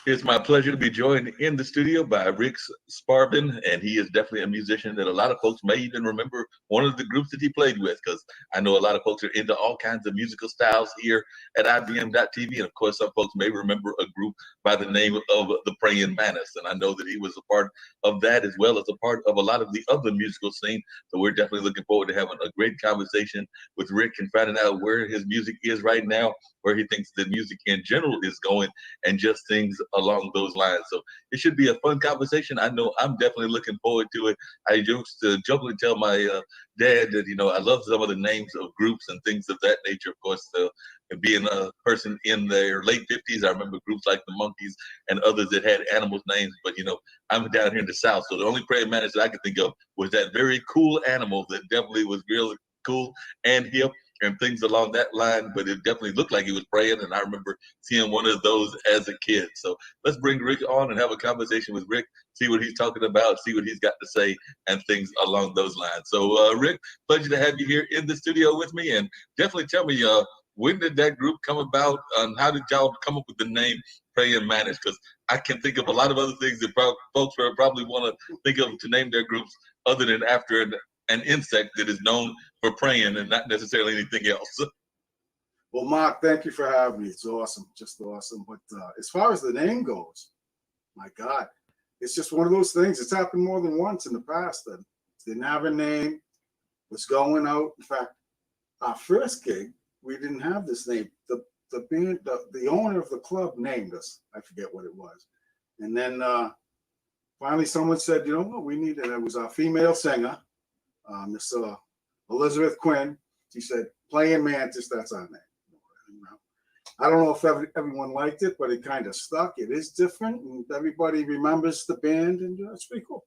It's my pleasure to be joined in the studio by Rick Sparvin, and he is definitely a musician that a lot of folks may even remember one of the groups that he played with, because I know a lot of folks are into all kinds of musical styles here at Ibmtv, and of course, some folks may remember a group by the name of the Praying Mantis, and I know that he was a part of that as well as a part of a lot of the other musical scene. So we're definitely looking forward to having a great conversation with Rick and finding out where his music is right now, where he thinks the music in general is going, and just things along those lines. So it should be a fun conversation. I know I'm definitely looking forward to it. I used to jokingly tell my dad that, I love some of the names of groups and things of that nature. Of course, being a person in their late 50s, I remember groups like the Monkees and others that had animals' names. But, I'm down here in the South, so the only praying mantis that I could think of was that very cool animal that definitely was really cool and hip and things along that line, but it definitely looked like he was praying, and I remember seeing one of those as a kid. So let's bring Rick on and have a conversation with Rick, see what he's talking about, see what he's got to say, and things along those lines. So Rick, pleasure to have you here in the studio with me, and definitely tell me, when did that group come about, and how did y'all come up with the name Praying Mantis? Because I can think of a lot of other things that folks will probably want to think of to name their groups other than after an insect that is known for praying and not necessarily anything else. Well, Mark, thank you for having me. It's awesome, just awesome. But as far as the name goes, my God, it's just one of those things. It's happened more than once in the past that didn't have a name, was going out. In fact, our first gig, we didn't have this name. The band, the owner of the club named us. I forget what it was. And then finally someone said, you know what, we need it. It was our female singer, Miss Elizabeth Quinn. She said, Playing Mantis, that's our name. I don't know if everyone liked it, but it kind of stuck. It is different, and everybody remembers the band, and it's pretty cool.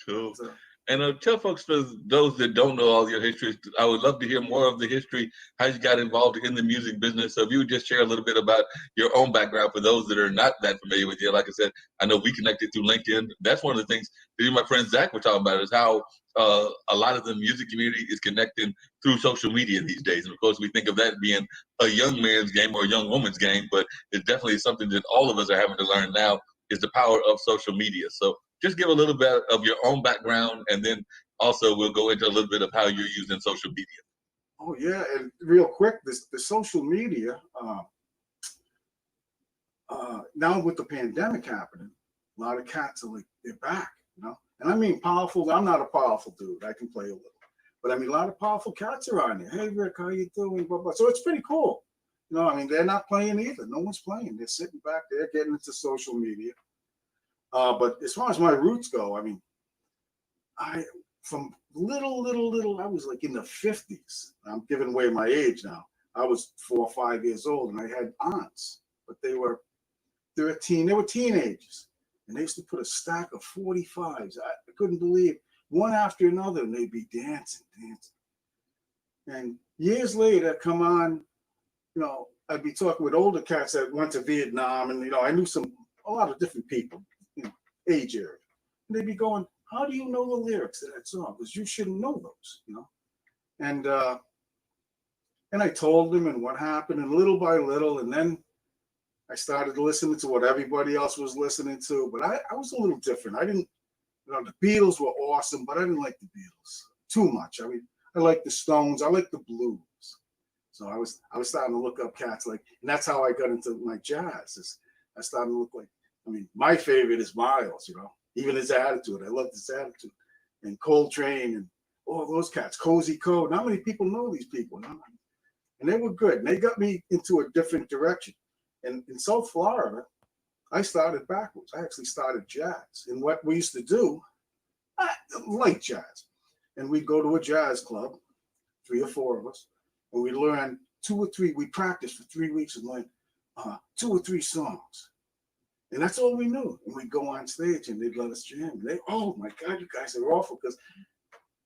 Cool. So, and tell folks, for those that don't know all your history, I would love to hear more of the history, how you got involved in the music business. So if you would just share a little bit about your own background for those that are not that familiar with you. Like I said, I know we connected through LinkedIn. That's one of the things that you and my friend Zach were talking about, is how a lot of the music community is connecting through social media these days. And of course, we think of that being a young man's game or a young woman's game, but it's definitely something that all of us are having to learn now, is the power of social media. So just give a little bit of your own background, and then also we'll go into a little bit of how you're using social media. Oh yeah, and real quick, the social media, now with the pandemic happening, a lot of cats are like, they're back, and I mean powerful. I'm not a powerful dude. I can play a little, but I mean a lot of powerful cats are on there. Hey Rick, how you doing? Blah, blah. So it's pretty cool. I mean, they're not playing either. No one's playing. They're sitting back there getting into social media. But as far as my roots go, I mean, from little, I was like in the 50s. I'm giving away my age now. I was 4 or 5 years old, and I had aunts, but they were teenagers, and they used to put a stack of 45s. I couldn't believe, one after another, and they'd be dancing. And years later, come on, I'd be talking with older cats that went to Vietnam, and I knew a lot of different people, age area. And they'd be going, how do you know the lyrics to that song? Because you shouldn't know those, And I told them and what happened, and little by little, and then I started listening to what everybody else was listening to. But I was a little different. I didn't, the Beatles were awesome, but I didn't like the Beatles too much. I mean, I liked the Stones. I liked the blues. So I was starting to look up cats and that's how I got into my jazz. I started to look like, my favorite is Miles, even his attitude. I loved his attitude. And Coltrane and all those cats, Cozy Code. Not many people know these people. And they were good. And they got me into a different direction. And in South Florida, I started backwards. I actually started jazz. And what we used to do, I like jazz. And we'd go to a jazz club, 3 or 4 of us, and we'd learn 2 or 3. We practiced for 3 weeks and learn 2 or 3 songs. And that's all we knew. And we'd go on stage and they'd let us jam. And oh my God, you guys are awful, because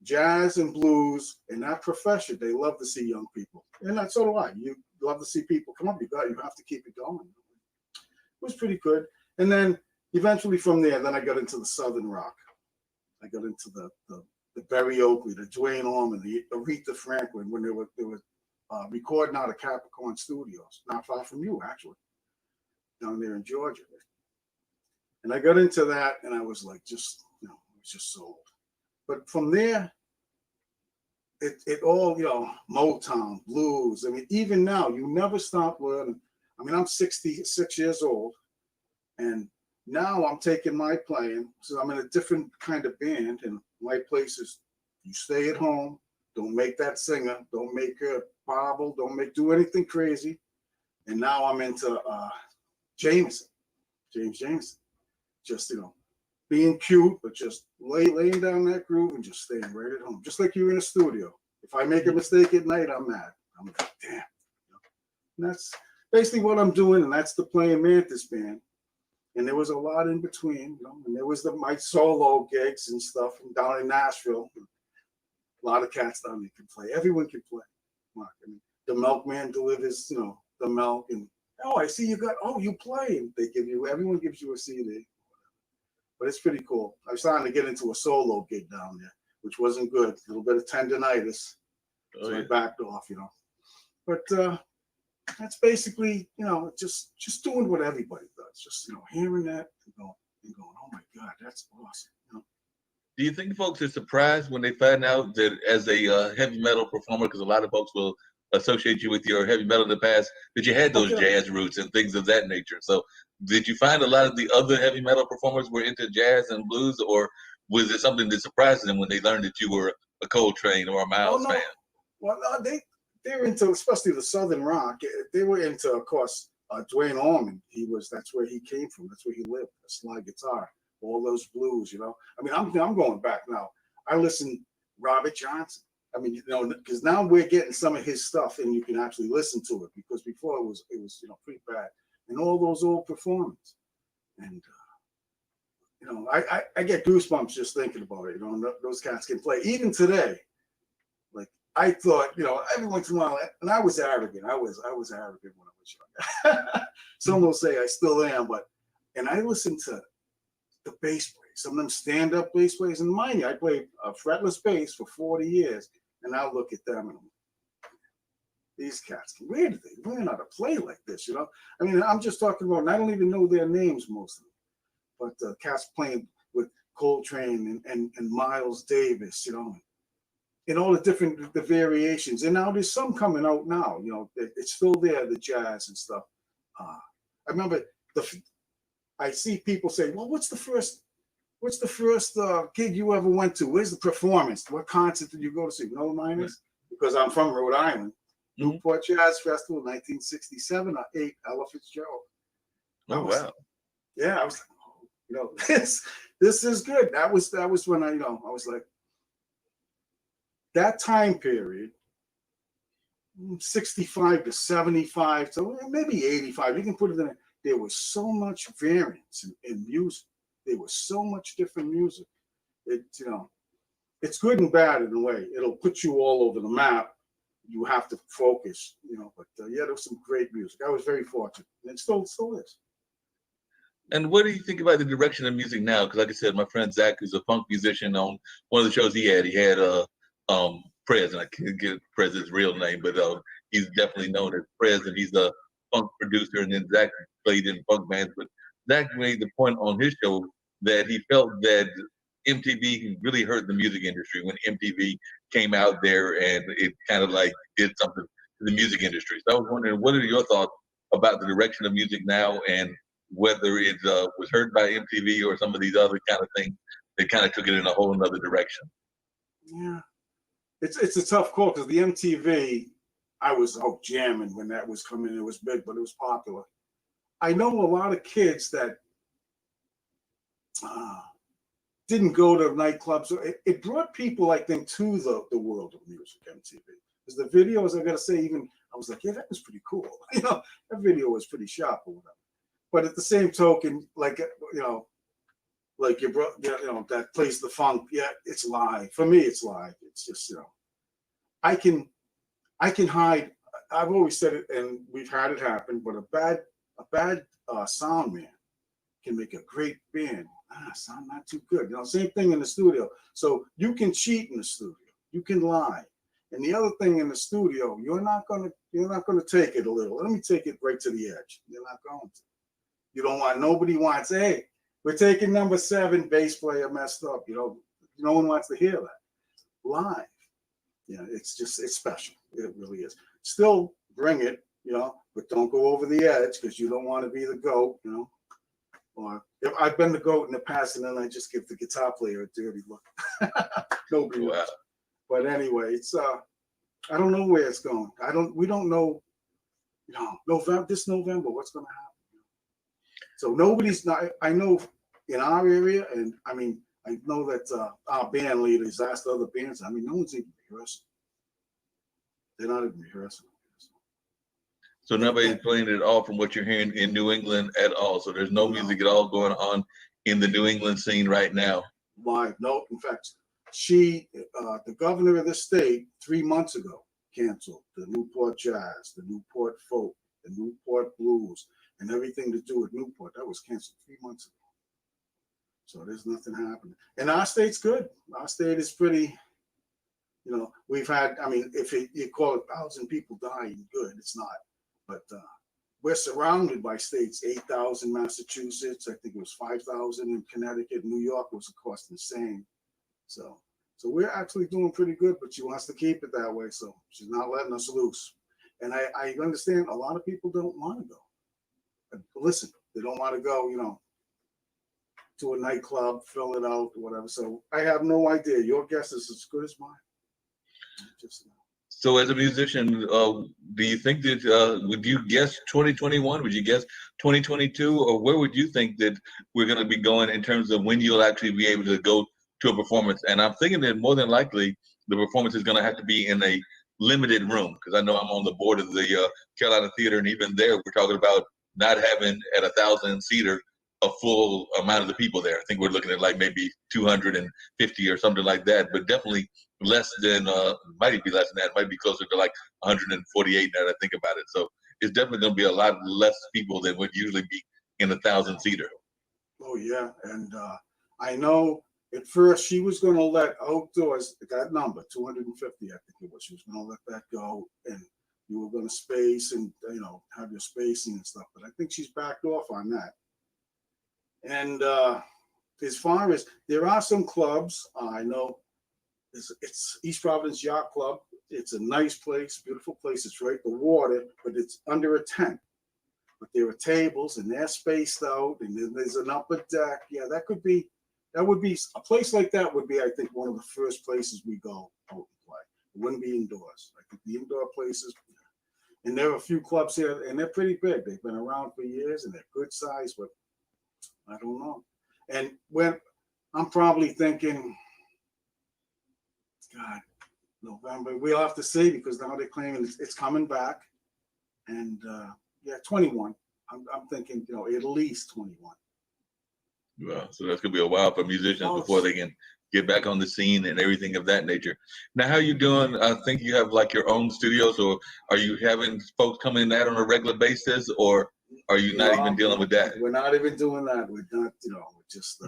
jazz and blues in that profession, they love to see young people. And that's so do I. You love to see people come up. You have to keep it going. It was pretty good. And then eventually from there, then I got into the Southern rock. I got into the Barry Oakley, the Duane Allman, the Aretha Franklin, when they were recording out of Capricorn Studios, not far from you, actually. down there in Georgia. And I got into that, and I was like, just, it was just sold. But from there, it all, Motown, blues. I mean, even now, you never stop learning. I mean, I'm 66 years old, and now I'm taking my playing. So I'm in a different kind of band, and my place is, you stay at home, don't make that singer, don't make a bobble, do anything crazy. And now I'm into James Jameson. Just, being cute, but just laying down that groove and just staying right at home, just like you're in a studio. If I make a mistake at night, I'm mad. I'm like, damn. And that's basically what I'm doing, and that's the Playing Mantis band. And there was a lot in between, and there was my solo gigs and stuff from down in Nashville. A lot of cats down there can play. Everyone can play. Mark, I mean, the milkman delivers, the milk, and I see you you play, and everyone gives you a CD. But it's pretty cool. I was starting to get into a solo gig down there, which wasn't good. A little bit of tendonitis, so I backed off, But that's basically, just doing what everybody does. Just hearing that and going, oh my God, that's awesome. Do you think folks are surprised when they find out that as a heavy metal performer, because a lot of folks will associate you with your heavy metal in the past, that you had those jazz roots and things of that nature? So did you find a lot of the other heavy metal performers were into jazz and blues, or was it something that surprised them when they learned that you were a Coltrane or a Miles fan? Well, no, they're into, especially the Southern rock. They were into, of course, Dwayne Allman. That's where he came from. That's where he lived. A slide guitar, all those blues. I mean, I'm going back now. I listen Robert Johnson. I mean, because now we're getting some of his stuff, and you can actually listen to it. Because before it was pretty bad. And all those old performances, and I get goosebumps just thinking about it. Those cats can play even today. Like I thought, every once in a while, and I was arrogant. I was arrogant when I was young. Some will say I still am, and I listened to the bass players, some of them stand-up bass players. And mind you, I played fretless bass for 40 years, and I look at them and I'm, these cats, where did they learn how to play like this? I mean, I'm just talking about, and I don't even know their names, most of them, but cats playing with Coltrane and Miles Davis, and all the variations. And now there's some coming out now, it's still there, the jazz and stuff. I remember I see people say, well, what's the first gig you ever went to? Where's the performance? What concert did you go to see? Mine is, because I'm from Rhode Island. Newport Jazz Festival, 1967. I ate Ella Fitzgerald. Oh wow! I was like, this is good. That was when I was like, that time period, 65 to 75 to maybe 85. You can put it in. There was so much variance in music. There was so much different music. It's good and bad in a way. It'll put you all over the map. You have to focus, but there was some great music. I was very fortunate, and it still is. And what do you think about the direction of music now? Because like I said, my friend Zach, who's a funk musician, on one of the shows he had Prez, and I can't get Prez's real name, but he's definitely known as Prez, and he's a funk producer, and then Zach played in funk bands. But Zach made the point on his show that he felt that MTV really hurt the music industry when MTV came out there, and it kind of like did something to the music industry. So I was wondering, what are your thoughts about the direction of music now, and whether it was hurt by MTV or some of these other kind of things that kind of took it in a whole another direction? Yeah, it's a tough call, because the MTV, I was out jamming when that was coming. It was big, but it was popular. I know a lot of kids that didn't go to nightclubs. It brought people, I think, to the world of music, MTV. Because the videos, I gotta say, even I was like, yeah, that was pretty cool. That video was pretty sharp or whatever. But at the same token, like like your bro, that plays the funk. Yeah, it's live. For me, it's live. It's just I can hide. I've always said it, and we've had it happen. But a bad sound man can make a great band. Sound not too good. Same thing in the studio. So you can cheat in the studio. You can lie. And the other thing in the studio, you're not gonna take it a little. Let me take it right to the edge. You're not going to. You don't want, nobody wants, hey, we're taking number 7, bass player messed up. No one wants to hear that live. It's special. It really is. Still bring it, but don't go over the edge because you don't want to be the GOAT, Or if I've been the GOAT in the past, and then I just give the guitar player a dirty look. Nobody knows. But anyway, it's I don't know where it's going. We don't know, this November what's going to happen. So nobody's not. I know in our area, and I mean, I know that our band leaders asked other bands. I mean, no one's even rehearsing. They're not even rehearsing. So nobody's playing it at all from what you're hearing in New England at all. So there's no music at all going on in the New England scene right now. Live, no. In fact, the governor of the state, 3 months ago, canceled the Newport Jazz, the Newport Folk, the Newport Blues, and everything to do with Newport. That was canceled 3 months ago. So there's nothing happening. And our state's good. Our state is pretty, we've had, I mean, if you call it 1,000 people dying, good, it's not. But we're surrounded by states, 8,000 Massachusetts, I think it was 5,000 in Connecticut, New York was, of course, the same. So we're actually doing pretty good, but she wants to keep it that way, so she's not letting us loose. And I understand a lot of people don't want to go. But listen, they don't want to go, to a nightclub, fill it out, or whatever. So I have no idea. Your guess is as good as mine. So as a musician, do you think that, would you guess 2021? Would you guess 2022? Or where would you think that we're going to be going in terms of when you'll actually be able to go to a performance? And I'm thinking that more than likely, the performance is going to have to be in a limited room, because I know I'm on the board of the Carolina Theater, and even there, we're talking about not having at 1,000-seater a full amount of the people there. I think we're looking at like maybe 250 or something like that, but definitely less than, might be less than that, might be closer to like 148 now that I think about it. So it's definitely going to be a lot less people than would usually be in 1,000-seater. Oh yeah, and I know at first she was going to let outdoors, that number, 250, I think it was, she was going to let that go, and you were going to space and, have your spacing and stuff, but I think she's backed off on that. And as far as, there are some clubs, I know it's East Providence Yacht Club. It's a nice place, beautiful place. It's right the water, but it's under a tent. But there are tables and they're spaced out, and then there's an upper deck. Yeah, that would be a place like that would be, I think, one of the first places we go out and play. It wouldn't be indoors. I think the indoor places, and there are a few clubs here, and they're pretty big. They've been around for years, and they're good size, but I don't know. And when I'm probably thinking, God, November, we'll have to see, because now they're claiming it's coming back. And 21. I'm thinking, at least 21. Wow, so that's gonna be a while for musicians before they can get back on the scene and everything of that nature. Now, how are you doing? I think you have like your own studios, or are you having folks come in that on a regular basis, or are you not even dealing with that? We're not even doing that. We're not, we're just,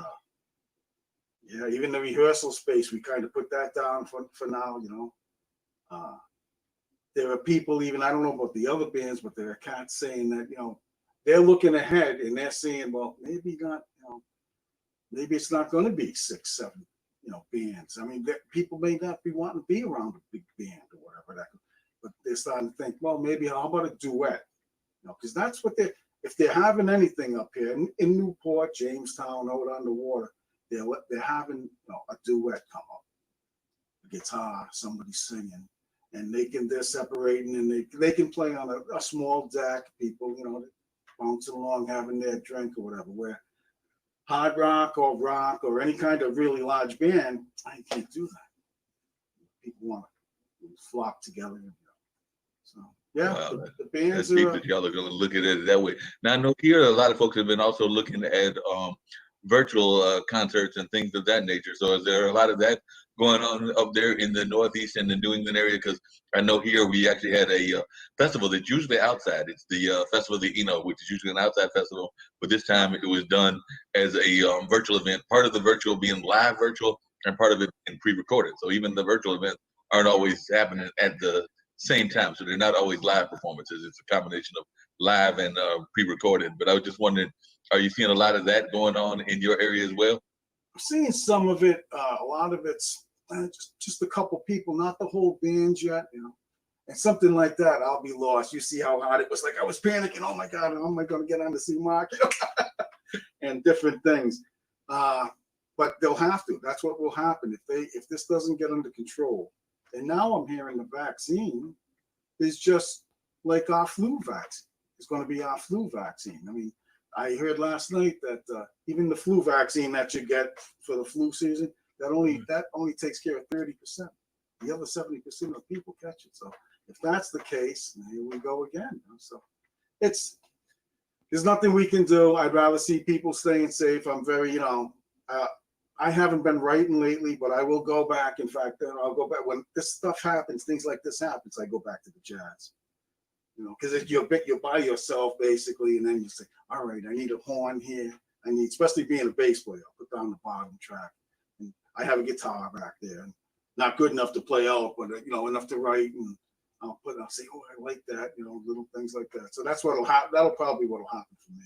even the rehearsal space, we kind of put that down for now, There are people, even, I don't know about the other bands, but there are cats saying that, they're looking ahead and they're saying, well, maybe not, maybe it's not going to be 6, 7, bands. I mean, people may not be wanting to be around a big band or whatever, but they're starting to think, well, maybe how about a duet? Because that's what if they're having anything up here in Newport, Jamestown, out on the water, they're having a duet come up, a guitar, somebody singing, and they're separating, and they can play on a small deck, people, bouncing along, having their drink or whatever, where hard rock or any kind of really large band, I can't do that. People want to flock together, so. Yeah, wow, the bands are. That y'all are going to look at it that way. Now, I know here a lot of folks have been also looking at virtual concerts and things of that nature. So, is there a lot of that going on up there in the Northeast and the New England area? Because I know here we actually had a festival that's usually outside. It's the Festival of the Eno, which is usually an outside festival, but this time it was done as a virtual event. Part of the virtual being live virtual, and part of it being pre-recorded. So even the virtual events aren't always happening at the same time, so they're not always live performances. It's a combination of live and pre-recorded. But I was just wondering, are you seeing a lot of that going on in your area as well? I'm seeing some of it. A lot of it's just a couple people, not the whole band yet, you know. And something like that, I'll be lost. You see how hard it was. Like I was panicking. Oh my God, how am I going to get on the C mark? And different things. But they'll have to. That's what will happen if this doesn't get under control. And now I'm hearing the vaccine is just like our flu vaccine. It's going to be our flu vaccine. I mean, I heard last night that even the flu vaccine that you get for the flu season, that only takes care of 30%. The other 70% of people catch it. So if that's the case, here we go again. You know? So there's nothing we can do. I'd rather see people staying safe. I'm very, I haven't been writing lately, but I will go back. In fact, I'll go back when this stuff happens, things like this happens. I go back to the jazz, you know, because you're by yourself basically, and then you say, all right, I need a horn here. I need, especially being a bass player, I'll put down the bottom track, and I have a guitar back there, and not good enough to play out, but enough to write, and I'll say, oh, I like that, little things like that. So that's what'll happen. That'll probably what'll happen for me.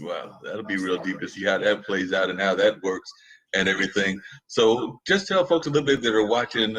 Wow, that'll be real deep to see how that plays out and how that works and everything. So just tell folks a little bit that are watching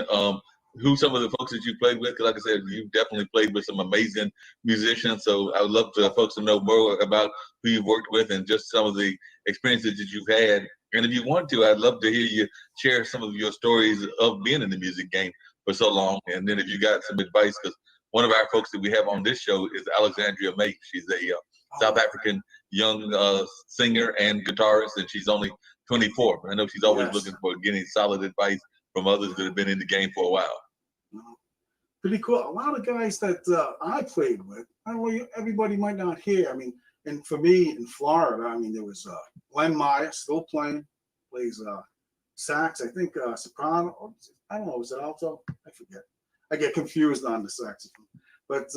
who some of the folks that you played with. 'Cause like I said, you definitely played with some amazing musicians. So I would love for folks to know more about who you've worked with and just some of the experiences that you've had. And if you want to, I'd love to hear you share some of your stories of being in the music game for so long. And then if you got some advice, because one of our folks that we have on this show is Alexandria May. She's a South African young singer and guitarist, and she's only 24. I know she's always looking for getting solid advice from others that have been in the game for a while. Pretty cool. A lot of guys that I played with, everybody might not hear. I mean, and for me in Florida, I mean, there was Glenn Meyer, still playing, plays sax, I think soprano, or I don't know, is it alto? I forget. I get confused on the saxophone. But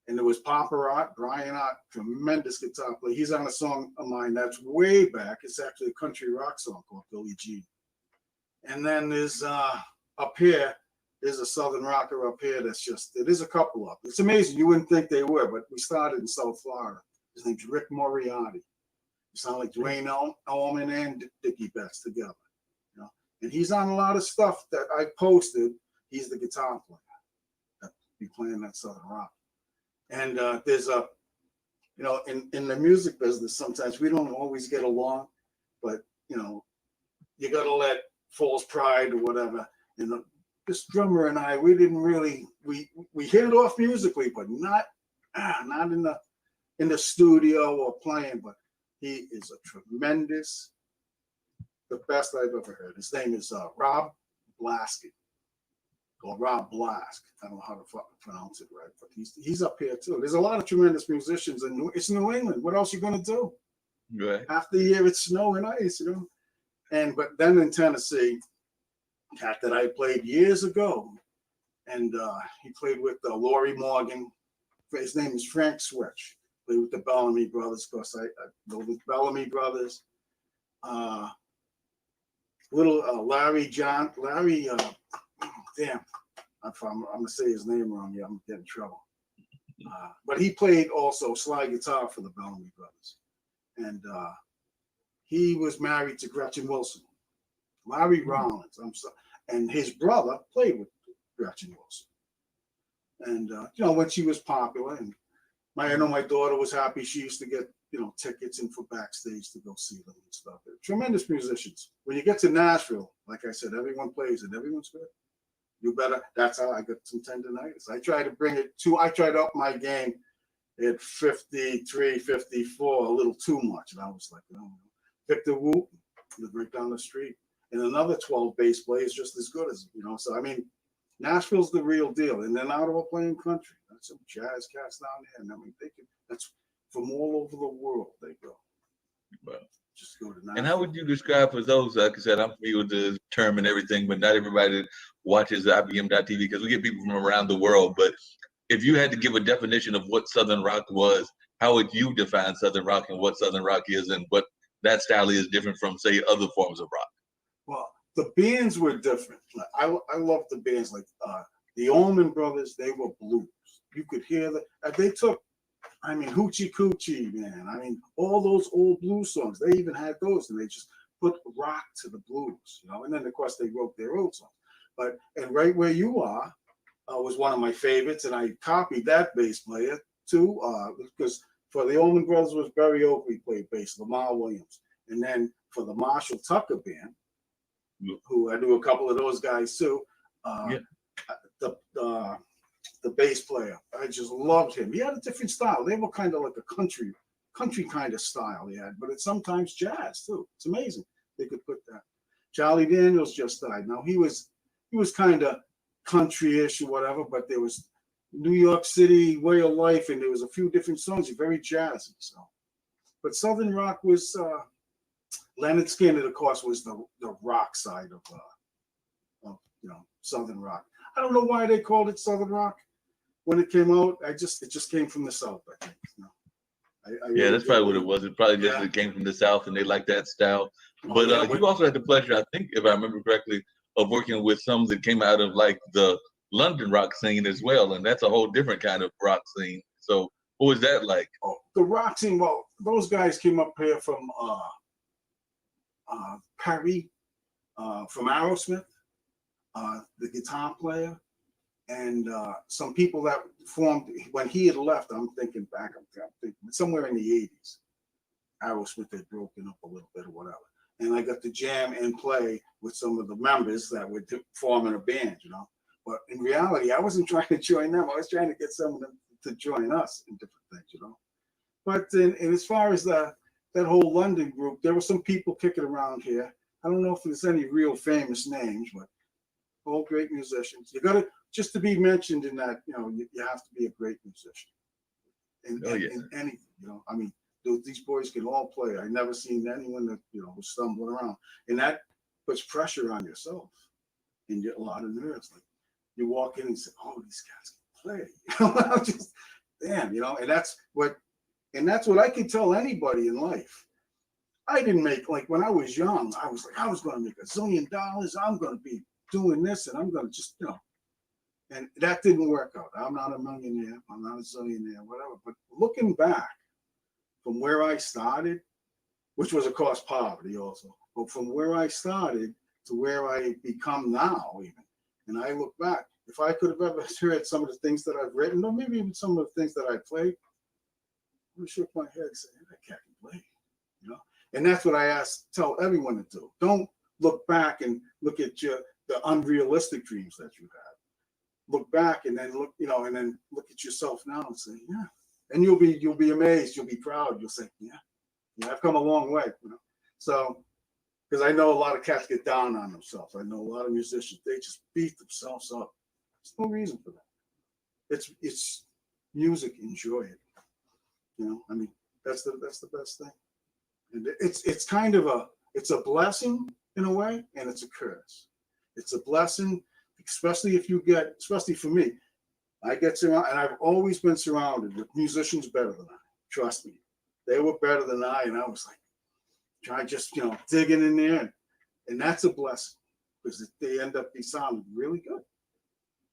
and there was Papa Ott, Brian Ott, tremendous guitar player. He's on a song of mine that's way back. It's actually a country rock song called Billie Jean. And then there's up here, there's a Southern rocker up here there's a couple of them. It's amazing. You wouldn't think they were, but we started in South Florida. His name's Rick Moriarty. You sound like Dwayne Allman and Dickie Betts together. And he's on a lot of stuff that I posted. He's the guitar player that be playing that Southern rock. And there's in the music business, sometimes we don't always get along, but you got to let false pride or whatever. This drummer and I, we didn't really, we hit it off musically, but not in the studio or playing. But he is a tremendous, the best I've ever heard. His name is Rob Blaskin. Or Rob Blask. I don't know how to pronounce it right, but he's up here too. There's a lot of tremendous musicians in it's New England. What else are you gonna do? Right. Half the year it's snow and ice, but then in Tennessee, a cat that I played years ago, and he played with Laurie Morgan. His name is Frank Switch. Played with the Bellamy Brothers. Of course, I know the Bellamy Brothers. Larry. Damn, I'm gonna say his name wrong. Yeah, I'm gonna get in trouble. But he played also slide guitar for the Bellamy Brothers, and he was married to Gretchen Wilson. Larry Rollins, and his brother played with Gretchen Wilson. And when she was popular, and I know my daughter was happy. She used to get tickets and for backstage to go see them and stuff. They're tremendous musicians. When you get to Nashville, like I said, everyone plays and everyone's good. You better. That's how I got some tendonitis. I tried to bring it to. I tried up my game at 53, 54, a little too much, and I was like, Victor Whoop, live right down the street, and another 12 bass players just as good as So I mean, Nashville's the real deal, and then Ottawa playing country. That's some jazz cats down there, and I mean, that's from all over the world they go. Well, just go to Nashville. And how would you describe for those? Like I said, I'm familiar with the term and everything, but not everybody watches Ibmtv because we get people from around the world. But if you had to give a definition of what Southern rock was, how would you define Southern rock and what Southern rock is and what that style is different from, say, other forms of rock? Well, the bands were different. I love the bands like the Allman Brothers. They were blues. You could hear that. They took I mean, Hoochie Coochie, man. I mean, all those old blues songs, they even had those, and they just put rock to the blues, you know. And then, of course, they wrote their own songs. But, and Right Where You Are was one of my favorites, and I copied that bass player, too, because for the Allman Brothers was Barry Oakley played bass, Lamar Williams. And then for the Marshall Tucker Band, who I knew a couple of those guys, too, the bass player. I just loved him. He had a different style. They were kind of like a country kind of style he had, but it's sometimes jazz too. It's amazing they could put that. Charlie Daniels just died. Now he was kind of country-ish or whatever, but there was New York City way of life, and there was a few different songs, very jazzy. So, but Southern rock was Leonard Skinner, of course, was the rock side of Southern rock. I don't know why they called it Southern rock when it came out. It just came from the South, I think. Yeah, that's probably what it was. It probably just it came from the South, and they like that style. But you also had the pleasure, I think, if I remember correctly, of working with some that came out of like the London rock scene as well, and that's a whole different kind of rock scene. So, what was that like? Oh, the rock scene. Well, those guys came up here from Paris, from Aerosmith, the guitar player, and some people that formed when he had left. I'm thinking somewhere in the 80s, Aerosmith had broken up a little bit or whatever, and I got to jam and play with some of the members that were forming a band, you know. But in reality, I wasn't trying to join them. I was trying to get some of them to join us in different things, you know. But and as far as that whole London group, there were some people kicking around here. I don't know if there's any real famous names, but all great musicians. You got to, just to be mentioned in that, you know, you have to be a great musician. In anything, you know. I mean, these boys can all play. I never seen anyone that, you know, was stumbling around, and that puts pressure on yourself and get a lot of nerves. Like you walk in and say, "Oh, these guys can play," you know. Just damn, you know. And that's what I can tell anybody in life. I didn't make, like when I was young, I was like, I was going to make $1 zillion. I'm going to be doing this, and I'm going to just, you know. And that didn't work out. I'm not a millionaire. I'm not a zillionaire, whatever. But looking back from where I started, which was, of course, poverty also, but from where I started to where I become now, even, and I look back, if I could have ever heard some of the things that I've written, or maybe even some of the things that I played, I would shook my head and say, that cat can play, you know? And that's what I tell everyone to do. Don't look back and look at the unrealistic dreams that you had. Look back and then look, you know, and then look at yourself now and say, yeah. And you'll be amazed. You'll be proud. You'll say, yeah, I've come a long way, you know. So, because I know a lot of cats get down on themselves. I know a lot of musicians, they just beat themselves up. There's no reason for that. It's music. Enjoy it. You know, I mean, that's the best thing. And it's kind of it's a blessing in a way, and it's a curse. It's a blessing, especially for me. I get surrounded, and I've always been surrounded with musicians better than I. Trust me, they were better than I, and I was like, try just, you know, digging in there, and that's a blessing because they end up sounding really good.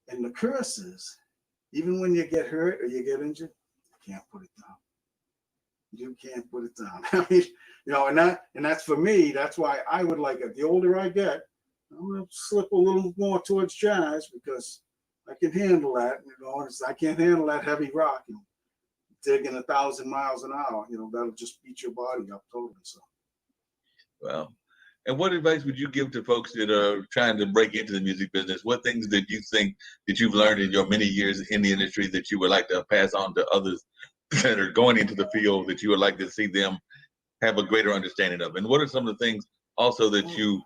And the curse is, even when you get hurt or you get injured, you can't put it down. You can't put it down. I mean, you know, and that's for me. That's why I would like it. The older I get, I'm gonna slip a little more towards jazz because I can handle that. You know, I can't handle that heavy rock and digging 1,000 miles an hour. You know, that'll just beat your body up totally. So. Well, and what advice would you give to folks that are trying to break into the music business? What things that you think that you've learned in your many years in the industry that you would like to pass on to others that are going into the field that you would like to see them have a greater understanding of? And what are some of the things also that you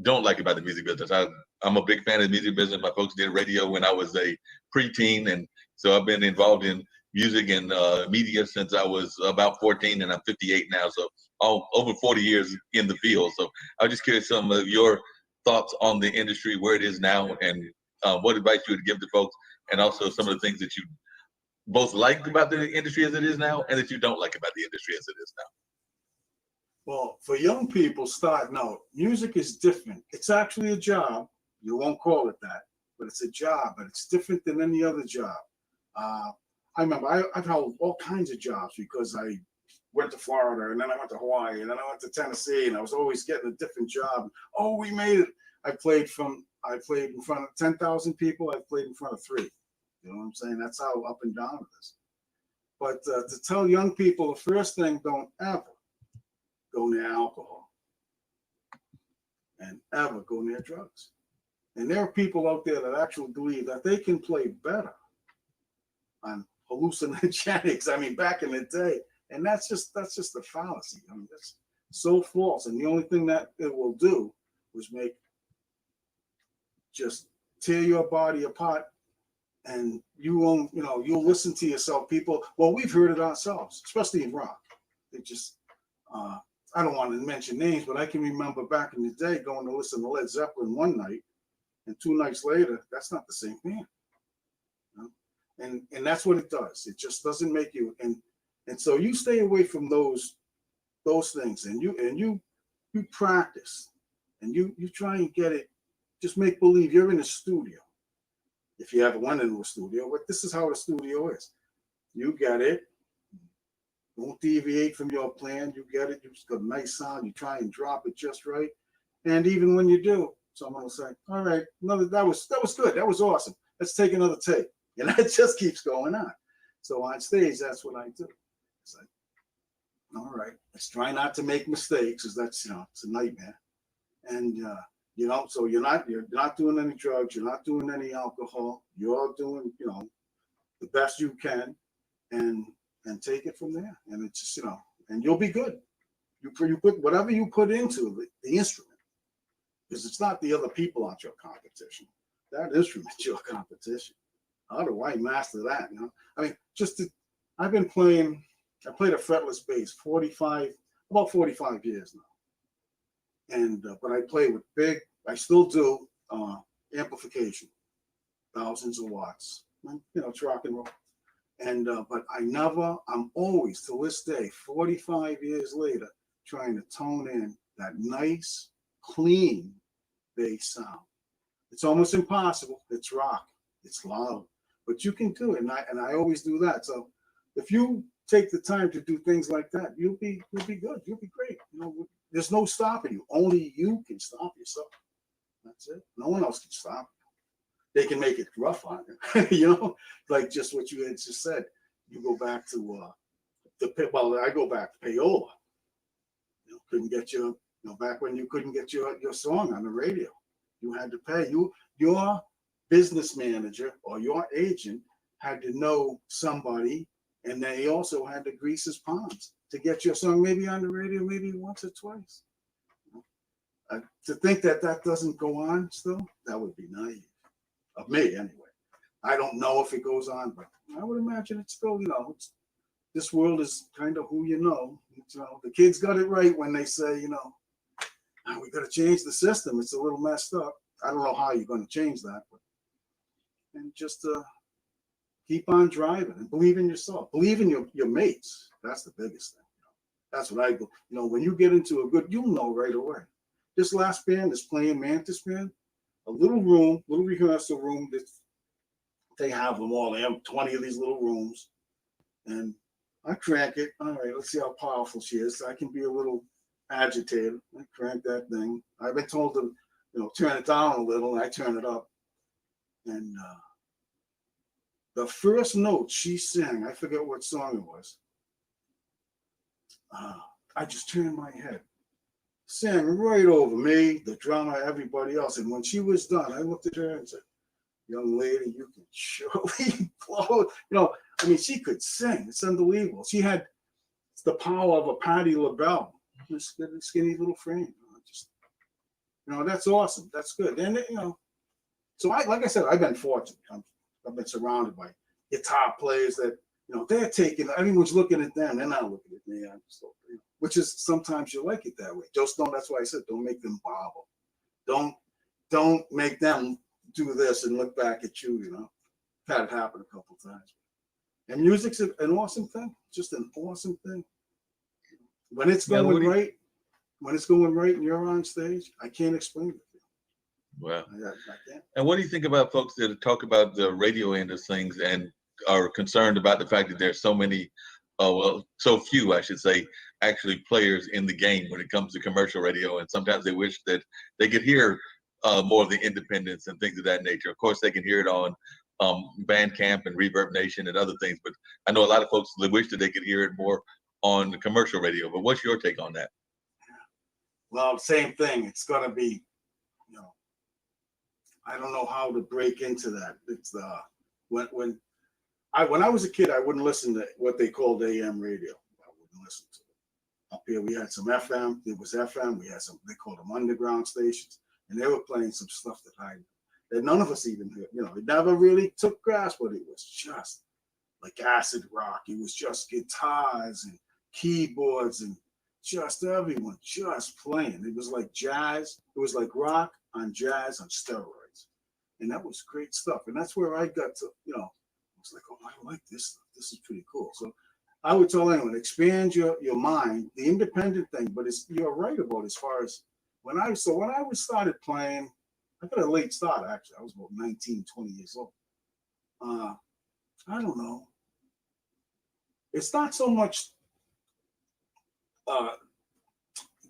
don't like about the music business? I'm a big fan of the music business. My folks did radio when I was a preteen, and so I've been involved in music and media since I was about 14, and I'm 58 now, so over 40 years in the field. So I was just curious some of your thoughts on the industry, where it is now, and what advice you would give to folks, and also some of the things that you both like about the industry as it is now and that you don't like about the industry as it is now. Well, for young people starting out, music is different. It's actually a job. You won't call it that, but it's a job, but it's different than any other job. I remember I've held all kinds of jobs because I went to Florida and then I went to Hawaii and then I went to Tennessee and I was always getting a different job. Oh, we made it. I played in front of 10,000 people. I played in front of 3. You know what I'm saying? That's how up and down it is. But to tell young people, the first thing, don't ever go near alcohol and ever go near drugs. And there are people out there that actually believe that they can play better on hallucinogenics. I mean, back in the day, and that's just a fallacy. I mean, that's so false. And the only thing that it will do was just tear your body apart. And you'll listen to yourself. People, well, we've heard it ourselves, especially in rock. It just, I don't want to mention names, but I can remember back in the day going to listen to Led Zeppelin one night, and 2 nights later, that's not the same band. You know? And that's what it does. It just doesn't make you. And so you stay away from those things, and you practice, and you try and get it. Just make believe you're in a studio. If you ever went into a studio, but this is how the studio is. You get it. Don't deviate from your plan. You get it. You've got a nice sound. You try and drop it just right. And even when you do, someone will say, all right, that was good. That was awesome. Let's take another take. And that just keeps going on. So on stage, that's what I do. It's like, all right, let's try not to make mistakes, because that's, it's a nightmare. And so you're not doing any drugs, you're not doing any alcohol, you're doing, the best you can, and take it from there. And it's just, and you'll be good. You put whatever you put into the instrument, because it's not the other people aren't your competition. That instrument's your competition. How do I master that? I mean, I played a fretless bass about 45 years now. And but I play with I still do amplification, thousands of watts. It's rock and roll. And but I'm always, to this day, 45 years later, trying to tone in that nice, clean bass sound. It's almost impossible. It's rock. It's loud, but you can do it. And I always do that. So if you take the time to do things like that, you'll be good. You'll be great. There's no stopping you. Only you can stop yourself. That's it. No one else can stop you. They can make it rough on you. Like just what you had just said. You go back to I go back to payola. Couldn't get back when you couldn't get your song on the radio. You had to pay. Your business manager or your agent had to know somebody, and they also had to grease his palms to get your song maybe on the radio, maybe once or twice. To think that doesn't go on still, that would be naive of me anyway. I don't know if it goes on, but I would imagine it's still, this world is kind of who you know. The kids got it right when they say, we got to change the system. It's a little messed up. I don't know how you're going to change that, and just keep on driving and believe in yourself. Believe in your mates. That's the biggest thing. That's what I go. When you get into you'll know right away. This last band is playing Mantis Band, a little rehearsal room that they have them all. They have 20 of these little rooms, and I crank it. All right, let's see how powerful she is. I can be a little agitated. I crank that thing. I've been told to, turn it down a little, and I turn it up. And the first note she sang, I forget what song it was. I just turned my head, sang right over me, the drummer, everybody else. And when she was done, I looked at her and said, "Young lady, you can surely blow." She could sing. It's unbelievable. She had the power of a Patti LaBelle, this skinny little frame. That's awesome. That's good. And so like I said, I've been fortunate. I've been surrounded by guitar players that they're taking. Everyone's looking at them. They're not looking at me. Which is sometimes you like it that way. Just don't. That's why I said don't make them bobble. Don't make them do this and look back at you. I've had it happen a couple times. And music's an awesome thing. Just an awesome thing. When it's going right, and you're on stage, I can't explain it. Well, I can't. And what do you think about folks that talk about the radio end of things and are concerned about the fact that there's so many, well, so few, I should say, actually players in the game when it comes to commercial radio, and sometimes they wish that they could hear more of the independents and things of that nature. Of course, they can hear it on Bandcamp and Reverb Nation and other things, but I know a lot of folks wish that they could hear it more on the commercial radio. But what's your take on that? Well, same thing. It's going to be, you know, I don't know how to break into that. It's when I was a kid, I wouldn't listen to what they called AM radio. I wouldn't listen to it. Up here, we had some FM. It was FM. We had some, they called them underground stations, and they were playing some stuff that none of us even heard. You know, it never really took grasp, but it was just like acid rock. It was just guitars and keyboards and just everyone just playing. It was like jazz. It was like rock on jazz on steroids, and that was great stuff. And that's where I got to, you know, I was like, oh, I like this stuff. This is pretty cool. So I would tell anyone, expand your mind, the independent thing. But you're right about as far as when I started playing, I got a late start actually. I was about 19, 20 years old. I don't know. It's not so much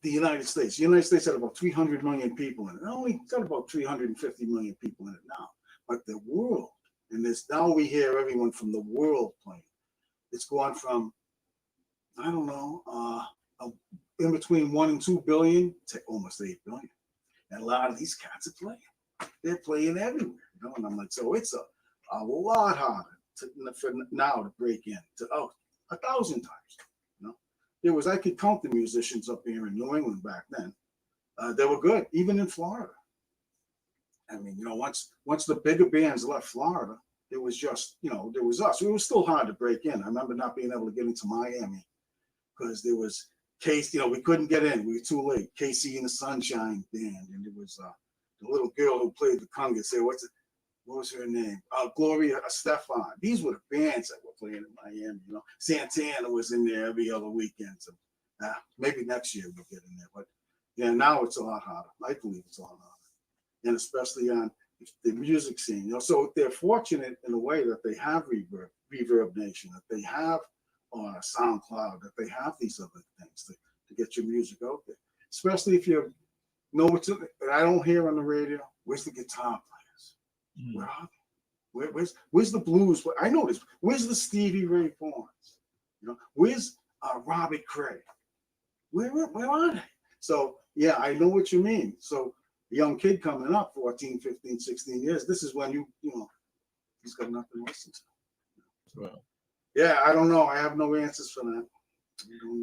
the United States. The United States had about 300 million people in it. It only got about 350 million people in it now. But the world, and now we hear everyone from the world playing. It's gone from, I don't know, in between 1 and 2 billion to almost 8 billion. And a lot of these cats are playing. They're playing everywhere, you know. And I'm like, so it's a lot harder for now to break in to 1,000 times. I could count the musicians up here in New England back then. They were good, even in Florida. I mean, you know, once the bigger bands left Florida, it was just, you know, there was us. It was still hard to break in. I remember not being able to get into Miami because there was Casey, you know, we couldn't get in. We were too late. Casey and the Sunshine Band, and it was the little girl who played the conga. What was her name? Gloria Estefan. These were the bands that were playing in Miami. You know, Santana was in there every other weekend. So maybe next year we'll get in there. But yeah, now it's a lot harder. I believe it's a lot harder, and especially on the music scene. You know, so they're fortunate in a way that they have Reverb Nation, that they have SoundCloud, that they have these other things to get your music out there. Especially if you know what's in it. I don't hear on the radio. Where's the guitar players? Where are they? Where's the blues? I know this. Where's the Stevie Ray Vaughns? You know, where's Robbie Cray? Where are they? So yeah, I know what you mean. So a young kid coming up, 14, 15, 16 years, this is when you know, he's got nothing to listen to. Well, yeah, I don't know. I have no answers for that.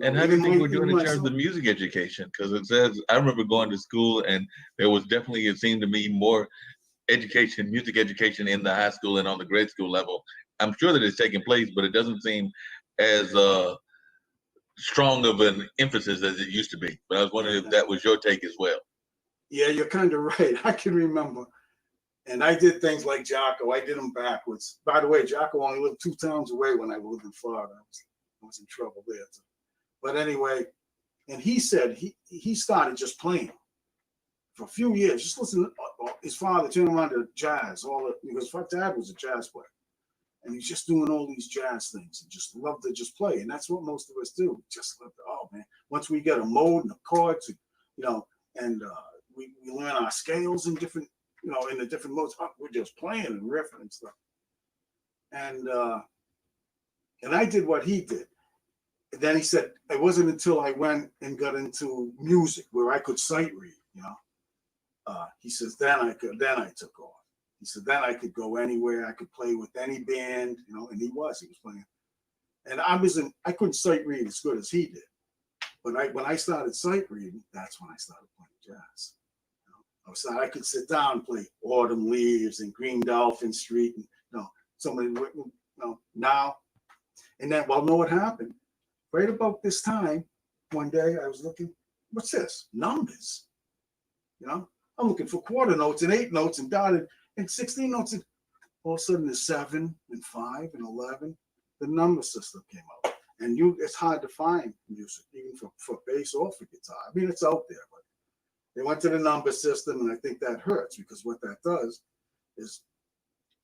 And how do you think we're doing in terms of music education? Because it says, I remember going to school and there was definitely, it seemed to me, more education, music education in the high school and on the grade school level. I'm sure that it's taking place, but it doesn't seem as strong of an emphasis as it used to be. But I was wondering if that was your take as well. Yeah, you're kind of right. I can remember. And I did things like Jocko. I did them backwards. By the way, Jocko only lived 2 towns away when I lived in Florida. I was in trouble there. But anyway, and he said he started just playing for a few years. Just listen to his father turn him on to jazz. Because my dad was a jazz player. And he's just doing all these jazz things and just loved to just play. And that's what most of us do. Just love to, oh man. Once we get a mode and a chord to, you know, and we learn our scales in different, you know, in the different modes. We're just playing and riffing and stuff. And I did what he did. And then he said, it wasn't until I went and got into music where I could sight read, you know. He says, then I took off. He said, then I could go anywhere. I could play with any band, you know, and he was playing. And I couldn't sight read as good as he did. But when I started sight reading, that's when I started playing jazz. I could sit down and play Autumn Leaves and Green Dolphin Street and, you know, somebody, you know, now. And then, well, know what happened? Right about this time, one day I was looking, what's this? Numbers. You know, I'm looking for quarter notes and 8 notes and dotted and 16 notes. And all of a sudden there's 7 and 5 and 11. The number system came out. And it's hard to find music, even for bass or for guitar. I mean, it's out there, but they went to the number system, and I think that hurts because what that does is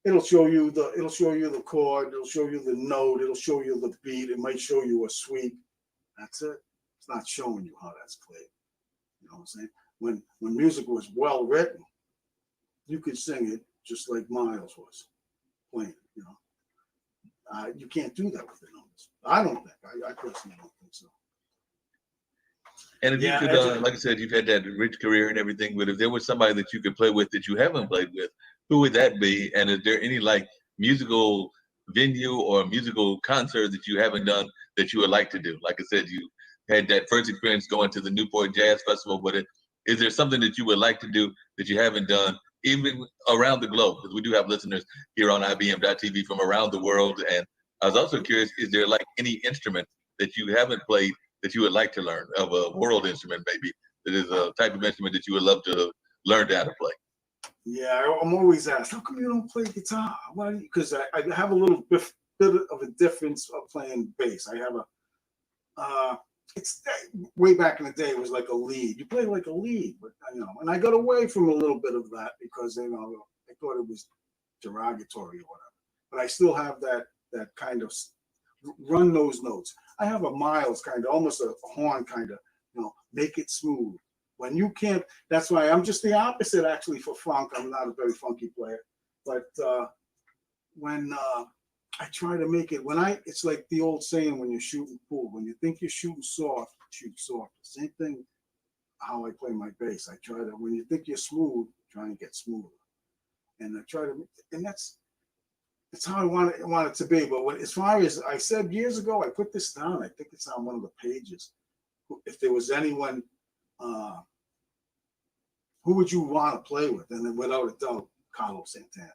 it'll show you the chord, it'll show you the note, it'll show you the beat, it might show you a sweep. That's it. It's not showing you how that's played. You know what I'm saying? When music was well written, you could sing it just like Miles was playing. You know, you can't do that with the numbers. I don't think. I personally don't think so. And if you could, like I said, you've had that rich career and everything, but if there was somebody that you could play with that you haven't played with, who would that be? And is there any like musical venue or musical concert that you haven't done that you would like to do? Like I said, you had that first experience going to the Newport Jazz Festival, but is there something that you would like to do that you haven't done, even around the globe? Because we do have listeners here on Ibm.tv from around the world. And I was also curious, is there like any instrument that you haven't played that you would like to learn, of a world instrument maybe, that is a type of instrument that you would love to learn how to play? Yeah, I'm always asked, how come you don't play guitar? Why? Because I have a little bit of a difference of playing bass. I have it's way back in the day, it was like a lead. You play like a lead, but you know, and I got away from a little bit of that because you know I thought it was derogatory or whatever. But I still have that kind of run those notes. I have a Miles kind of, almost a horn kind of, you know, make it smooth. When you can't, that's why I'm just the opposite actually for funk. I'm not a very funky player, but when I try to make it, it's like the old saying when you're shooting pool, when you think you're shooting soft, shoot soft. Same thing how I play my bass. I try to, when you think you're smooth, try and get smoother. And I try to, and that's how I want it to be. But as far as I said years ago, I put this down. I think it's on one of the pages. If there was anyone, who would you want to play with? And then without a doubt, Carlos Santana.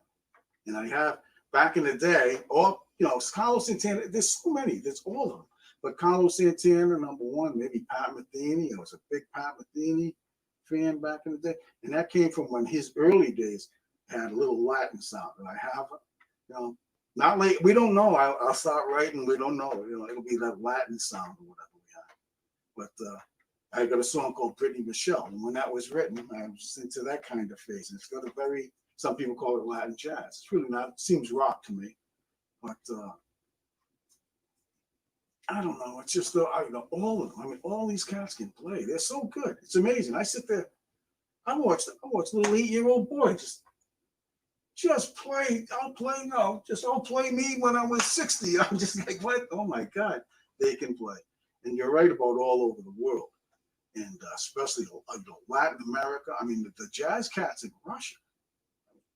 And I have, back in the day, or, you know, Carlos Santana, there's so many, there's all of them. But Carlos Santana, number one, maybe Pat Metheny. I was a big Pat Metheny fan back in the day. And that came from when his early days had a little Latin sound. And I have, you know, not late, we don't know. I'll start writing, we don't know. You know, it'll be that Latin sound or whatever we have. But I got a song called Brittany Michelle. And when that was written, I was into that kind of phase. And it's got a very, some people call it Latin jazz. It's really not, it seems rock to me. But I don't know. It's just, all of them. I mean, all these cats can play. They're so good. It's amazing. I sit there, I watch a little 8-year-old boy just play. Don't play me when I was 60. I'm just like, what? Oh my God, they can play. And you're right about all over the world. And especially Latin America. I mean, the jazz cats in Russia,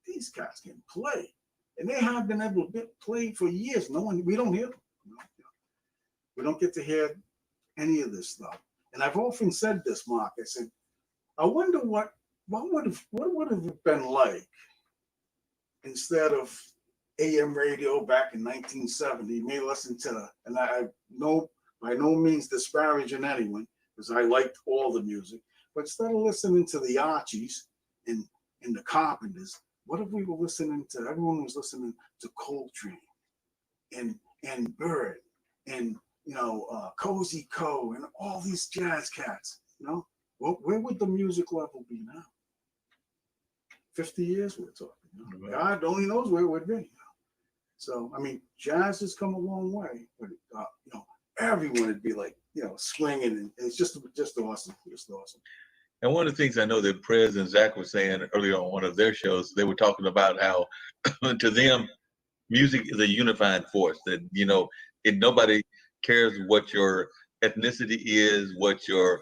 these cats can play. And they have been able to play for years. We don't hear them. We don't get to hear any of this stuff. And I've often said this, Mark. I said, I wonder what would have been like instead of AM radio back in 1970. You may listen to, and I know by no means disparaging anyone, because I liked all the music. But instead of listening to the Archies and the Carpenters, what if we were listening to? Everyone was listening to Coltrane and Bird and Cozy Co and all these jazz cats. You know, where would the music level be now? 50 years we're talking. You know? God only knows where it would be. You know? So I mean, jazz has come a long way, but everyone would be like, swinging, and it's just awesome, just awesome. And one of the things I know that Prez and Zach were saying earlier on one of their shows, they were talking about how to them, music is a unifying force. That nobody cares what your ethnicity is, what your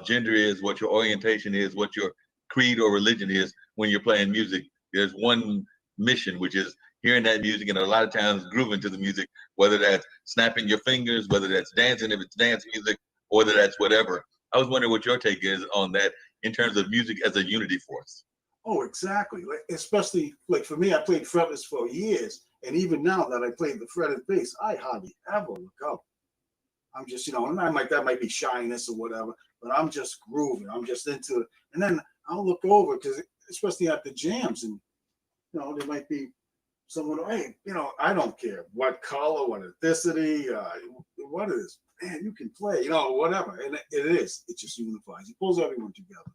gender is, what your orientation is, what your creed or religion is. When you're playing music, there's one mission, which is hearing that music, and a lot of times grooving to the music, whether that's snapping your fingers, whether that's dancing, if it's dance music, or whether that's whatever. I was wondering what your take is on that in terms of music as a unity force. Oh, exactly. Like, especially like for me, I played fretless for years, and even now that I played the fretted bass, I hardly ever look up. I'm just, and that might be shyness or whatever, but I'm just grooving. I'm just into it, and then I'll look over because especially at the jams, and there might be someone. Hey, I don't care what color, what ethnicity, what it is. Man, you can play, whatever. And it is. It just unifies. It pulls everyone together.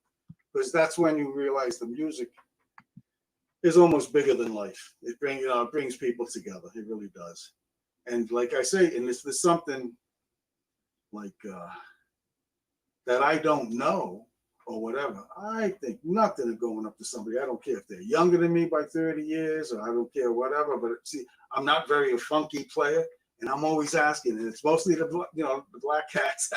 Because that's when you realize the music is almost bigger than life. It brings people together. It really does. And like I say, and there's something like that I don't know or whatever. I think nothing of going up to somebody. I don't care if they're younger than me by 30 years, or I don't care whatever. But see, I'm not very a funky player, and I'm always asking, and it's mostly the black cats,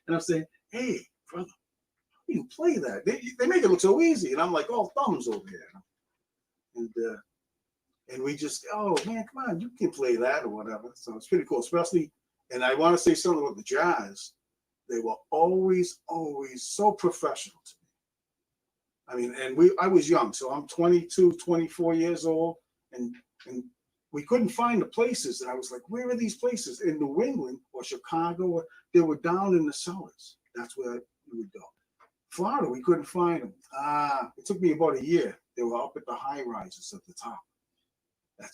and I'm saying, hey, brother, how do you play that? They make it look so easy, and I'm like, oh, thumbs over here, and we just, oh man, come on, you can play that or whatever. So it's pretty cool, especially. And I want to say something about the Jazz. They were always so professional to me. I mean, and I was young, so I'm 22, 24 years old, and we couldn't find the places. And I was like, where are these places? In New England or Chicago? Or they were down in the cellars. That's where we would go. Florida, we couldn't find them. It took me about a year. They were up at the high rises at the top.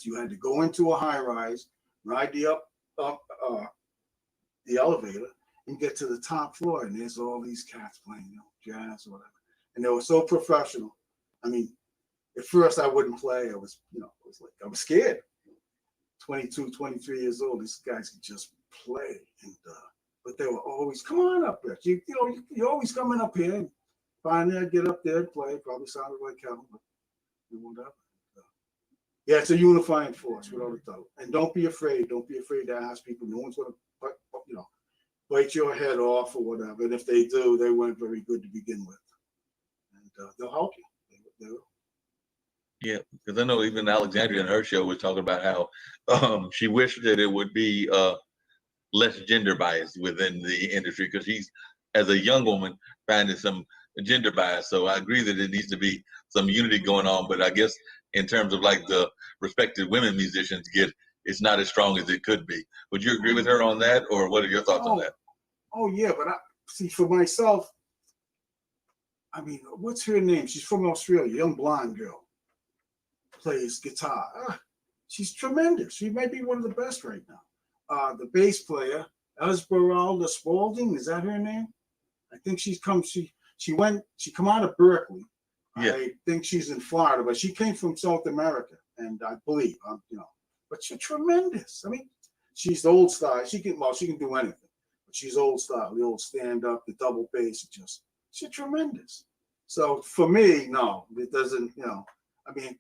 You had to go into a high rise, ride the elevator, and get to the top floor, and there's all these cats playing, jazz or whatever. And they were so professional. I mean, at first I wouldn't play. I was scared. 22, 23 years old, these guys could just play. And but they were always, come on up there. You're always coming up here. And finally I'd get up there and play. Probably sounded like hell, but whatever. Yeah, it's a unifying force without a doubt. And don't be afraid. Don't be afraid to ask people. No one's going to, bite your head off or whatever. And if they do, they weren't very good to begin with. And they'll help you. They will. Yeah, because I know even Alexandria in her show was talking about how she wished that it would be less gender bias within the industry, because she's, as a young woman, finding some gender bias. So I agree that it needs to be some unity going on. But I guess in terms of like the respected women musicians get, it's not as strong as it could be. Would you agree with her on that, or what are your thoughts on that? Oh yeah, but I see, for myself, I mean, what's her name? She's from Australia, young blonde girl, plays guitar. She's tremendous. She might be one of the best right now. The bass player, Esmeralda Spalding, is that her name? I think she come out of Berkeley. Yeah. I think she's in Florida, but she came from South America, and I believe, but she's tremendous. I mean, she's the old style. She can do anything. She's old style, the old stand up, the double bass. She's tremendous. So for me, no, it doesn't. I mean,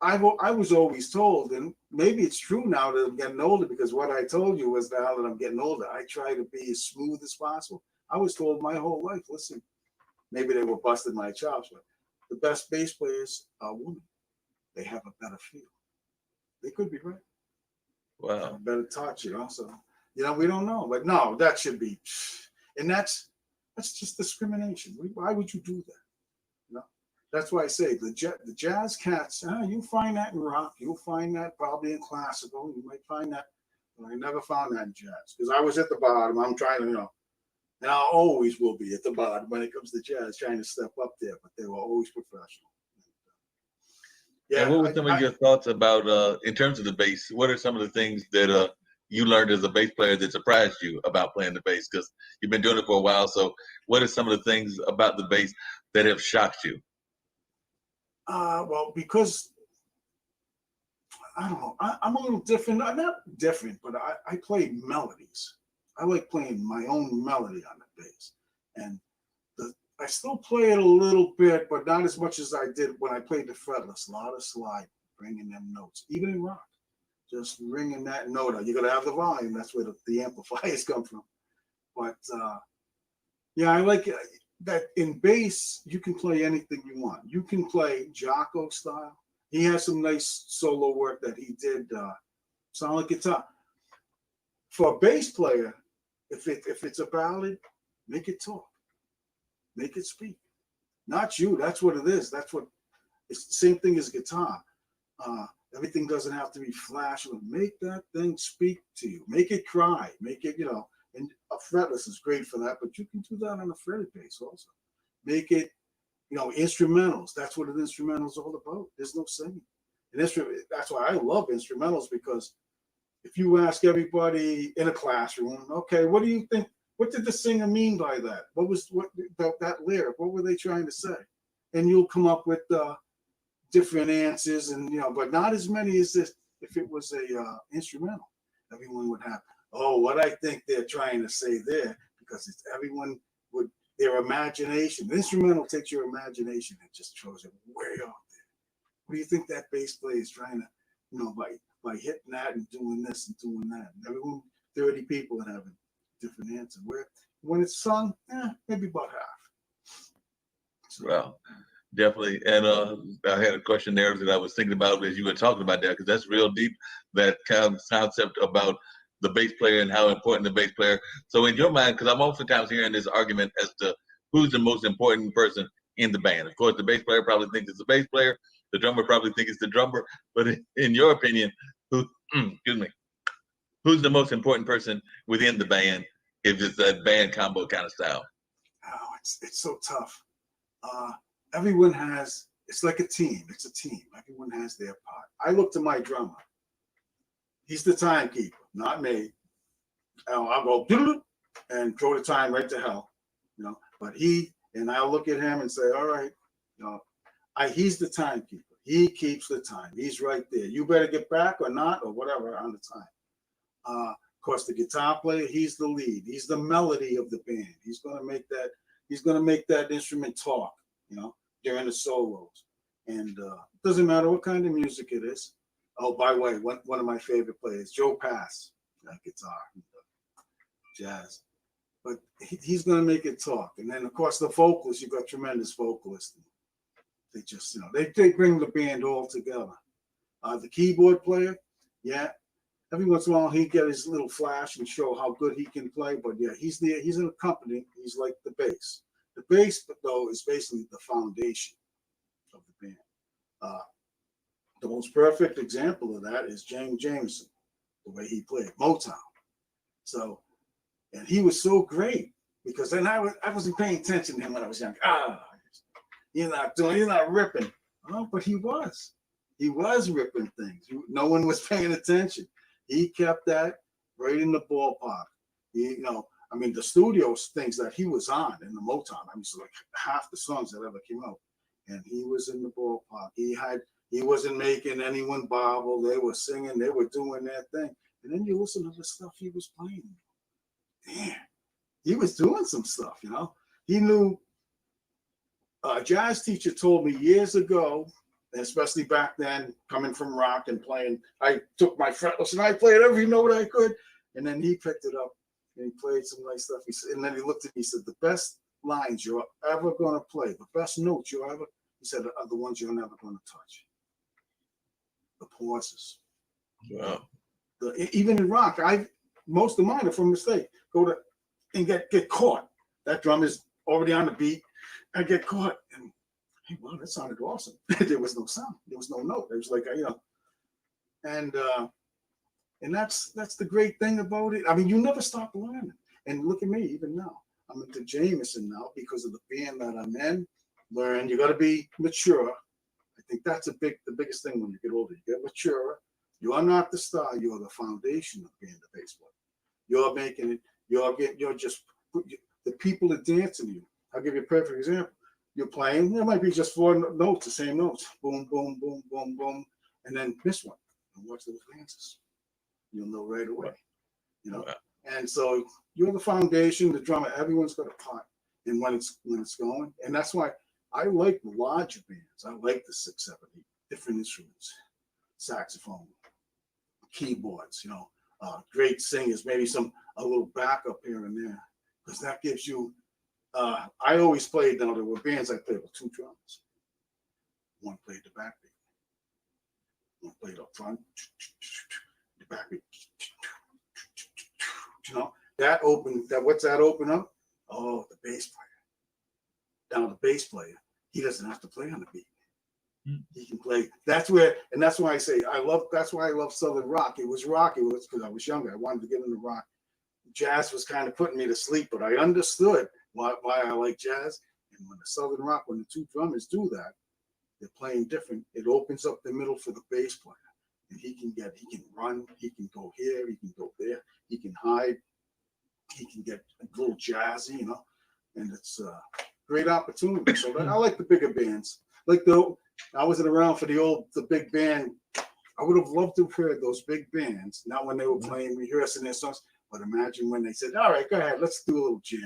I was always told, and maybe it's true now that I'm getting older, because what I told you was now that I'm getting older, I try to be as smooth as possible. I was told my whole life, listen, maybe they were busting my chops, but the best bass players are women. They have a better feel. They could be right. Wow. A better touch, so. We don't know, but no, that should be, and that's just discrimination. Why would you do that? That's why I say the jazz cats. You find that in rock, you'll find that probably in classical. You might find that, but I never found that in jazz, because I was at the bottom. I'm trying to, and I always will be at the bottom when it comes to jazz, trying to step up there. But they were always professional. Yeah. And what were some of your thoughts about, in terms of the bass? What are some of the things that you learned as a bass player that surprised you about playing the bass? Because you've been doing it for a while. So what are some of the things about the bass that have shocked you? Well, because I don't know, I'm a little different. I'm not different, but I play melodies. I like playing my own melody on the bass. And I still play it a little bit, but not as much as I did when I played the fretless. A lot of slide, bringing them notes, even in rock. Just ringing that note out. You got to have the volume. That's where the amplifiers come from. But I like that in bass, you can play anything you want. You can play Jocko style. He has some nice solo work that he did, sound like guitar. For a bass player, if it's a ballad, make it talk. Make it speak. Not you. That's what it is. It's the same thing as guitar. Everything doesn't have to be flash. Make that thing speak to you. Make it cry. Make it, and a fretless is great for that, but you can do that on a fretted bass also. Make it, instrumentals. That's what an instrumental is all about. There's no singing. That's why I love instrumentals, because if you ask everybody in a classroom, okay, what do you think? What did the singer mean by that? What was that lyric? What were they trying to say? And you'll come up with different answers, and but not as many as this. If it was a instrumental, everyone would have, oh, what I think they're trying to say there, because it's everyone would their imagination. The instrumental takes your imagination and just throws it way out there. What do you think that bass player is trying to, by hitting that and doing this and doing that? And everyone, 30 people would have a different answer. Where when it's sung, maybe about half. So, well, definitely. And I had a question there that I was thinking about as you were talking about that, because that's real deep, that kind of concept about the bass player and how important the bass player. So in your mind, because I'm oftentimes hearing this argument as to who's the most important person in the band. Of course, the bass player probably thinks it's the bass player. The drummer probably thinks it's the drummer. But in your opinion, who's the most important person within the band if it's that band combo kind of style? Oh, it's so tough. Everyone has, it's like a team. It's a team. Everyone has their part. I look to my drummer. He's the timekeeper, not me. I'll go and throw the time right to hell, But I'll look at him and say, all right, he's the timekeeper. He keeps the time. He's right there. You better get back or not or whatever on the time. Of course, the guitar player, he's the lead. He's the melody of the band. He's gonna make that instrument talk, during the solos. And it doesn't matter what kind of music it is. Oh, by the way, one of my favorite players, Joe Pass, guitar, jazz. But he's going to make it talk. And then, of course, the vocalists, you've got tremendous vocalists. They just, they bring the band all together. The keyboard player, every once in a while he'd get his little flash and show how good he can play. But he's an accompaniment. He's like the bass. The bass, though, is basically the foundation of the band. The most perfect example of that is James Jamerson, the way he played Motown. So, and he was so great because then I wasn't paying attention to him when I was young. You're not ripping. Oh, but he was ripping things. No one was paying attention. He kept that right in the ballpark. The studio things that he was on in the Motown, so like half the songs that ever came out, and he was in the ballpark. He wasn't making anyone bobble. They were singing. They were doing their thing. And then you listen to the stuff he was playing. Damn, he was doing some stuff, He knew. A jazz teacher told me years ago, especially back then, coming from rock and playing, I took my fretless and I played every note I could. And then he picked it up and he played some nice stuff. He said, and then he looked at me and said, the best lines you're ever going to play, the best notes he said, are the ones you're never going to touch. The pauses. Wow. Even in rock, most of mine are from mistake. Go to and get caught. That drum is already on the beat. I get caught, and hey, wow, that sounded awesome. There was no sound. There was no note. It was like and that's the great thing about it. You never stop learning. And look at me, even now. I'm into Jamerson now because of the band that I'm in. Learn. You got to be mature. I think that's the biggest thing when you get older. You get mature. You are not the star. You're the foundation of being the bass player. You're making it. You're just the people that dance to you. I'll give you a perfect example. You're playing. There might be just 4 notes, the same notes. Boom, boom, boom, boom, boom, and then miss one. And watch those dances. You'll know right away. And so you're the foundation, the drummer. Everyone's got a part in when it's going, and that's why I like the larger bands. I like the 6, 7, 8 different instruments, saxophone, keyboards. Great singers, maybe a little backup here and there, because that gives you. I always played. Now there were bands I played with 2 drums. One played the backbeat. One played up front. The backbeat. That open. What's that open up? Oh, the bass player. Now the bass player, he doesn't have to play on the beat. He can play. That's why I say that's why I love Southern rock. It was rock. It was because I was younger. I wanted to get into rock. Jazz was kind of putting me to sleep, but I understood why I like jazz. And when the Southern rock, when the 2 drummers do that, they're playing different. It opens up the middle for the bass player, and he can run, he can go here, he can go there, he can hide, he can get a little jazzy, and it's a great opportunity. So I like the bigger bands, like I wasn't around for the big band. I would have loved to have heard those big bands, not when they were playing, rehearsing their songs, but imagine when they said, all right, go ahead, let's do a little jam.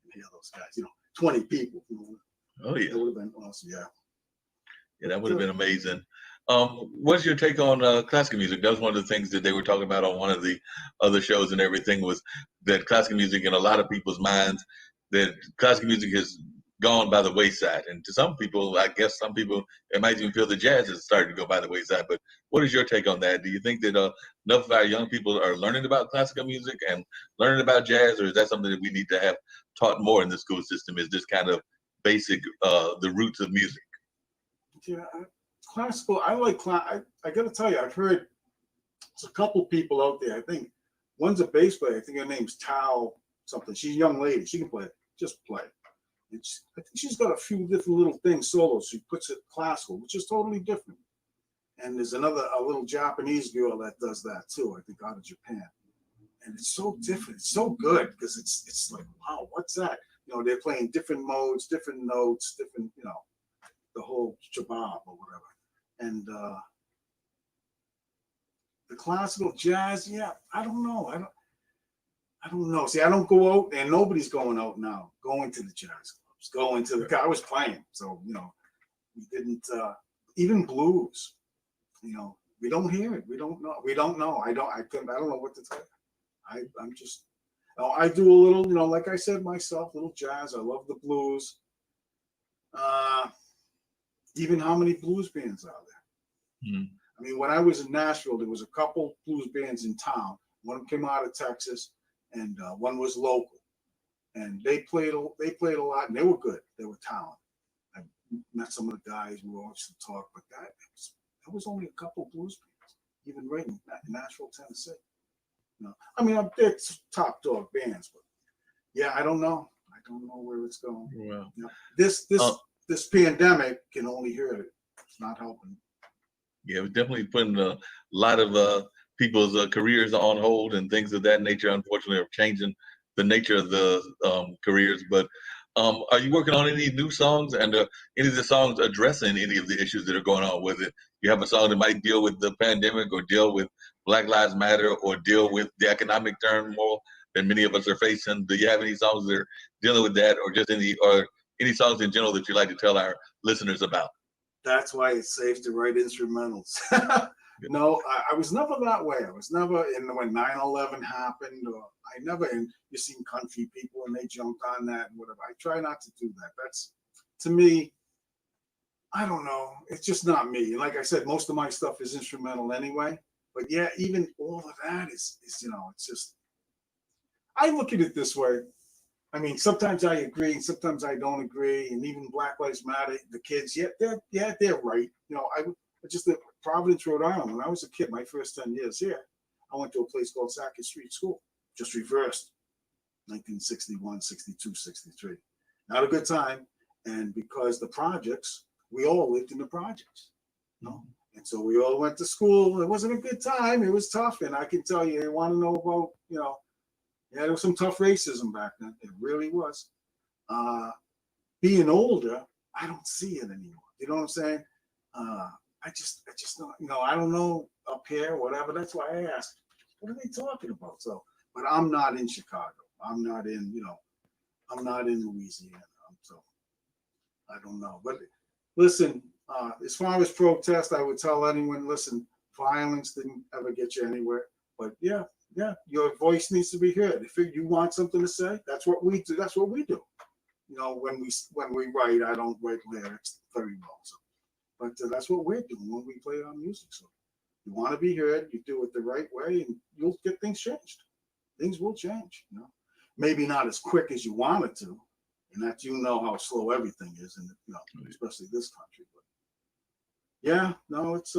And hear those guys, 20 people. Oh, yeah. That would have been awesome, yeah. Yeah, that would have been amazing. What's your take on classical music? That was one of the things that they were talking about on one of the other shows and everything, was that classical music, in a lot of people's minds, that classical music has gone by the wayside. And to some people, I guess some people, it might even feel the jazz is starting to go by the wayside. But what is your take on that? Do you think that enough of our young people are learning about classical music and learning about jazz, or is that something that we need to have taught more in the school system, is just kind of basic, the roots of music? Yeah, classical. I like I got to tell you, I've heard there's a couple people out there. I think one's a bass player. I think her name's Tao something. She's a young lady. She can play. Just play. I think she's got a few different little things solos. She puts it classical, which is totally different. And there's a little Japanese girl that does that too. I think out of Japan. And it's so different. It's so good because it's like, wow, what's that? They're playing different modes, different notes, different, the whole shabab or whatever. And the classical jazz, yeah, I don't know. I don't know. See, I don't go out, and nobody's going out now, going to the jazz clubs, going to the, I was playing. So, we didn't, even blues, we don't hear it. We don't know. I don't know what to tell you. I'm just, I do a little, like I said myself, little jazz. I love the blues. Even how many blues bands are there? Mm-hmm. I mean, when I was in Nashville, there was a couple blues bands in town. One came out of Texas, and one was local. And they played a lot, and they were good. They were talented. I met some of the guys who always talk, but that was only a couple blues bands, even right in Nashville, Tennessee. I mean, it's top dog bands, but yeah, I don't know. I don't know where it's going. Wow. This pandemic can only hurt it. It's not helping. Yeah, we're definitely putting a lot of people's careers on hold and things of that nature. Unfortunately, are changing the nature of the careers. But are you working on any new songs, and any of the songs addressing any of the issues that are going on with it? You have a song that might deal with the pandemic, or deal with Black Lives Matter, or deal with the economic turmoil that many of us are facing. Do you have any songs that are dealing with that, or just any songs in general that you'd like to tell our listeners about? That's why it's safe to write instrumentals. No, I was never that way. I was never when 9/11 happened, or I never, and you seen country people and they jumped on that and whatever. I try not to do that. That's, to me, I don't know. It's just not me. And like I said, most of my stuff is instrumental anyway. But yeah, even all of that is it's just, I look at it this way. I mean, sometimes I agree, and sometimes I don't agree. And even Black Lives Matter, the kids, they're right. I just live in Providence, Rhode Island. When I was a kid, my first 10 years here, I went to a place called Sackett Street School, just reversed, 1961, 62, 63. Not a good time. And because the projects, we all lived in the projects, And so we all went to school. It wasn't a good time. It was tough. And I can tell you, you want to know about, yeah, there was some tough racism back then. It really was. Being older, I don't see it anymore. You know what I'm saying? I just don't, I don't know up here, whatever. That's why I asked, what are they talking about? So, but I'm not in Chicago. I'm not in, I'm not in Louisiana. So I don't know. But listen, as far as protest, I would tell anyone, listen, violence didn't ever get you anywhere. But yeah, your voice needs to be heard. If you want something to say, that's what we do. That's what we do. When we write, I don't write lyrics very well. So, but that's what we're doing when we play our music. So you want to be heard, you do it the right way, and you'll get things changed. Things will change. Maybe not as quick as you want it to, and that how slow everything is, and especially this country. But yeah, no, it's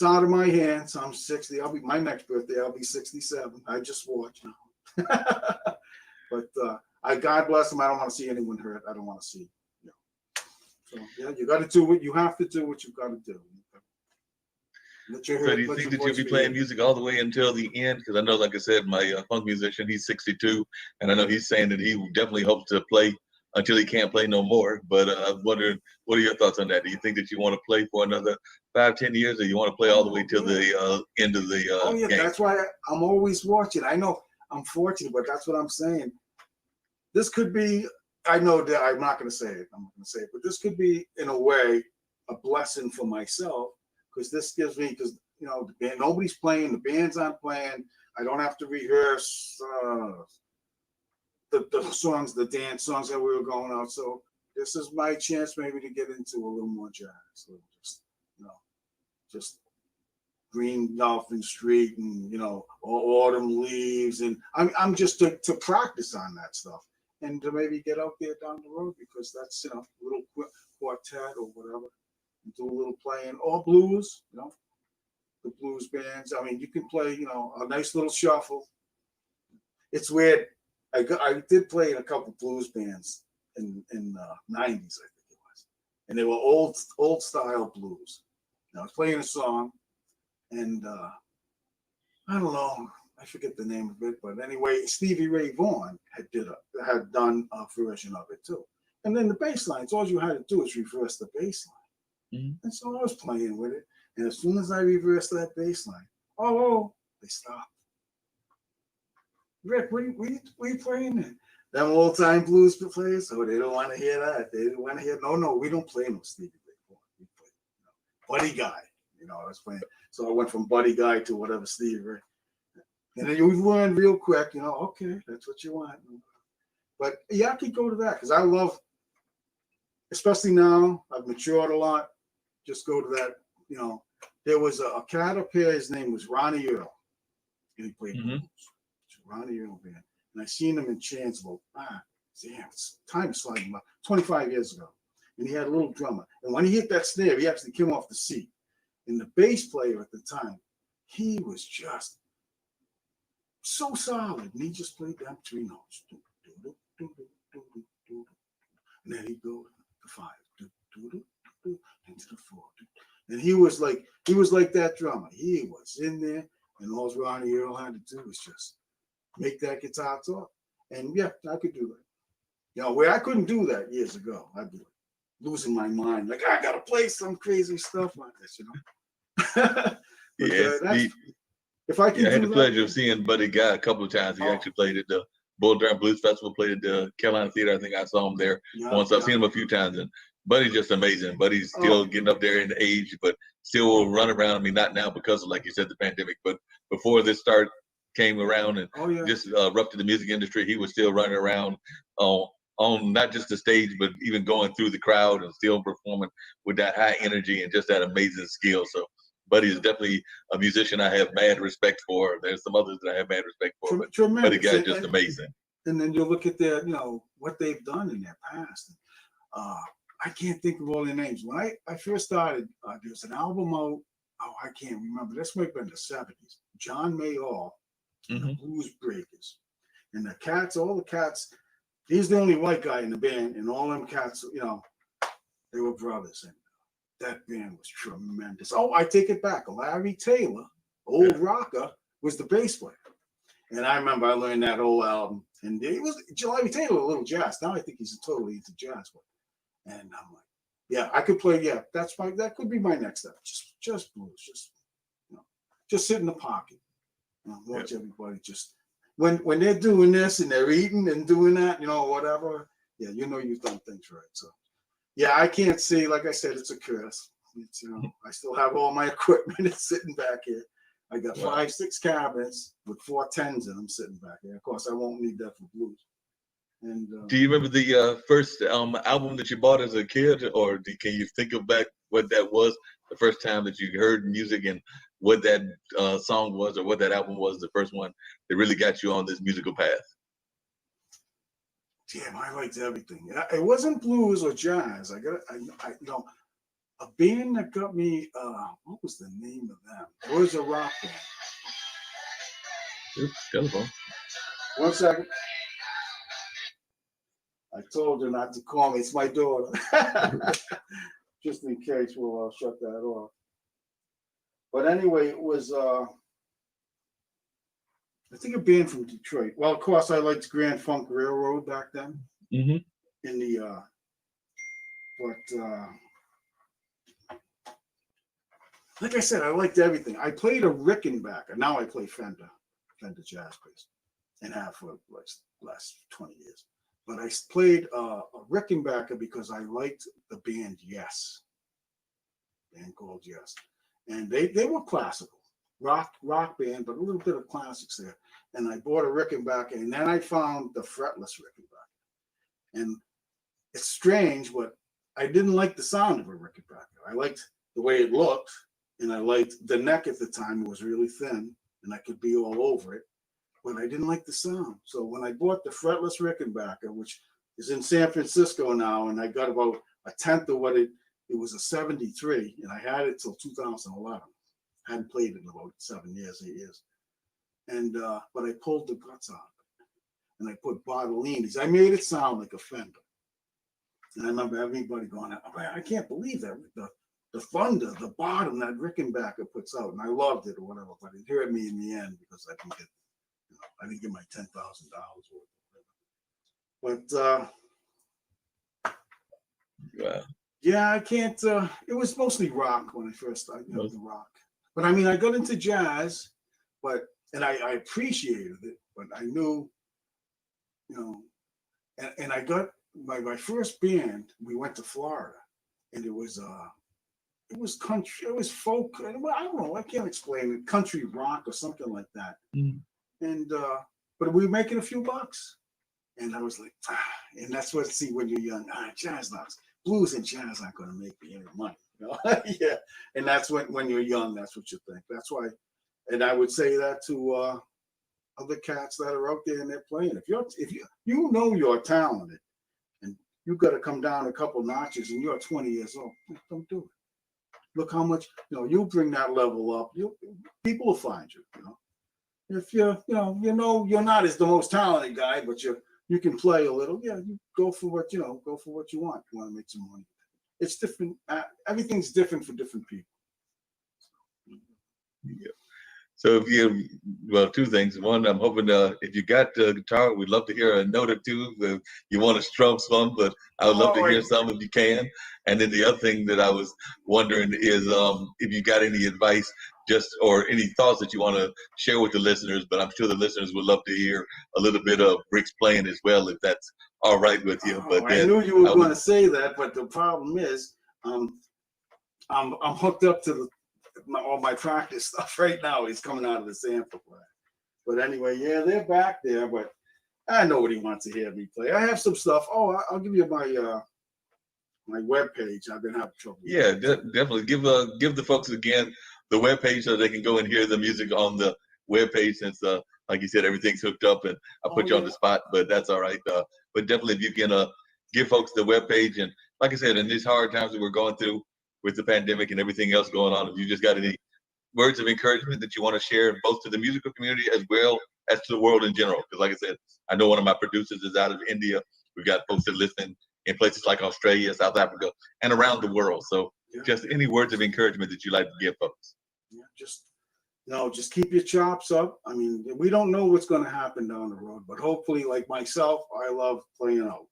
out of my hands. I'm 60. My next birthday, I'll be 67. I just watch now. But God bless them. I don't want to see anyone hurt. I don't want to see. So yeah, you got to do what you have to do. What you've got to do. So do you think that you'll be playing music all the way until the end? Because I know, like I said, my funk musician, he's 62, and I know he's saying that he definitely hopes to play until he can't play no more. But I'm wondering, what are your thoughts on that? Do you think that you want to play for another 5, 10 years, or you want to play all the way till the end of the game? That's why I'm always watching. I know I'm fortunate, but that's what I'm saying. This could be, I know that I'm not going to say it. I'm not going to say it, but this could be, in a way, a blessing for myself, because this gives me, because, you know, the band, nobody's playing, the band's not playing. I don't have to rehearse the songs, the dance songs that we were going out. So this is my chance maybe to get into a little more jazz. So just, you know, just Green Dolphin Street and, you know, Autumn Leaves. And I'm just to practice on that stuff and to maybe get out there down the road, because that's, you know, a little quartet or whatever, and do a little playing, or blues, you know, the blues bands. I mean, you can play, you know, a nice little shuffle. It's weird. I did play in a couple blues bands in the 90s, I think it was, and they were old style blues. I was playing a song, and I don't know, I forget the name of it, but anyway, Stevie Ray Vaughan had done a version of it too. And then the bass lines, all you had to do is reverse the bass line. Mm-hmm. And so I was playing with it, and as soon as I reversed that bass line, they stopped. Rick, what are you playing then? Them old time blues players, so they don't want to hear that. They didn't want to hear, no, we don't play no Stevie Ray Vaughan. We play, you know, Buddy Guy. You know, I was playing. So I went from Buddy Guy to whatever Stevie Ray. And then you learn real quick, you know, okay, that's what you want. But yeah, I could go to that, because I love, especially now, I've matured a lot. Just go to that, you know. There was a cat up here, his name was Ronnie Earl. And he played blues. Ronnie Earl band. And I seen him in Chancellor. Time is sliding by, 25 years ago. And he had a little drummer. And when he hit that snare, he actually came off the seat. And the bass player at the time, he was just so solid. And he just played them 3 notes. And then he'd go to 5. Into the 4. And he was like that drummer. He was in there, and all Ronnie Earl had to do was just make that guitar talk. And yeah, I could do that. You know, where I couldn't do that years ago, I'd be losing my mind. Like, I gotta play some crazy stuff like this, you know. Yes, if I can, I had the pleasure of seeing Buddy Guy a couple of times. He actually played at the Bull Durham Blues Festival, played at the Carolina Theater. I think I saw him there once. I've seen him a few times, and Buddy's just amazing. Buddy's still getting up there in the age, but still will run around. I mean, not now because of, like you said, the pandemic, but before this came around and just erupted the music industry, he was still running around on not just the stage, but even going through the crowd and still performing with that high energy and just that amazing skill. So Buddy is definitely a musician I have mad respect for. There's some others that I have mad respect for, but Buddy Guy is just amazing. And then you look at their, you know, what they've done in their past. I can't think of all their names. When I first started, there was an album out, I can't remember. This might have been the 70s. John Mayall, the Blues Breakers. And the cats, all the cats, he's the only white guy in the band, and all them cats, you know, they were brothers. And that band was tremendous. I take it back. Larry Taylor, old rocker, was the bass player. And I remember I learned that whole album. And it was Larry Taylor, a little jazz. Now I think he's totally into jazz. And I'm like, yeah, I could play. Yeah, that could be my next step. Just blues. Just, you know, just sit in the pocket. You know, watch everybody just when they're doing this and they're eating and doing that, you know, whatever. Yeah, you know you've done things right. So yeah, I can't see. Like I said, it's a curse. It's, you know, I still have all my equipment. It's sitting back here. I got 5, 6 cabinets with 4 10s in them sitting back here. Of course, I won't need that for blues. And do you remember the first album that you bought as a kid, or can you think of back what that was, the first time that you heard music and what that song was or what that album was, the first one that really got you on this musical path? Damn, I liked everything. It wasn't blues or jazz. I you know, a band that got me. What was the name of them? It was a rock band. Oops, telephone. 1 second. I told her not to call me. It's my daughter. Just in case, we'll shut that off. But anyway, it was, I think, a band from Detroit. Well, of course, I liked Grand Funk Railroad back then. in the but like I said, I liked everything. I played a Rickenbacker. Now I play Fender jazz bass, and have for like last 20 years. But I played a Rickenbacker because I liked the band Yes, band called Yes, and they were classical rock band, but a little bit of classics there. And I bought a Rickenbacker, and then I found the fretless Rickenbacker, and it's strange, but I didn't like the sound of a Rickenbacker. I liked the way it looked, and I liked the neck at the time. It was really thin, and I could be all over it, but I didn't like the sound. So when I bought the fretless Rickenbacker, which is in San Francisco now, and I got about a tenth of what it was a 73, and I had it till 2011. I hadn't played it in about 7 years, 8 years. And but I pulled the guts out of it, and I put Bartolinis. I made it sound like a Fender. And I remember everybody going, I can't believe that. The thunder, the bottom that Rickenbacker puts out. And I loved it or whatever, but it hurt me in the end because I didn't get my $10,000 worth. But wow. yeah, I can't. It was mostly rock when I first started, the rock. But I mean, I got into jazz, and I appreciated it, but I knew, and I got my first band. We went to Florida, and it was country, it was folk. I don't know, I can't explain it. Country rock or something like that. Mm. And but we were making a few bucks, and I was like, and that's what when you're young, jazz knocks. Blues and jazz aren't going to make me any money, yeah. And that's when you're young, that's what you think. That's why, and I would say that to other cats that are out there and they're playing. If you know you're talented, and you got to come down a couple notches, and you're 20 years old, don't do it. Look how much you bring that level up. People will find you. If you're not as the most talented guy, but you can play a little. Yeah, you go for what you want. You want to make some money. It's different. Everything's different for different people. Yeah. So two things. One, I'm hoping if you got a guitar, we'd love to hear a note or two. If you want to strum some, but I would love to hear some if you can. And then the other thing that I was wondering is if you got any advice, or any thoughts that you want to share with the listeners. But I'm sure the listeners would love to hear a little bit of Rick's playing as well, if that's all right with you. But I knew you were going to say that, but the problem is, I'm hooked up to all my practice stuff right now. He's coming out of the amplifier. But anyway, yeah, they're back there, but I know what he wants to hear me play. I have some stuff. Oh, I'll give you my webpage. I've been having trouble. Yeah, definitely. Give the folks again the webpage so they can go and hear the music on the webpage, since like you said, everything's hooked up, and I put you on the spot, but that's all right. But definitely if you can give folks the webpage, and like I said, in these hard times that we're going through with the pandemic and everything else going on, if you just got any words of encouragement that you want to share both to the musical community as well as to the world in general. Because like I said, I know one of my producers is out of India. We've got folks that listen in places like Australia, South Africa, and around the world. So just any words of encouragement that you like to give folks. Yeah, just keep your chops up. I mean, we don't know what's going to happen down the road, but hopefully, like myself, I love playing out.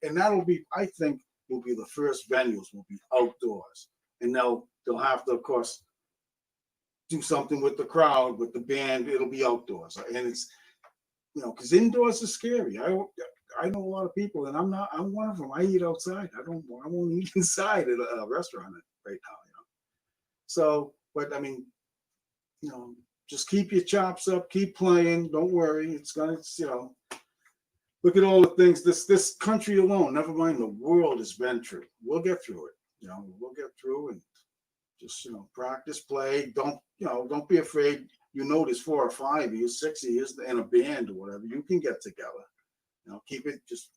And that'll be, I think, will be the first venues will be outdoors, and they'll have to, of course, do something with the crowd, with the band. It'll be outdoors, and it's because indoors is scary. I know a lot of people, and I'm one of them. I eat outside. I won't eat inside at a restaurant right now. So, but I mean, just keep your chops up, keep playing. Don't worry. Look at all the things this country alone, never mind the world, has been through. We'll get through it. We'll get through, and just practice, play. Don't be afraid. There's 4 or 5 years, 6 years in a band or whatever. You can get together. Keep it just.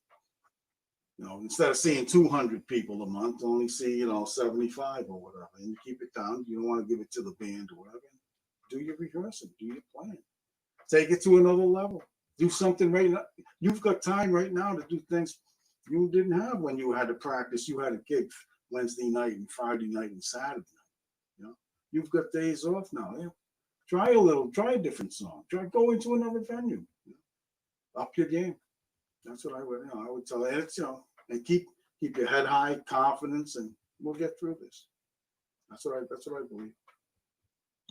Instead of seeing 200 people a month, only see 75 or whatever, and you keep it down. You don't want to give it to the band or whatever. Do your rehearsing, do your playing, take it to another level. Do something right now. You've got time right now to do things you didn't have when you had to practice. You had a gig Wednesday night and Friday night and Saturday night. You've got days off now. Yeah. Try a different song. Go into another venue. Up your game. That's what I would, I would tell it, and keep your head high, confidence, and we'll get through this. That's what I believe.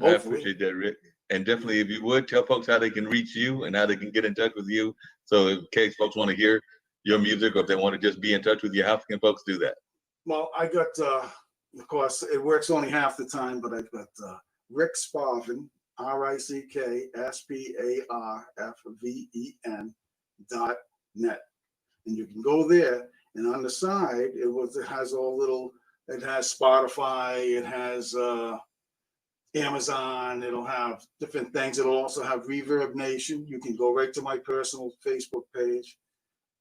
I Hopefully. appreciate that, Rick. And definitely, if you would tell folks how they can reach you and how they can get in touch with you. So in case folks want to hear your music or if they want to just be in touch with you, how can folks do that? Well, I got, of course, it works only half the time, but I've got Rick Sparven, RickSparfven.net. And you can go there, and on the side, it has it has Spotify, it has Amazon, it'll have different things. It'll also have Reverb Nation. You can go right to my personal Facebook page.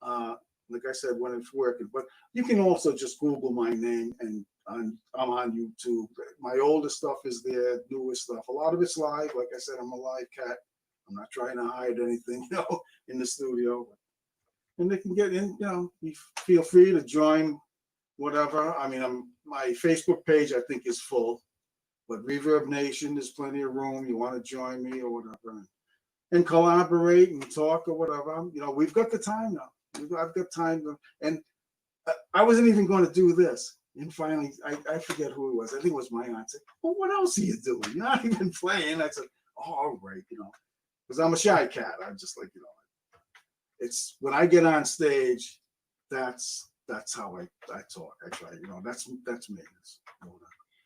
Like I said, when it's working, but you can also just Google my name, and I'm on YouTube. My older stuff is there, newer stuff. A lot of it's live. Like I said, I'm a live cat. I'm not trying to hide anything, in the studio. And they can get in, you feel free to join whatever. I mean, my Facebook page, I think, is full, but Reverb Nation, there's plenty of room. You want to join me or whatever, and collaborate and talk or whatever. We've got the time now. I've got time to, and I wasn't even going to do this. And finally, I forget who it was. I think it was my aunt. Said, "Well, what else are you doing? You're not even playing." I said, "Oh, all right, because I'm a shy cat. I'm just like, it's when I get on stage, that's how I talk. I try, that's me.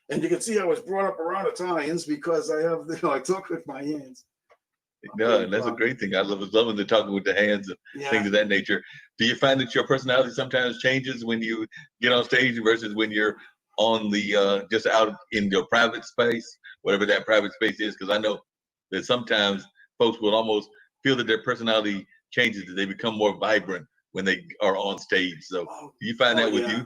And you can see I was brought up around Italians because I have, I talk with my hands. No, and that's a great thing. I was loving the talking with the hands and things of that nature. Do you find that your personality sometimes changes when you get on stage versus when you're on the just out in your private space, whatever that private space is? Because I know that sometimes folks will almost feel that their personality changes, that they become more vibrant when they are on stage. So do you find that with you?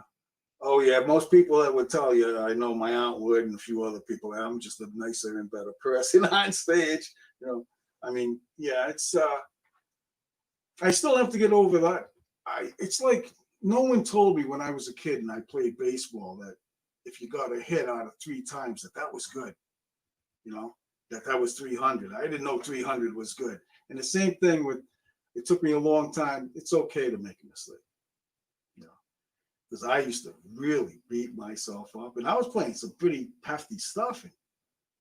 Oh yeah, most people that would tell you. I know my aunt would, and a few other people. I'm just a nicer and better person on stage. I mean, yeah, it's. I still have to get over that. It's like no one told me when I was a kid and I played baseball that if you got a hit out of 3 times that was good. That was 300. I didn't know 300 was good. And the same thing with. It took me a long time. It's okay to make a mistake. Because I used to really beat myself up, and I was playing some pretty hefty stuff. And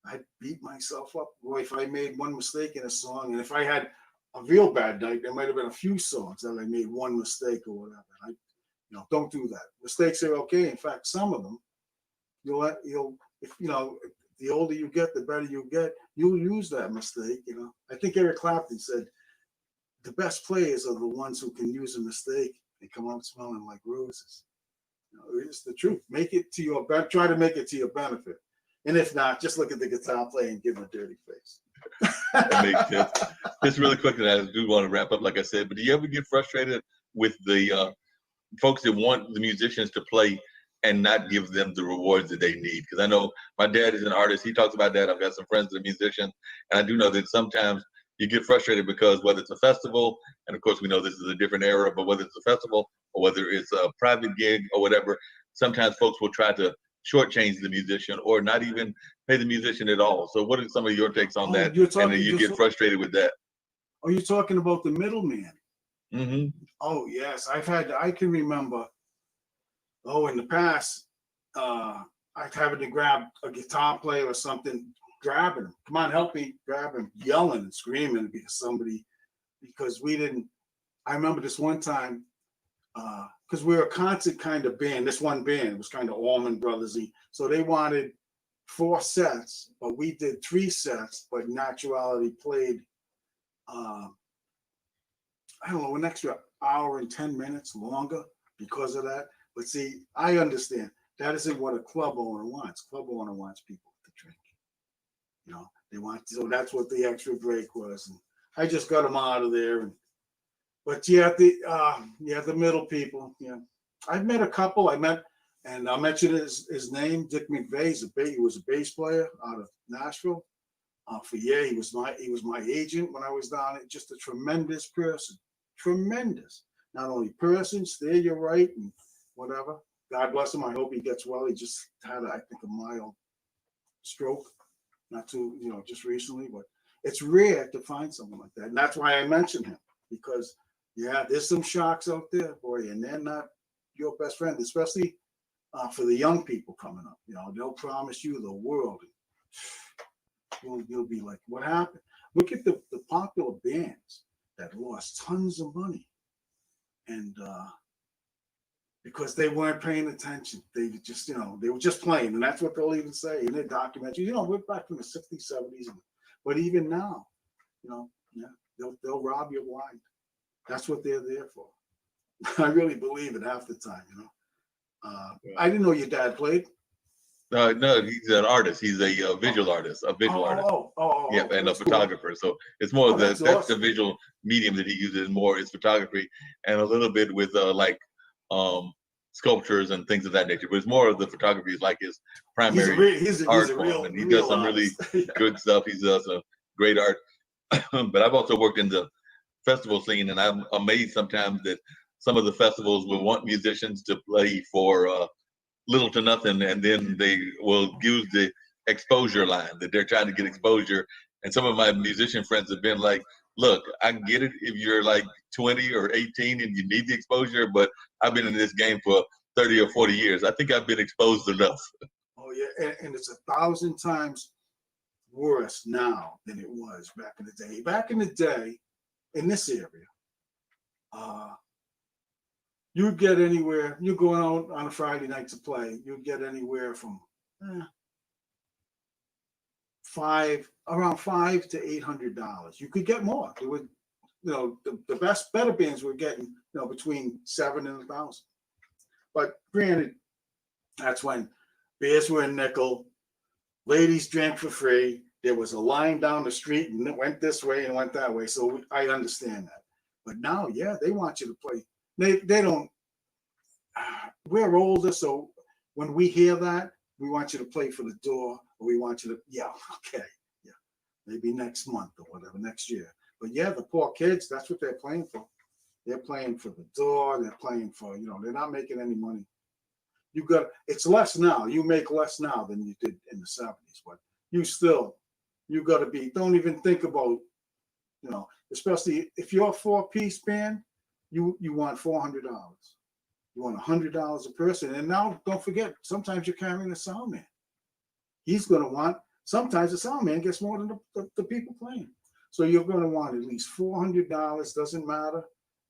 I beat myself up. Boy, if I made one mistake in a song, and if I had a real bad night, there might have been a few songs that I made one mistake or whatever. And don't do that. Mistakes are okay. In fact, some of them, the older you get, the better you get. You'll use that mistake. I think Eric Clapton said, the best players are the ones who can use a mistake and come out smelling like roses. It's the truth. Make it to your try to make it to your benefit. And if not, just look at the guitar player and give him a dirty face. That makes sense. Just really quickly, I do want to wrap up, like I said, but do you ever get frustrated with the folks that want the musicians to play and not give them the rewards that they need? Because I know my dad is an artist. He talks about that. I've got some friends that are musicians, and I do know that sometimes you get frustrated because whether it's a festival, and of course we know this is a different era, but whether it's a festival or whether it's a private gig or whatever, sometimes folks will try to shortchange the musician or not even pay the musician at all. So what are some of your takes on that? And then you get frustrated with that. Are you talking about the middleman? Mm-hmm. Oh yes, I can remember. In the past, I'd having to grab a guitar player or something, grabbing him. Come on, help me, grab him, yelling and screaming because we didn't. I remember this one time, because we were a concert kind of band. This one band was kind of Allman Brothers-y, so they wanted 4 sets, but we did 3 sets. But Naturality played, I don't know, an extra hour and 10 minutes longer because of that. But see, I understand that isn't what a club owner wants. Club owner wants people to drink. They want, so that's what the extra break was. And I just got them out of there. But the middle people. Yeah, I've met a couple. And I'll mention his name, Dick McVeigh. He was a bass player out of Nashville. He was my agent when I was down there. Just a tremendous person. Tremendous. Not only person, stay you're right, and whatever. God bless him. I hope he gets well. He just had, I think, a mild stroke, not too, just recently. But it's rare to find someone like that, and that's why I mentioned him, because Yeah, there's some sharks out there, boy, and they're not your best friend, especially for the young people coming up. You know, they'll promise you the world. You'll be like, what happened? Look at the popular bands that lost tons of money, and because they weren't paying attention, they just, they were just playing, and that's what they'll even say in their documentaries. You know, we're back in the '60s, '70s, but even now, yeah, they'll rob you blind. That's what they're there for. I really believe it half the time. I didn't know your dad played. No, he's an artist. He's a visual artist, a visual artist. Yep, and a That's cool. photographer. So it's more Oh, that's that's the awesome. visual medium that he uses more is photography, and a little bit with like um, sculptures and things of that nature. But it's more of the photography is like his primary He's art a form, real and he does some really artist. Yeah. good stuff. He does some great art. But I've also worked in the festival scene, and I'm amazed sometimes that some of the festivals will want musicians to play for little to nothing, and then they will use the exposure line that they're trying to get exposure. And some of my musician friends have been like, "Look, I get it if you're like 20 or 18 and you need the exposure, but I've been in this game for 30 or 40 years. I think I've been exposed enough." Oh yeah, and it's 1,000 times worse now than it was back in the day. Back in the day, in this area, you get anywhere. You're going out on a Friday night to play. You get anywhere from around $500 to $800. You could get more. It would, the better bands were getting, between 7 and 1,000. But granted, that's when beers were a nickel, ladies drank for free. There was a line down the street and it went this way and went that way. So I understand that. But now, yeah, they want you to play. They don't. We're older, so when we hear that, we want you to play for the door, or we want you to, yeah, okay, yeah, maybe next month or whatever, next year. But yeah, the poor kids, that's what they're playing for. They're playing for the door. They're playing for, they're not making any money. It's less now. You make less now than you did in the '70s, but you got to be. Don't even think about, especially if you're a 4-piece band, you want $400. You want $100 a person, and now don't forget. Sometimes you're carrying a sound man. He's going to want. Sometimes the sound man gets more than the people playing. So you're going to want at least $400. Doesn't matter.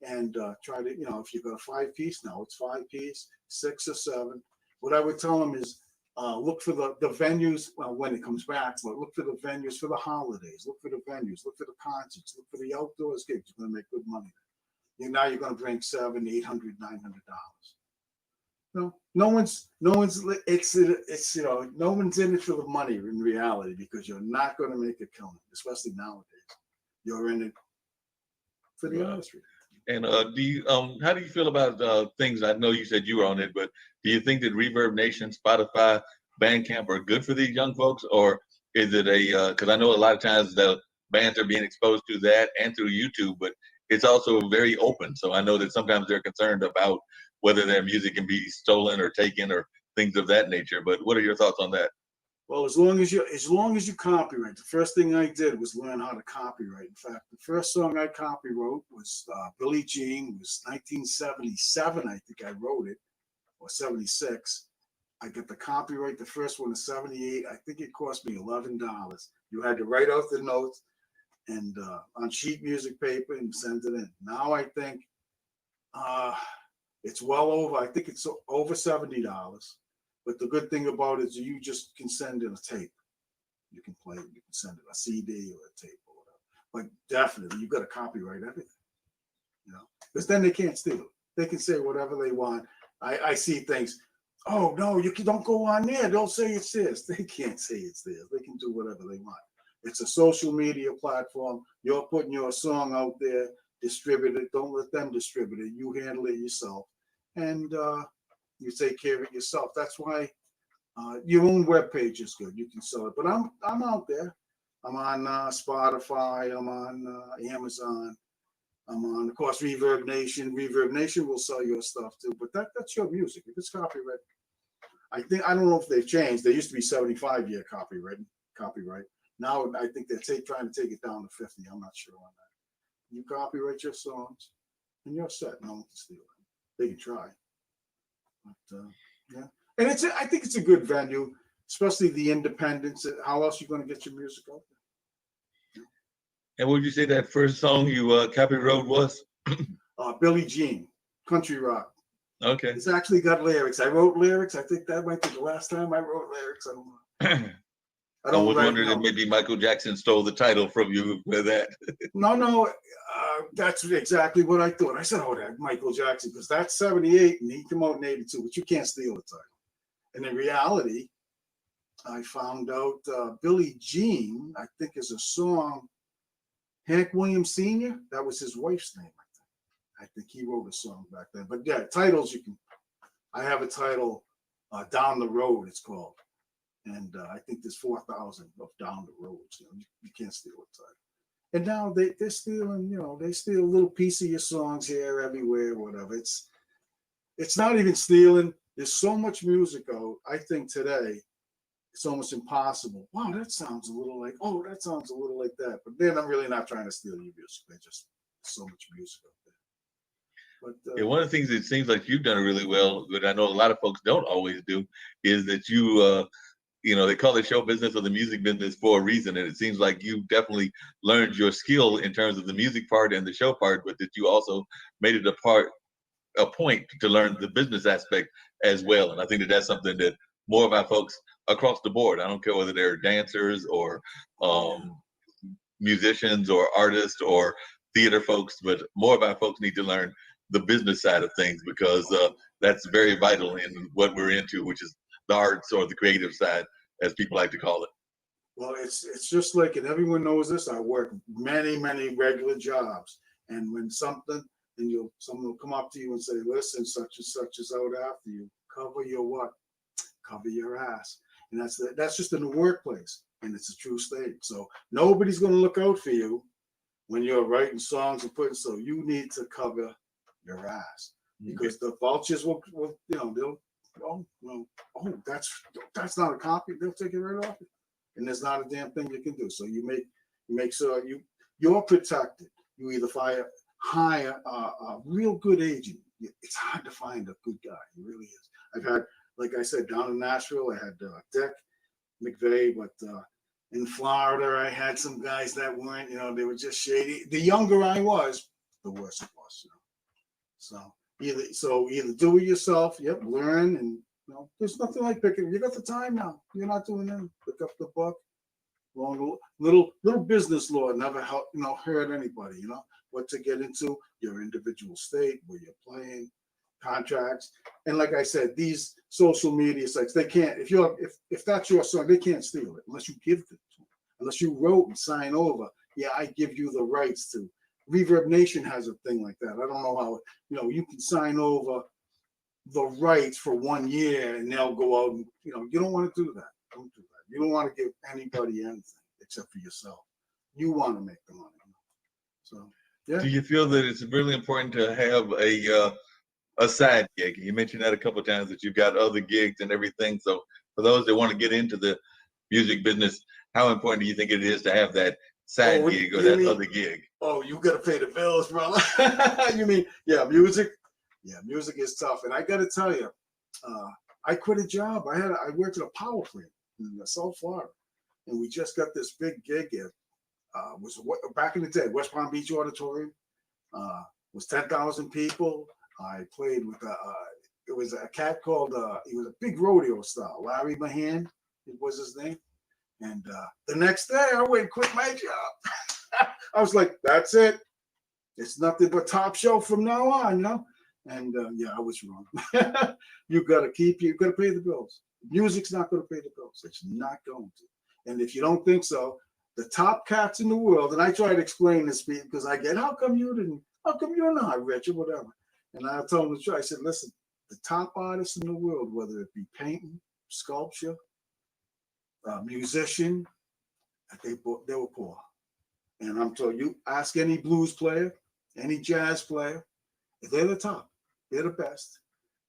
And try to, if you got a 5-piece, now it's 5-piece, 6 or 7. What I would tell them is look for the venues when it comes back, but look for the venues for the holidays, look for the venues, look for the concerts, look for the outdoors gigs. You're going to make good money. Now you're going to bring $700, $800, $900. No one's it's no one's in it for the money in reality, because you're not going to make a killing, especially nowadays. You're in it for the artistry. And do you how do you feel about things? I know you said you were on it, but do you think that Reverb Nation, Spotify, Bandcamp are good for these young folks, or is it because I know a lot of times the bands are being exposed to that and through YouTube, but it's also very open. So I know that sometimes they're concerned about whether their music can be stolen or taken or things of that nature. But what are your thoughts on that? Well, as long as you copyright, the first thing I did was learn how to copyright. In fact, the first song I copywrote was Billie Jean. It was 1977, I think I wrote it, or 76. I got the copyright. The first one is 78. I think it cost me $11. You had to write out the notes and on sheet music paper and send it in. Now I think it's well over. I think it's over $70. But the good thing about it is you just can send in a tape. You can play it. You can send it a CD or a tape or whatever. But definitely, you got to copyright everything. Because then they can't steal it. They can say whatever they want. I see things. Oh no, you don't go on there. They'll say it's theirs. They can't say it's theirs. They can do whatever they want. It's a social media platform. You're putting your song out there. Distribute it. Don't let them distribute it. You handle it yourself. And you take care of it yourself. That's why your own webpage is good. You can sell it. But I'm out there. I'm on Spotify. I'm on Amazon. I'm on, of course, Reverb Nation. Reverb Nation will sell your stuff too. But that's your music. If it's copyright, I don't know if they've changed. There used to be 75-year copyright. Now I think they're trying to take it down to 50. I'm not sure on that. You copyright your songs. and you're set. No one can steal it. They can try, but yeah. And I think it's a good venue, especially the independents. How else are you going to get your music out there? And what would you say that first song you copywrote was? Billie Jean, country rock. Okay. It's actually got lyrics. I wrote lyrics. I think that might be the last time I wrote lyrics. I don't know. I was wondering if maybe Michael Jackson stole the title from you for that. No, that's exactly what I thought. I said, oh, that Michael Jackson, because that's 78 and he came out in 82, but you can't steal the title. And in reality, I found out Billie Jean, I think, is a song. Hank Williams Sr., that was his wife's name, I think. I think he wrote a song back then. But yeah, titles I have a title, Down the Road, it's called. And I think there's 4,000 of Down the Roads. You can't steal a title. And now they're stealing, they steal a little piece of your songs here, everywhere, whatever. It's not even stealing. There's so much music out. I think today it's almost impossible. Wow, that sounds a little like, that sounds a little like that. But then I'm really not trying to steal your music. There's just so much music out there. But yeah, one of the things it seems like you've done really well, but I know a lot of folks don't always do, is that you they call it show business or the music business for a reason. And it seems like you definitely learned your skill in terms of the music part and the show part, but that you also made it a point to learn the business aspect as well. And I think that that's something that more of our folks across the board, I don't care whether they're dancers or musicians or artists or theater folks, but more of our folks need to learn the business side of things, because that's very vital in what we're into, which is the arts or the creative side, as people like to call it. Well, it's just like, and everyone knows this, I work many, many regular jobs. And when someone will come up to you and say, listen, such and such is out after you, cover your what? Cover your ass. And that's just in the workplace. And it's a true statement. So nobody's going to look out for you when you're writing songs and putting, so you need to cover your ass. Because the vultures will they'll, that's not a copy. They'll take it right off you. And there's not a damn thing you can do. So you make sure you're protected. You either hire a real good agent. It's hard to find a good guy. It really is. I've had, like I said, down in Nashville, I had Dick McVeigh, but in Florida, I had some guys that weren't, they were just shady. The younger I was, the worse it was. So either do it yourself, learn, and there's nothing like picking. You got the time now. You're not doing anything. Pick up the book. Little business law never hurt anybody. What to get into, your individual state, where you're playing, contracts, and like I said, these social media sites, they can't. If that's your song, they can't steal it unless you give it to them. Unless you wrote and sign over. Yeah, I give you the rights to. Reverb Nation has a thing like that. I don't know how. You can sign over the rights for 1 year, and they'll go out and you don't want to do that. Don't do that. You don't want to give anybody anything except for yourself. You want to make the money. So yeah. Do you feel that it's really important to have a side gig? You mentioned that a couple of times, that you've got other gigs and everything. So for those that want to get into the music business, how important do you think it is to have that side gig or that other gig? Oh, you got to pay the bills, brother. You mean, music? Yeah, music is tough. And I got to tell you, I quit a job. I worked at a power plant in South Florida, and we just got this big gig at, was back in the day, West Palm Beach Auditorium. Was 10,000 people. I played with it was a cat called, he was a big rodeo star, Larry Mahan, it was his name. And the next day I went and quit my job. I was like, that's it. It's nothing but Top Shelf from now on, And I was wrong. You got to pay the bills. Music's not going to pay the bills. It's not going to. And if you don't think so, the top cats in the world, and I try to explain this because I get, how come you're not rich or whatever? And I told them the truth. I said, listen, the top artists in the world, whether it be painting, sculpture, musician, they were poor. And I'm telling you, ask any blues player, any jazz player, if they're the top, they're the best.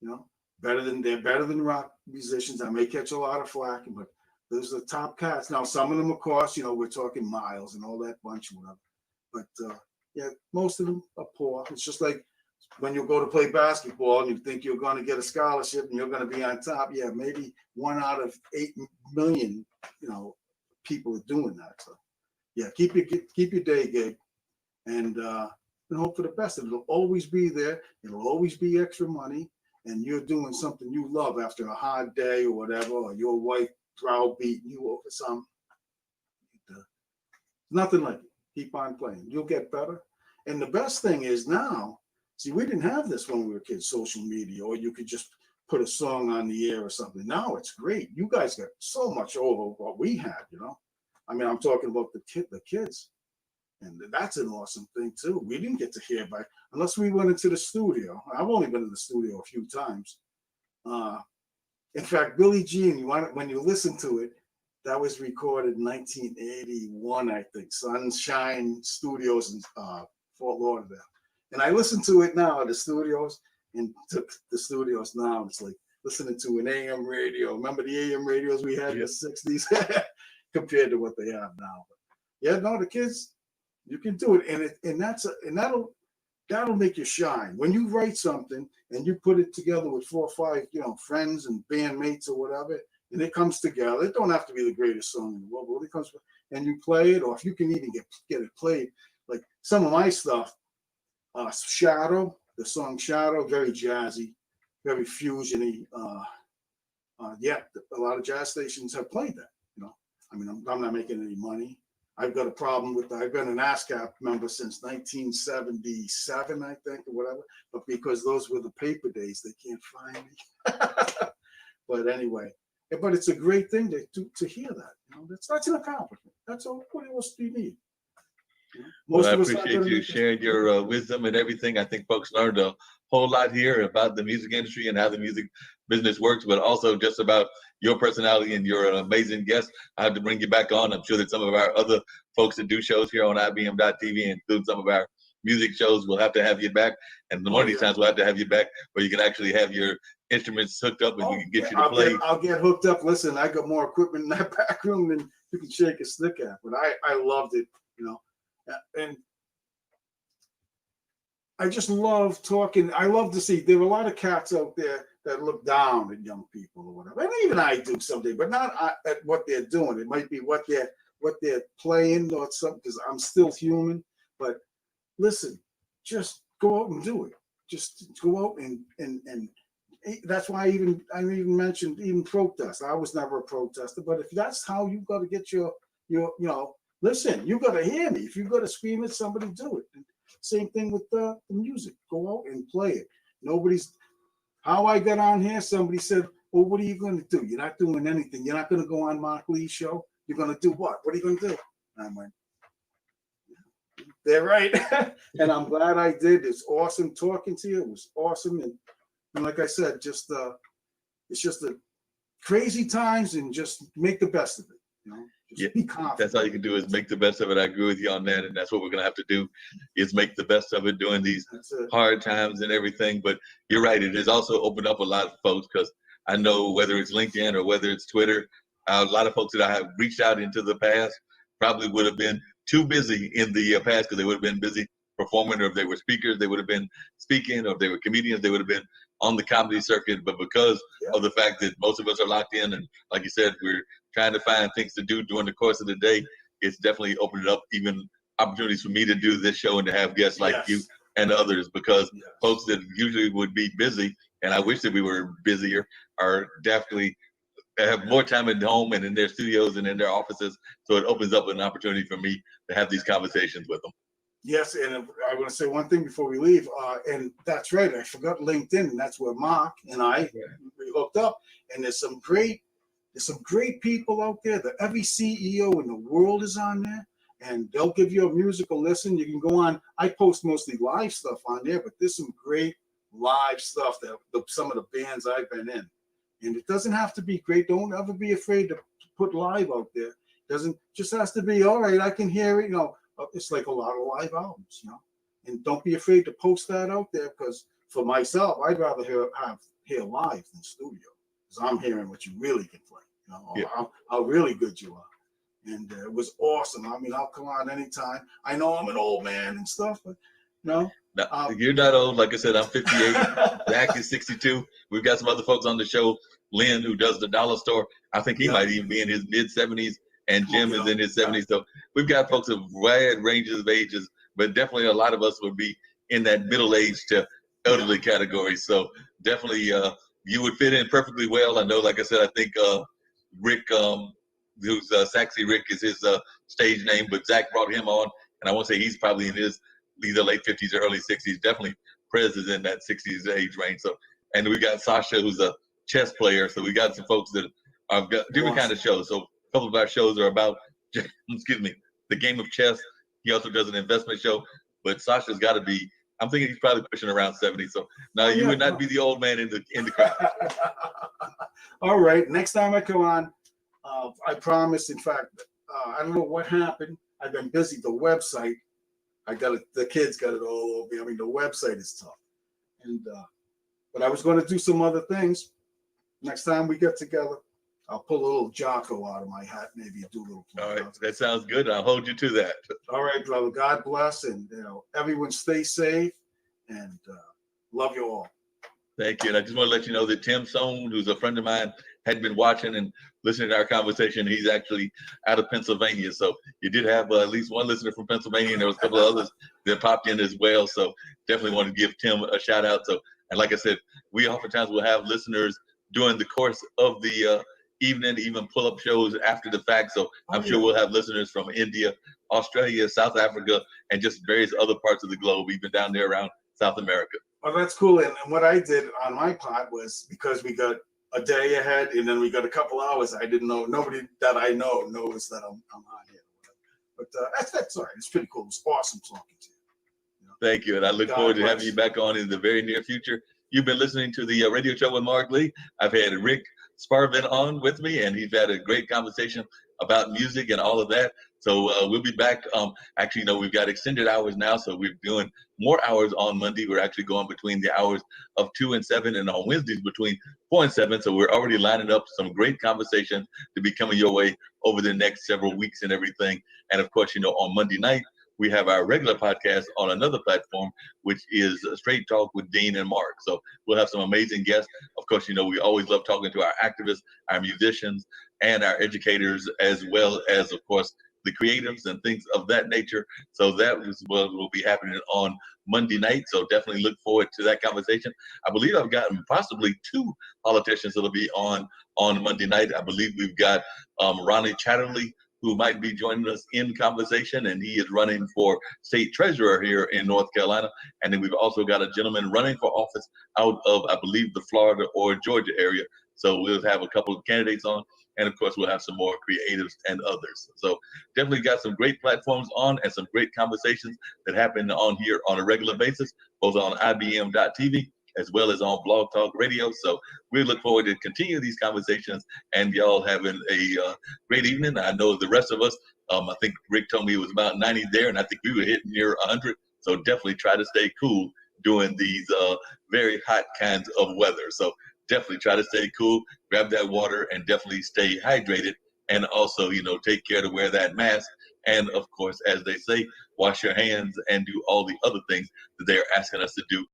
They're better than rock musicians. I may catch a lot of flack, but those are the top cats. Now, some of them, of course, we're talking Miles and all that bunch, whatever. But most of them are poor. It's just like when you go to play basketball and you think you're going to get a scholarship and you're going to be on top, yeah, maybe 1 out of 8 million, people are doing that. So yeah, keep your day gig and hope for the best. It'll always be there. It'll always be extra money, and you're doing something you love after a hard day or whatever, or your wife browbeating you over something. Nothing like it. Keep on playing. You'll get better. And the best thing is now, see, we didn't have this when we were kids, social media, or you could just put a song on the air or something. Now it's great. You guys got so much over what we had, I mean, I'm talking about the kids. And that's an awesome thing too. We didn't get to hear unless we went into the studio. I've only been in the studio a few times. In fact, Billie Jean, when you listen to it, that was recorded in 1981, I think, Sunshine Studios in Fort Lauderdale. And I listen to it now at the studios, and took the studios now. It's like listening to an AM radio. Remember the AM radios we had in the 60s compared to what they have now. But yeah, no, the kids, you can do it, and that'll make you shine. When you write something and you put it together with 4 or 5, friends and bandmates or whatever, and it comes together. It don't have to be the greatest song in the world, but it comes and you play it, or if you can even get it played, like some of my stuff, Shadow, the song Shadow, very jazzy, very fusiony. Yeah, a lot of jazz stations have played that. I mean, I'm not making any money. I've got a problem with that. I've been an ASCAP member since 1977, I think, or whatever. But because those were the paper days, they can't find me. But anyway, but it's a great thing to hear that. That's an accomplishment. That's all. What else do you need? Well, I appreciate you sharing your wisdom and everything. I think folks learned a whole lot here about the music industry and how the music business works, but also just about your personality, and you're an amazing guest. I have to bring you back on. I'm sure that some of our other folks that do shows here on Ibm.tv, include some of our music shows, will have to have you back. And one of these times we'll have to have you back where you can actually have your instruments hooked up and we can get you to play. I'll get hooked up. Listen, I got more equipment in that back room than you can shake a stick at, but I loved it, and I just love talking. I love to see there are a lot of cats out there that look down at young people or whatever, and even I do someday, but not at what they're doing. It might be what they're playing or something, because I'm still human. But listen, just go out and do it. Just go out and that's why I even mentioned even protest. I was never a protester, but if that's how you got to get your listen, you got to hear me. If you got to scream at somebody, do it. And same thing with the music. Go out and play it. How I got on here, somebody said, well, what are you going to do? You're not doing anything. You're not going to go on Mark Lee's show. You're going to do what? What are you going to do? And I went, they're right. And I'm glad I did. It's awesome talking to you. It was awesome. And like I said, it's just a crazy times, and just make the best of it. Be confident. That's all you can do, is make the best of it. I agree with you on that, and that's what we're going to have to do, is make the best of it during these hard times and everything. But you're right, it has also opened up a lot of folks, because I know whether it's LinkedIn or whether it's Twitter, a lot of folks that I have reached out into the past probably would have been too busy in the past, because they would have been busy performing, or if they were speakers, they would have been speaking, or if they were comedians, they would have been on the comedy circuit. But because of the fact that most of us are locked in, and like you said, we're trying to find things to do during the course of the day, it's definitely opened up even opportunities for me to do this show and to have guests like you and others, because folks that usually would be busy, and I wish that we were busier, are definitely have more time at home and in their studios and in their offices. So it opens up an opportunity for me to have these conversations with them. Yes, and I want to say one thing before we leave, and that's right, I forgot LinkedIn, and that's where Mark and I we hooked up. And there's some great people out there. That every CEO in the world is on there, and they'll give you a musical listen. You can go on. I post mostly live stuff on there, but there's some great live stuff that some of the bands I've been in. And it doesn't have to be great. Don't ever be afraid to put live out there. Just has to be all right. I can hear it. It's like a lot of live albums, And don't be afraid to post that out there, because for myself, I'd rather hear live than studio, because I'm hearing what you really can play, how really good you are. And it was awesome. I mean, I'll come on anytime. I know I'm an old man and stuff, but No. No, you're not old. Like I said, I'm 58. Zach is 62. We've got some other folks on the show. Lynn, who does the dollar store, I think he might even be in his mid 70s, and Jim is in his 70s. So we've got folks of wide ranges of ages, but definitely a lot of us would be in that middle age to elderly category. So definitely, you would fit in perfectly well. I know, like I said, I think Rick, who's Saxy Rick is his stage name, but Zach brought him on, and I want to say he's probably in his either late 50s or early 60s. Definitely Prez is in that 60s age range. So, and we got Sasha, who's a chess player. So we got some folks that have got different kind of shows. So a couple of our shows are about, excuse me, the game of chess. He also does an investment show, but Sasha's got to be, I'm thinking he's probably pushing around 70. So now you would not be the old man in the crowd. All right. Next time I come on, I promise. In fact, I don't know what happened. I've been busy. The website, I got it. The kids got it all over me. I mean, the website is tough. And but I was going to do some other things. Next time we get together, I'll pull a little Jocko out of my hat, maybe do a little. All right, that sounds good. I'll hold you to that. All right, brother. God bless, and everyone stay safe, and love you all. Thank you. And I just want to let you know that Tim Sohn, who's a friend of mine, had been watching and listening to our conversation. He's actually out of Pennsylvania. So you did have at least one listener from Pennsylvania, and there was a couple of others that popped in as well. So definitely want to give Tim a shout out. So, and like I said, we oftentimes will have listeners during the course of the evening, even pull-up shows after the fact. So I'm sure we'll have listeners from India, Australia, South Africa, and just various other parts of the globe, even down there around South America. Oh, that's cool. And what I did on my pod was, because we got a day ahead and then we got a couple hours, I didn't know, nobody that I know knows that I'm on here. But that's all right. It's pretty cool. It's awesome talking to you. Thank you. And I look forward to having you back on in the very near future. You've been listening to the radio show with Mark Lee. I've had Rick Sparvin on with me, and he's had a great conversation about music and all of that. So we'll be back. Actually, we've got extended hours now, so we're doing more hours on Monday. We're actually going between the hours of 2 and 7, and on Wednesdays between 4 and 7. So we're already lining up some great conversations to be coming your way over the next several weeks and everything. And of course, on Monday night, we have our regular podcast on another platform, which is Straight Talk with Dean and Mark. So we'll have some amazing guests. Of course, we always love talking to our activists, our musicians, and our educators, as well as, of course, the creatives and things of that nature. So that is what will be happening on Monday night. So definitely look forward to that conversation. I believe I've gotten possibly 2 politicians that'll be on Monday night. I believe we've got Ronnie Chatterley, who might be joining us in conversation, and he is running for state treasurer here in North Carolina. And then we've also got a gentleman running for office out of, I believe, the Florida or Georgia area. So we'll have a couple of candidates on, and of course we'll have some more creatives and others. So definitely got some great platforms on and some great conversations that happen on here on a regular basis, both on Ibm.tv as well as on Blog Talk Radio. So we look forward to continue these conversations and y'all having a great evening. I know the rest of us, I think Rick told me it was about 90 there, and I think we were hitting near 100. So definitely try to stay cool during these very hot kinds of weather. So definitely try to stay cool, grab that water, and definitely stay hydrated. And also, take care to wear that mask. And of course, as they say, wash your hands and do all the other things that they're asking us to do.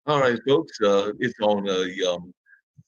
All right, folks, it's on a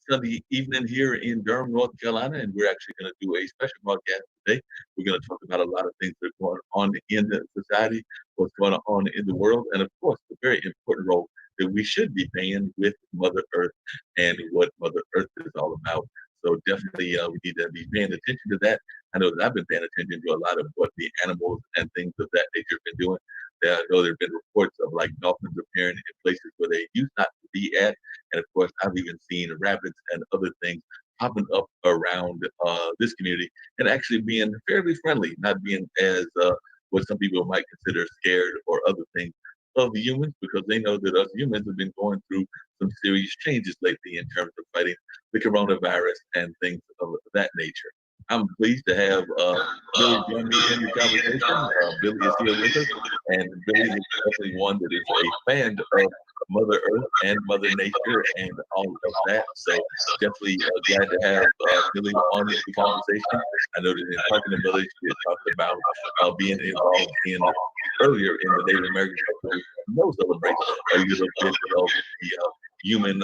Sunday evening here in Durham, North Carolina, and we're actually going to do a special broadcast today. We're going to talk about a lot of things that are going on in the society, what's going on in the world, and of course, the very important role that we should be playing with Mother Earth and what Mother Earth is all about. So definitely, we need to be paying attention to that. I know that I've been paying attention to a lot of what the animals and things of that nature have been doing. I know there have been reports of dolphins appearing in places where they used not to be at. And of course, I've even seen rabbits and other things popping up around this community and actually being fairly friendly, not being as what some people might consider scared or other things of humans because they know that us humans have been going through some serious changes lately in terms of fighting the coronavirus and things of that nature. I'm pleased to have Billy join me in the conversation. Billy is here with us, and Billy is definitely one that is a fan of Mother Earth and Mother Nature and all of that. So definitely glad to have Billy on the conversation. I know that in talking to Billy, she had talked about being involved in earlier in the Native American culture. No celebration a little bit of the human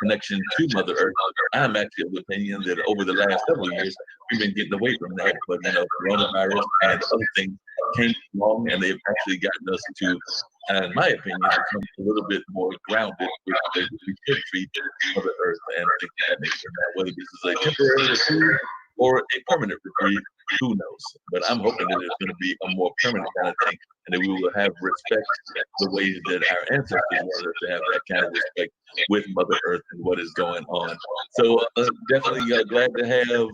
connection to Mother Earth. I'm actually of the opinion that over the last several years, we've been getting away from that. But, coronavirus and other things came along and they've actually gotten us to, in my opinion, become a little bit more grounded with the way we should treat Mother Earth and things of that nature. Now, whether this is a temporary retreat or a permanent retreat, who knows? But I'm hoping that it's going to be a more permanent kind of thing and that we will have respect the way that our ancestors wanted us to have that kind of respect with Mother Earth and what is going on. So definitely glad to have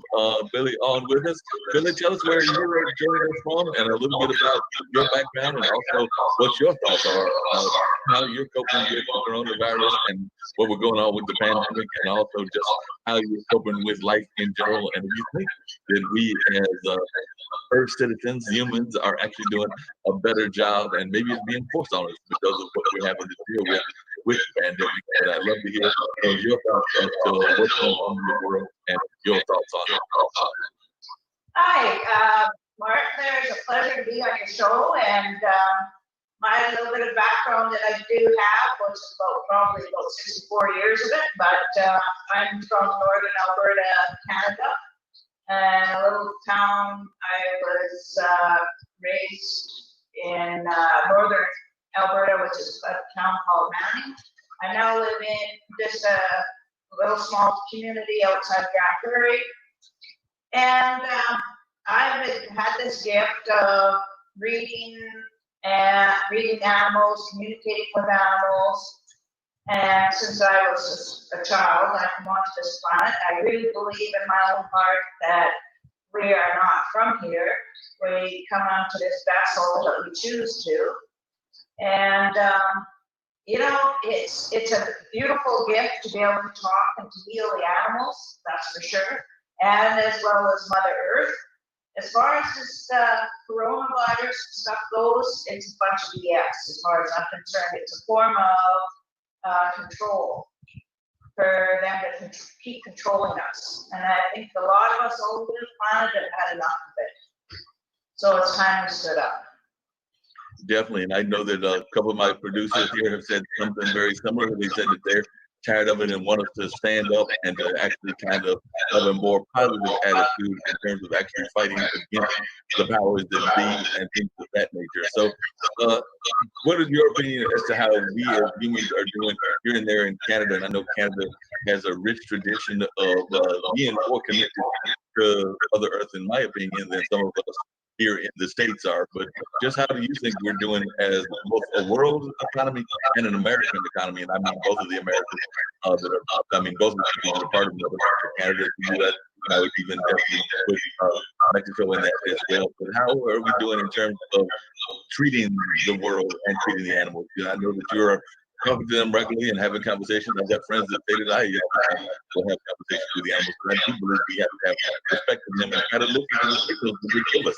Billy on with us. Billy, tell us where you're joining us from and a little bit about your background and also what your thoughts are about how you're coping with the coronavirus and what we're going on with the pandemic and also just how you're coping with life in general. And if you think that we as Earth citizens, humans, are actually doing a better job and maybe it's being forced on us because of what we're having to deal with the pandemic. And I'd love to hear your thoughts as to what's going on in the world and your thoughts on it. Hi, Mark. There's a pleasure to be on your show, and my little bit of background that I do have was probably about 64 years of it, but I'm from northern Alberta, Canada, and a little town. I was raised in northern Alberta, which is a town called Manning. I now live in just a little small community outside Grand Prairie. And I've had this gift of reading animals, communicating with animals. And since I was a child, I come onto this planet. I really believe in my own heart that we are not from here. We come onto this vessel that we choose to. And it's a beautiful gift to be able to talk and to heal the animals, that's for sure, and as well as Mother Earth. As far as this coronavirus stuff goes, it's a bunch of BS as far as I'm concerned. It's a form of control for them to keep controlling us. And I think a lot of us all over the planet have had enough of it. So it's time to sit up. Definitely, and I know that a couple of my producers here have said something very similar. They said that they're tired of it and want us to stand up and to actually kind of have a more positive attitude in terms of actually fighting against the powers that be and things of that nature. So, what is your opinion as to how we as humans are doing here and there in Canada? And I know Canada has a rich tradition of being more connected to Mother Earth, in my opinion, than some of us here in the States are. But just how do you think we're doing as both a world economy and an American economy? And I mean both of the Americans that are, both of the people that are part of Canada, the U.S., and I would even definitely put Mexico in that as well. But how are we doing in terms of treating the world and treating the animals? I know that you're talking to them regularly and having conversations. I've got friends that say that I will have conversations with the animals, but I do believe we have to have respect for them and kind of listen to the signals that they give us.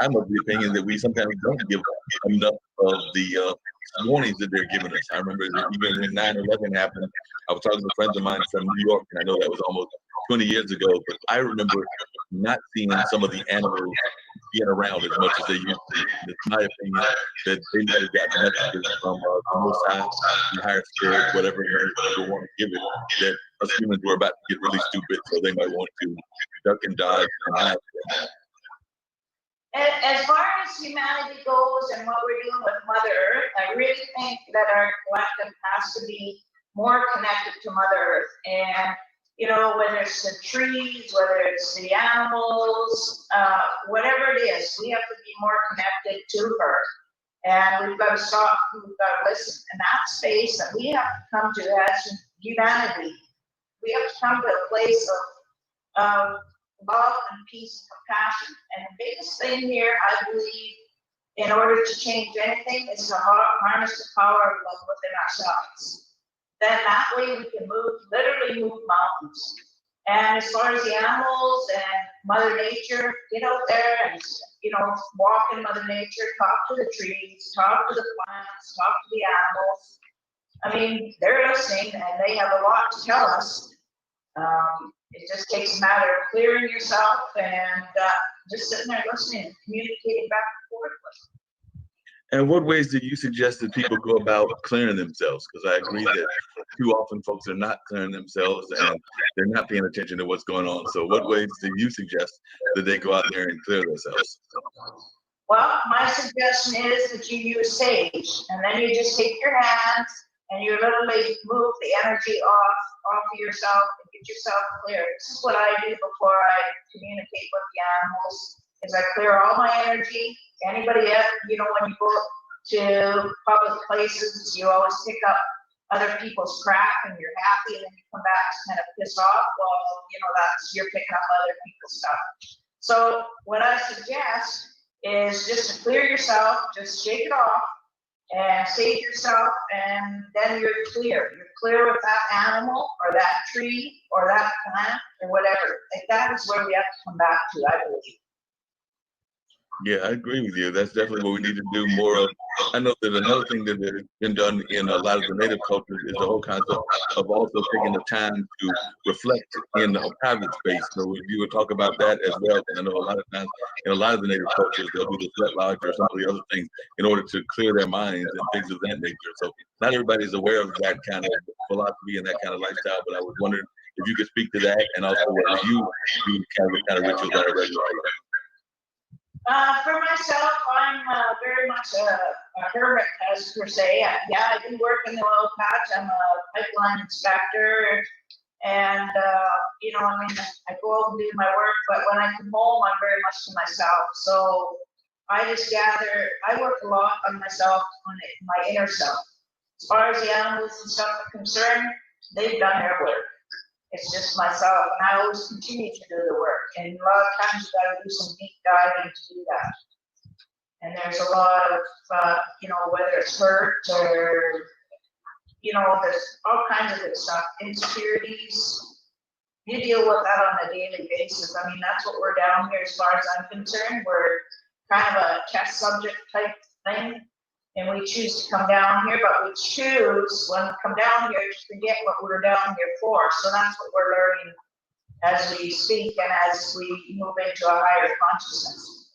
I'm of the opinion that we sometimes don't give enough of the warnings that they're giving us. I remember that even when 9/11 happened, I was talking to friends of mine from New York, and I know that was almost 20 years ago, but I remember not seeing some of the animals being around as much as they used to. It's my opinion that they might have gotten messages from the Most High, the higher spirit, whatever they want to give it, that us humans were about to get really stupid, so they might want to duck and dodge and hide. As far as humanity goes and what we're doing with Mother Earth, I really think that our collective has to be more connected to Mother Earth. And, whether it's the trees, whether it's the animals, whatever it is, we have to be more connected to her. And we've got to stop, we've got to listen. And that space that we have to come to as humanity, we have to come to a place of love and peace and compassion. And the biggest thing here, I believe, in order to change anything is to harness the power of love within ourselves. Then that way we can literally move mountains. And as far as the animals and Mother Nature, get out there and, walk in Mother Nature, talk to the trees, talk to the plants, talk to the animals. I mean, they're listening and they have a lot to tell us. It just takes a matter of clearing yourself and just sitting there listening and communicating back and forth with them. And what ways do you suggest that people go about clearing themselves? Because I agree that too often folks are not clearing themselves and they're not paying attention to what's going on. So what ways do you suggest that they go out there and clear themselves? Well, my suggestion is that you use sage, and then you just take your hands and you literally move the energy off of yourself and get yourself clear. This is what I do before I communicate with the animals, is I clear all my energy. Anybody else, when you go to public places, you always pick up other people's crap and you're happy, and then you come back kind of pissed off. Well, you're picking up other people's stuff. So what I suggest is just to clear yourself, just shake it off and save yourself, and then you're clear. You're clear with that animal or that tree or that plant or whatever. Like, that is where we have to come back to, I believe. Yeah, I agree with you. That's definitely what we need to do more of. I know that another thing that has been done in a lot of the native cultures is the whole concept of also taking the time to reflect in a private space. So if you would talk about that as well, because I know a lot of times in a lot of the native cultures, they'll do the sweat lodge or some of the other things in order to clear their minds and things of that nature. So not everybody's aware of that kind of philosophy and that kind of lifestyle, but I was wondering if you could speak to that, and also whether you do kind of rituals on a regular basis. For myself, I'm very much a hermit, as per se. I do work in the oil patch. I'm a pipeline inspector, and I go out and do my work. But when I come home, I'm very much to myself. So I just I work a lot on myself, on my inner self. As far as the animals and stuff are concerned, they've done their work. It's just myself, and I always continue to do the work. And a lot of times you got to do some deep diving to do that. And there's a lot of, whether it's hurt or, there's all kinds of good stuff. Insecurities, you deal with that on a daily basis. I mean, that's what we're down here as far as I'm concerned. We're kind of a test subject type thing. And we choose to come down here, but we choose, when we come down here, to forget what we're down here for. So that's what we're learning as we speak and as we move into a higher consciousness.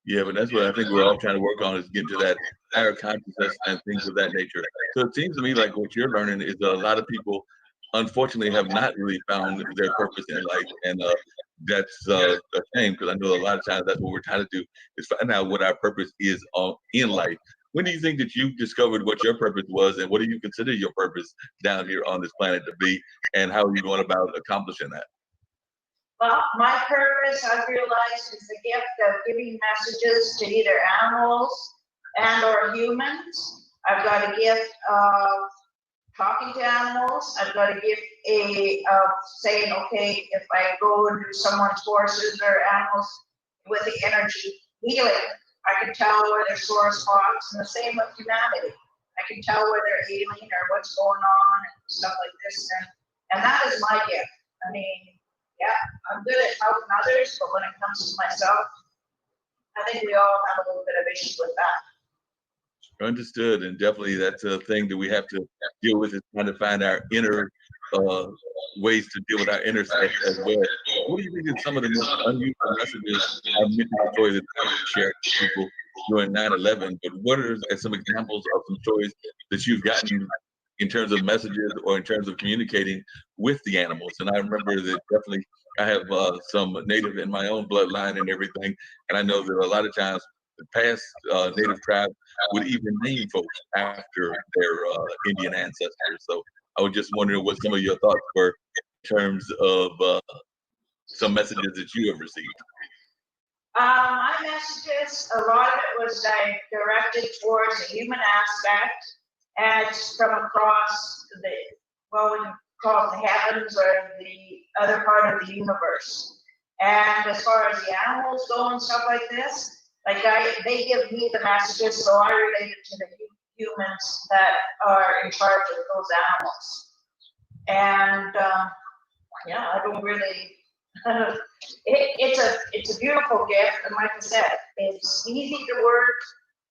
Yeah, but that's what I think we're all trying to work on, is get to that higher consciousness and things of that nature. So it seems to me like what you're learning is that a lot of people, unfortunately, have not really found their purpose in life, and that's a shame, because I know a lot of times that's what we're trying to do, is find out what our purpose is in life. When do you think that you discovered what your purpose was, and what do you consider your purpose down here on this planet to be, and how are you going about accomplishing that? Well, my purpose, I've realized, is the gift of giving messages to either animals and or humans. I've got a gift of talking to animals. I've got a gift of saying, okay, if I go into someone's horses or animals with the energy healing, I can tell where their sore spots, and the same with humanity. I can tell where they're ailing or what's going on and stuff like this. And that is my gift. I mean, yeah, I'm good at helping others, but when it comes to myself, I think we all have a little bit of issue with that. Understood, and definitely that's a thing that we have to deal with, is trying to find our inner ways to deal with our inner self as well. What do you think is some of the most unusual messages or mythical stories that you shared with people during 9/11? But what are some examples of some stories that you've gotten in terms of messages or in terms of communicating with the animals? And I remember that definitely I have some native in my own bloodline and everything, and I know that a lot of times the past native tribes would even name folks after their Indian ancestors. So I was just wondering what some of your thoughts were in terms of some messages that you have received. My messages, a lot of it was directed towards the human aspect, and it's from across we can call it the heavens or the other part of the universe. And as far as the animals go and stuff like this, they give me the messages, so I relate it to the humans that are in charge of those animals. And yeah, I don't really. It's a beautiful gift, and like I said, it's easy to work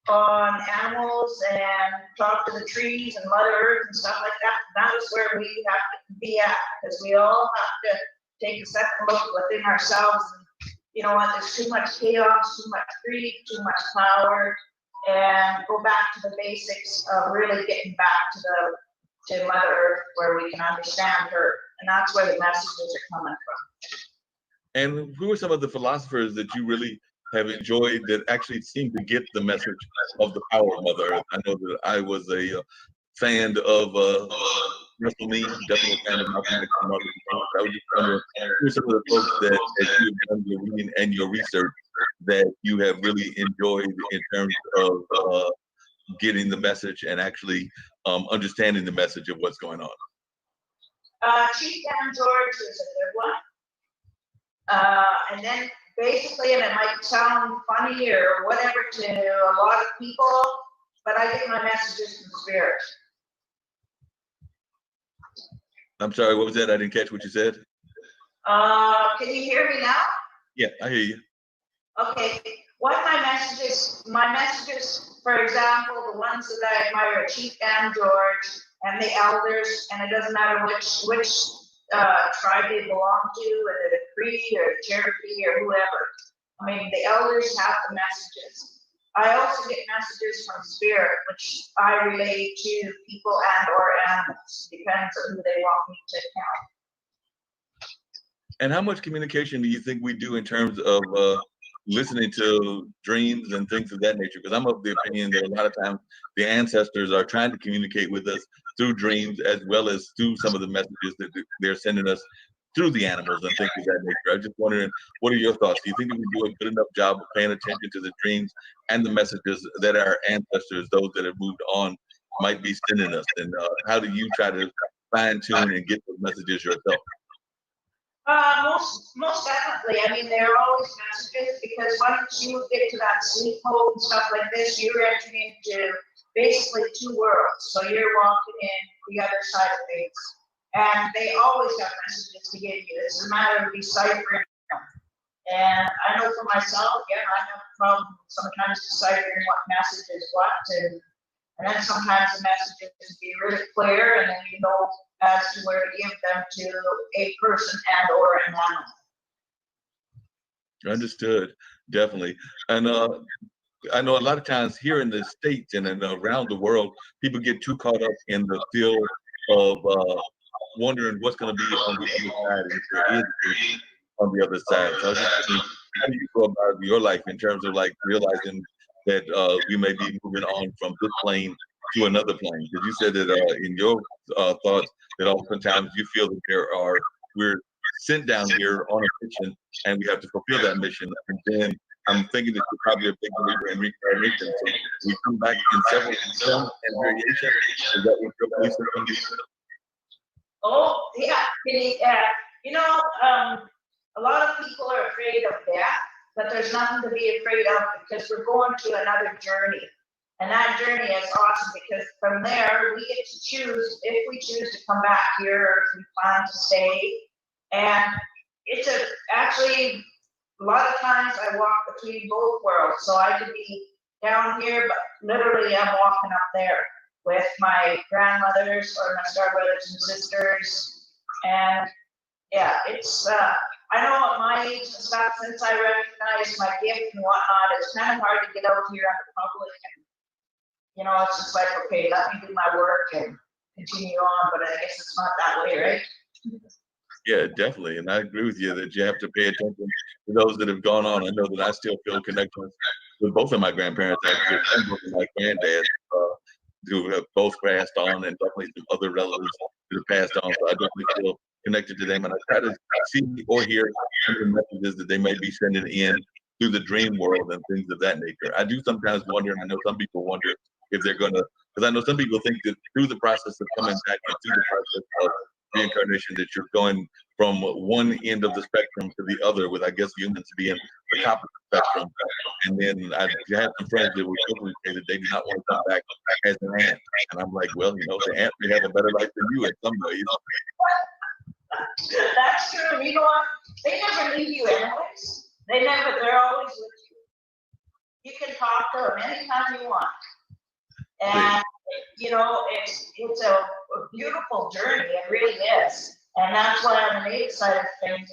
on animals and talk to the trees and Mother Earth and stuff like that. That is where we have to be at, because we all have to take a second look within ourselves. And you know what? There's too much chaos, too much greed, too much power, and go back to the basics of really getting back to Mother Earth, where we can understand her, and that's where the messages are coming from. And who are some of the philosophers that you really have enjoyed that actually seem to get the message of the power of Mother Earth? I know that I was a fan of Russell Means, definitely a fan of Malcolm X and Martin Luther King. I was just wondering who are some of the folks that as you have done your reading and your research that you have really enjoyed in terms of getting the message and actually understanding the message of what's going on? Chief Dan George is a good one. And then basically, and it might sound funny or whatever to a lot of people, but I get my messages from spirit. I'm sorry, what was that? I didn't catch what you said. Can you hear me now? Yeah, I hear you. Okay. What my messages, for example, the ones that I admire are Chief Dan George and the elders, and it doesn't matter which tribe they belong to, whether the Cree or Cherokee or whoever. I mean, the elders have the messages. I also get messages from spirit, which I relate to people and or animals. Depends on who they want me to count. And how much communication do you think we do in terms of listening to dreams and things of that nature? Because I'm of the opinion that a lot of times the ancestors are trying to communicate with us through dreams as well as through some of the messages that they're sending us through the animals and things of that nature. I'm just wondering, what are your thoughts? Do you think that we do a good enough job of paying attention to the dreams and the messages that our ancestors, those that have moved on, might be sending us? And how do you try to fine tune and get those messages yourself? Most definitely. I mean, there are always messages, because once you get to that sleep mode and stuff like this, you're entering into basically two worlds. So you're walking in the other side of things, and they always have messages to give you. It's a matter of deciphering them. And I know for myself, again, I have a problem sometimes deciphering what message is what, and then sometimes the messages can be really clear, and then you know as to where to give them to a person and or an animal. Understood, definitely. And I know a lot of times here in the States and around the world, people get too caught up in the field of wondering what's going to be on the other side, and if there is anything on the other side. So I was just thinking, how do you go about your life in terms of like realizing that we may be moving on from this plane to another plane? Because you said that in your thoughts that oftentimes you feel that we're sent down here on a mission and we have to fulfill that mission. And then I'm thinking that you're probably a big believer in reincarnation. So we come back in several forms and variations. Is that what your beliefs are going to be? Oh, yeah. You know, a lot of people are afraid of death, but there's nothing to be afraid of, because we're going to another journey. And that journey is awesome, because from there we get to choose if we choose to come back here or if we plan to stay. And it's actually a lot of times I walk between both worlds. So I could be down here, but literally I'm walking up there with my grandmothers or my star brothers and sisters. And yeah, it's I know at my age and stuff, since I recognize my gift and whatnot, it's kind of hard to get out here in the public, and you know, it's just like, okay, let me do my work and continue on, but I guess it's not that way, right? Yeah, definitely. And I agree with you that you have to pay attention to those that have gone on. I know that I still feel connections with both of my grandparents, actually, and both of my granddads, who have both passed on, and definitely some other relatives who have passed on. So I definitely feel connected to them. And I try to see or hear some of the messages that they may be sending in through the dream world and things of that nature. I do sometimes wonder, and I know some people wonder if they're going to, because I know some people think that through the process of coming back and through the process of reincarnation that you're going from one end of the spectrum to the other, with I guess humans being the top of the spectrum. And then I had some friends that would quickly say that they did not want to come back as an ant. And I'm like, well, the ant may have a better life than you in some ways. That's true. You know what? They never leave you anyways. They're always with you. You can talk to them anytime you want. And, it's a beautiful journey. It really is. And that's why on the native side of things,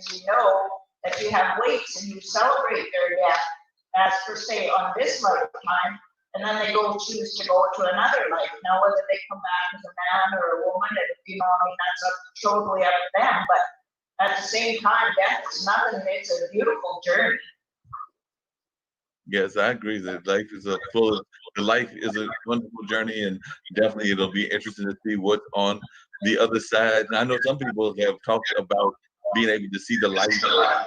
that you have weights and you celebrate their death as per se on this lifetime, and then they choose to go to another life. Now, whether they come back as a man or a woman, that's totally up to them. But at the same time, death is nothing. It's a beautiful journey. Yes, I agree that life is a wonderful journey, and definitely it'll be interesting to see what's on the other side. And I know some people have talked about being able to see the light that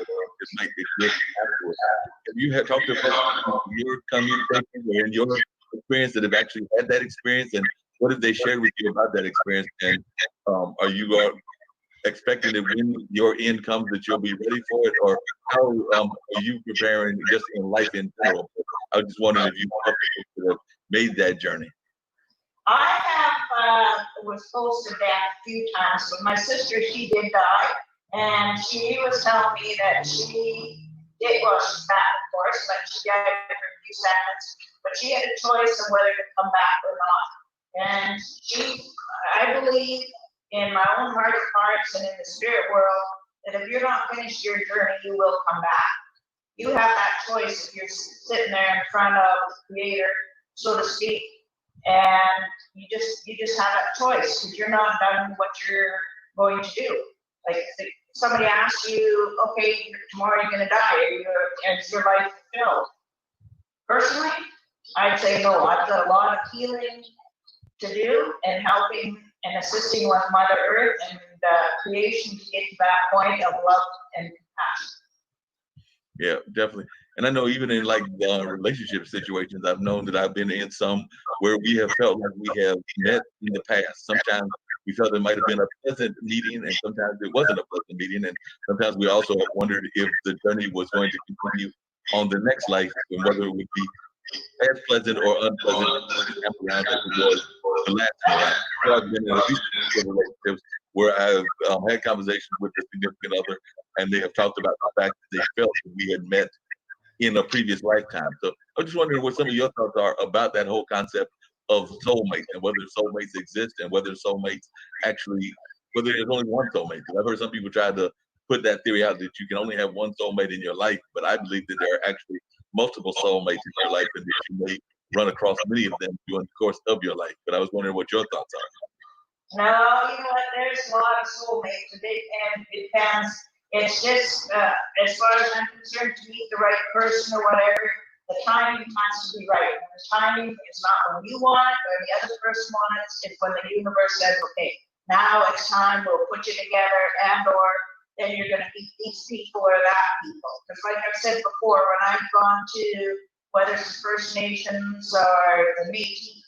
might exist afterwards. Have you talked to folks in your communication or in your experience that have actually had that experience, and what have they shared with you about that experience? And are you expecting that when your end comes that you'll be ready for it, or how are you preparing just in life in general? I was just wondering if you have made that journey. I was close to death a few times, but my sister, she did die, and she was telling me that she did, well, she's back, of course, but she died for a few seconds, but she had a choice on whether to come back or not. And I believe in my own heart of hearts and in the spirit world, that if you're not finished your journey, you will come back. You have that choice if you're sitting there in front of the Creator, so to speak, and you just have that choice because you're not done what you're going to do. Like if somebody asks you, okay, tomorrow you're going to die, is your life fulfilled? Personally, I'd say no. I've got a lot of healing to do and helping and assisting with Mother Earth and creation to get to that point of love and compassion. Yeah, definitely. And I know even in like relationship situations, I've known that I've been in some where we have felt like we have met in the past. Sometimes we felt it might have been a pleasant meeting, and sometimes it wasn't a pleasant meeting. And sometimes we also have wondered if the journey was going to continue on the next life, and whether it would be as pleasant or unpleasant around as it was the last time. So I've been in abusive relationships where I've had conversations with a significant other, and they have talked about the fact that they felt that we had met in a previous lifetime. So I'm just wondering what some of your thoughts are about that whole concept of soulmates, and whether soulmates exist, and whether soulmates whether there's only one soulmate. Because I've heard some people try to put that theory out that you can only have one soulmate in your life, but I believe that there are actually multiple soulmates in your life, and that you may run across many of them during the course of your life. But I was wondering what your thoughts are. No, you know what? There's a lot of soulmates, and it depends. It's just, as far as I'm concerned, to meet the right person or whatever, the timing has to be right. And the timing is not when you want it or the other person wants it. It's when the universe says, okay, now it's time, we'll put you together, and/or then you're going to meet these people or that people. Because like I've said before, when I've gone to, whether it's First Nations or the Métis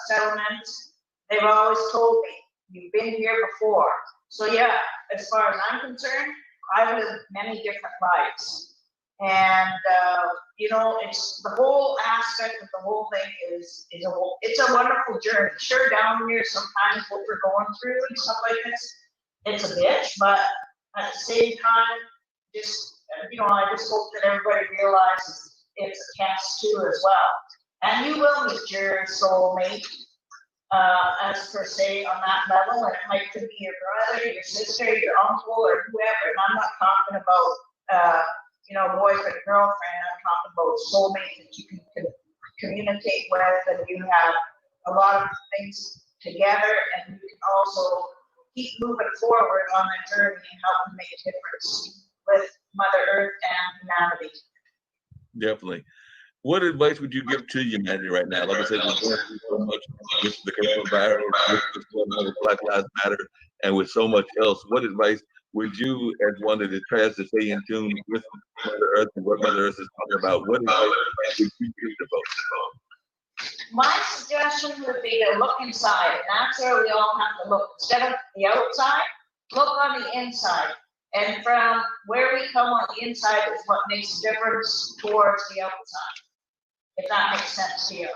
settlements, they've always told me, you've been here before. So yeah, as far as I'm concerned, I've lived many different lives. And, it's the whole aspect of the whole thing it's a wonderful journey. Sure, down here, sometimes what we're going through and stuff like this, it's a bitch, but at the same time, I just hope that everybody realizes it's a test too as well. And you will meet your soulmate, as per se on that level, and it could be your brother, your sister, your uncle, or whoever. And I'm not talking about boyfriend, girlfriend. I'm talking about soulmate that you can communicate with, and you have a lot of things together, and you can also keep moving forward on the journey and help make a difference with Mother Earth and humanity. Definitely. What advice would you give to humanity right now? Like I said, we're going through so much with the coronavirus, with Black Lives Matter, and with so much else. What advice would you, as one that tries to stay in tune with Mother Earth and what Mother Earth is talking about, what advice would you give to folks? My suggestion would be to look inside, and that's where we all have to look. Instead of the outside, look on the inside. And from where we come on the inside is what makes a difference towards the outside, if that makes sense to you.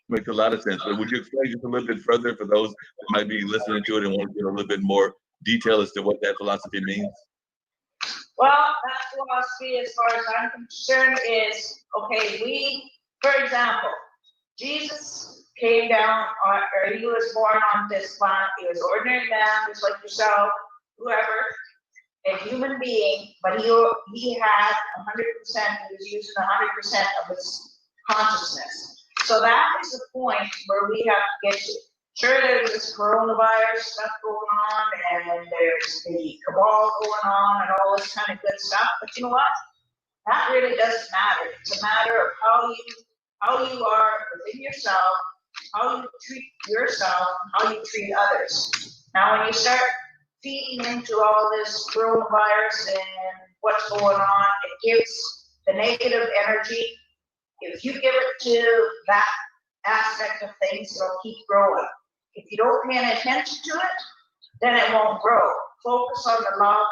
Makes a lot of sense. But would you explain just a little bit further for those that might be listening to it and want to get a little bit more detail as to what that philosophy means? Well, that philosophy, as far as I'm concerned, is okay. For example, Jesus came down, or he was born on this planet. He was an ordinary man, just like yourself, whoever, a human being, but he had 100%. He was using 100% of his consciousness. So that is the point where we have to get to. Sure, there's this coronavirus stuff going on, and there's the cabal going on, and all this kind of good stuff. But you know what? That really doesn't matter. It's a matter of how you are within yourself, how you treat yourself, how you treat others. Now, when you start feeding into all this coronavirus and what's going on, it gives the negative energy. If you give it to that aspect of things, it'll keep growing. If you don't pay any attention to it, then it won't grow. Focus on the love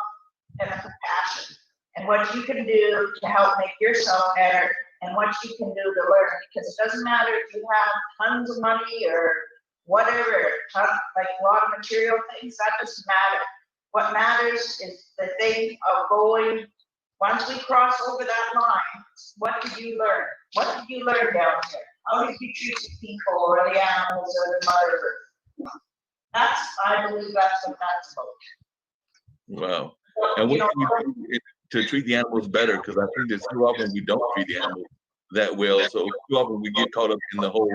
and the compassion and what you can do to help make yourself better and what you can do to learn. Because it doesn't matter if you have tons of money or whatever, like a lot of material things, that doesn't matter. What matters is the thing of going, once we cross over that line, what did you learn? What did you learn down here? How did you treat the people or the animals or the mother earth? I believe that's what that's about. Wow. And what can you do to treat the animals better? Because I think that too often we don't treat the animals that well. So too often we get caught up in the whole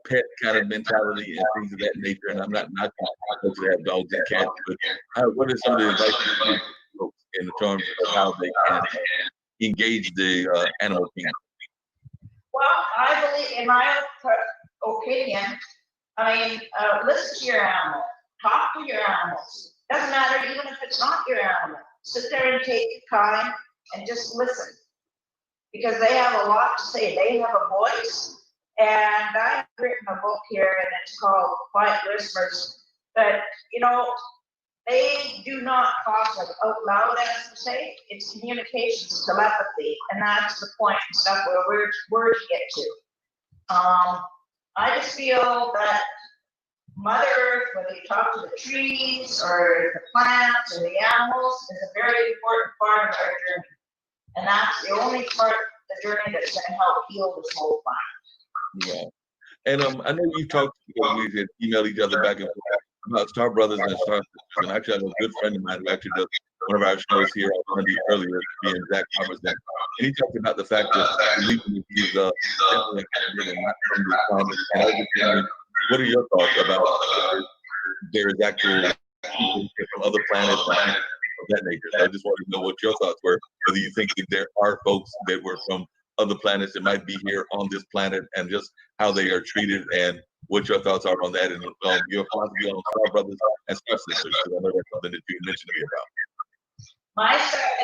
pet kind of mentality and things of that nature. And I'm not folks that have dogs and cats, but what are some of the advice you give folks in terms of how they can engage the animal kingdom? Well, I believe, in my opinion, listen to your animal, talk to your animals. Doesn't matter even if it's not your animal. Sit there and take your time and just listen, because they have a lot to say. They have a voice, and I've written a book here, and it's called Quiet Whispers. But they do not talk like out loud, as to say. It's communications, telepathy, and that's the point and stuff where we're to get to. I just feel that Mother Earth, whether you talk to the trees or the plants or the animals, is a very important part of our journey. And that's the only part of the journey that's going to help heal this whole planet. Yeah. And I know you talked, we had emailed each other back and forth about Star Brothers and Star Sisters. And actually, I have a good friend of mine who actually does one of our shows here on Monday earlier, being Zach Robertson. And he talked about the fact that believing he's definitely not from this planet. And I was just wondering, what are your thoughts about there is actual people from other planets of that nature? So I just wanted to know what your thoughts were, whether you think that there are folks that were from other planets that might be here on this planet and just how they are treated, and what your thoughts are on that, and your philosophy on Star Brothers and Star Sisters, because I know that's something that you mentioned to me about.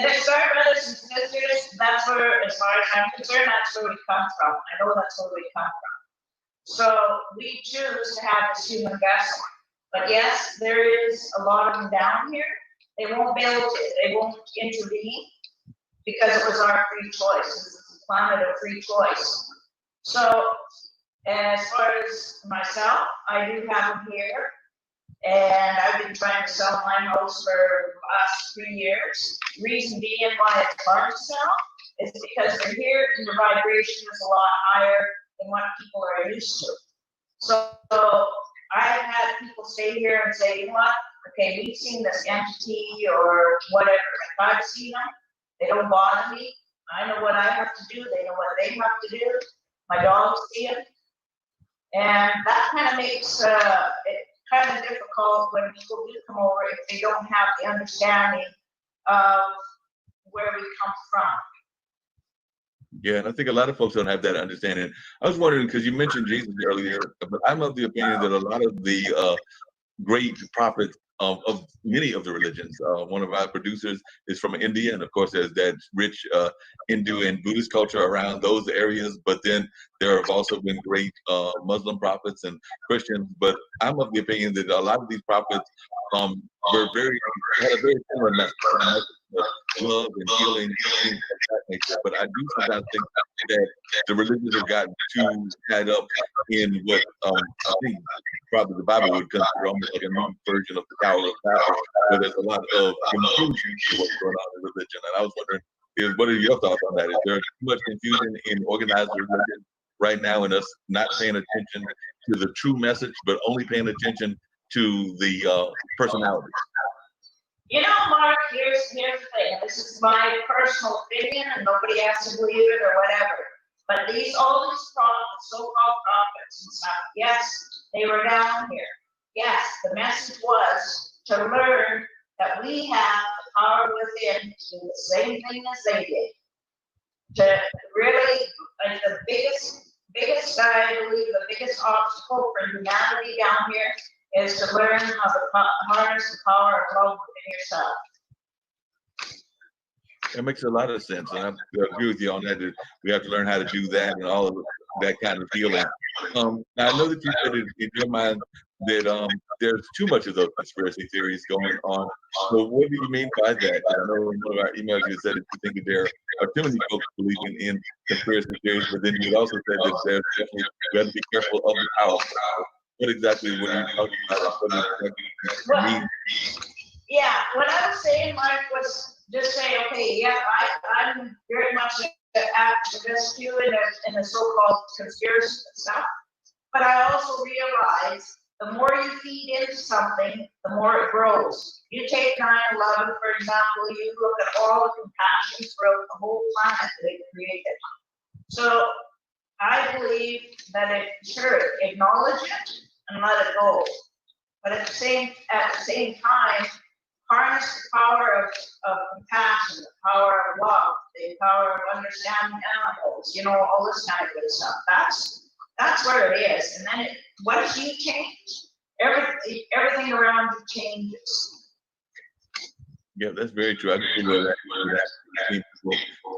The Star Brothers and Sisters, that's where, as far as I'm concerned, that's where we come from. I know that's where we come from. So we choose to have this human vessel. But yes, there is a lot of them down here. They won't intervene because it was our free choice. This is a planet of free choice. So as far as myself, I do have them here. And I've been trying to sell my house for the last 3 years. Reason being why it's hard to sell is because they're here and the vibration is a lot higher than what people are used to. So I've had people stay here and say, you know what, okay, we've seen this entity or whatever. If I've seen them, they don't bother me. I know what I have to do. They know what they have to do. My dogs see them. And that kind of makes it kind of difficult when people do come over if they don't have the understanding of where we come from. Yeah, and I think a lot of folks don't have that understanding. I was wondering, because you mentioned Jesus earlier, but I'm of the opinion that a lot of the great prophets of many of the religions. One of our producers is from India, and of course, there's that rich Hindu and Buddhist culture around those areas. But then there have also been great Muslim prophets and Christians. But I'm of the opinion that a lot of these prophets were had a very similar message. Love and healing, things of that nature. But I do sometimes think that the religions have gotten too tied up in what I think probably the Bible would consider almost like a new version of the Tower of Babel, where there's a lot of confusion in what's going on in religion. And I was wondering, what are your thoughts on that? Is there too much confusion in organized religion right now, and us not paying attention to the true message, but only paying attention to the personality? You know, Mark, here's the thing. This is my personal opinion, and nobody has to believe it or whatever. But all these prophets, so-called prophets and stuff, yes, they were down here. Yes, the message was to learn that we have the power within to do the same thing as they did. To really, like the biggest, I believe, the biggest obstacle for humanity down here is to learn how to harness the power of love within yourself. It makes a lot of sense, and I agree with you on that. That we have to learn how to do that and all of that kind of feeling. Now I know that you said in your mind that there's too much of those conspiracy theories going on. So what do you mean by that? I know in one of our emails you said that you think that there are too many folks believing in conspiracy theories, but then you also said that there's definitely we have to be careful of the power. What exactly were you talking about? What exactly mean? Yeah, what I was saying, Mike, was just say, okay, yeah, I'm very much an activist too in the so-called conspiracy stuff. But I also realize the more you feed into something, the more it grows. You take 9/11, for example, you look at all the compassion throughout the whole planet that they created. So I believe that acknowledge it and let it go. But at the same time, harness the power of compassion, the power of love, the power of understanding animals, all this kind of good stuff. That's where it is. And then once you change, everything around you changes. Yeah, that's very true. I can see where that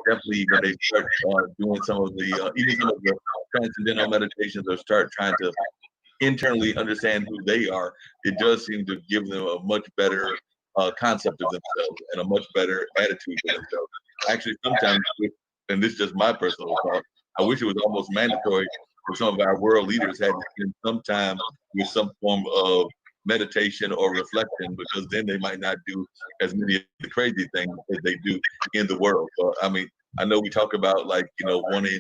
definitely when they start doing some of the even some of the transcendental meditations or start trying to internally understand who they are, it does seem to give them a much better concept of themselves and a much better attitude for themselves. Actually, sometimes, and this is just my personal thought, I wish it was almost mandatory for some of our world leaders had to spend some time with some form of meditation or reflection, because then they might not do as many of the crazy things as they do in the world. So, I mean, I know we talk about wanting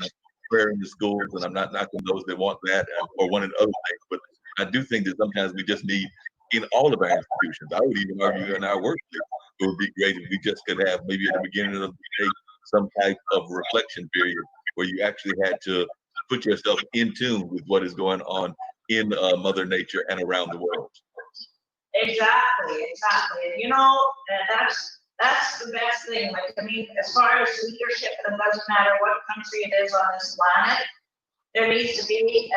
prayer in the schools, and I'm not knocking those that want that or wanting other things, but I do think that sometimes we just need in all of our institutions. I would even argue in our workplace, it would be great if we just could have maybe at the beginning of the day some type of reflection period where you actually had to put yourself in tune with what is going on in Mother Nature and around the world. Exactly. And that's the best thing. As far as leadership, it doesn't matter what country it is on this planet, there needs to be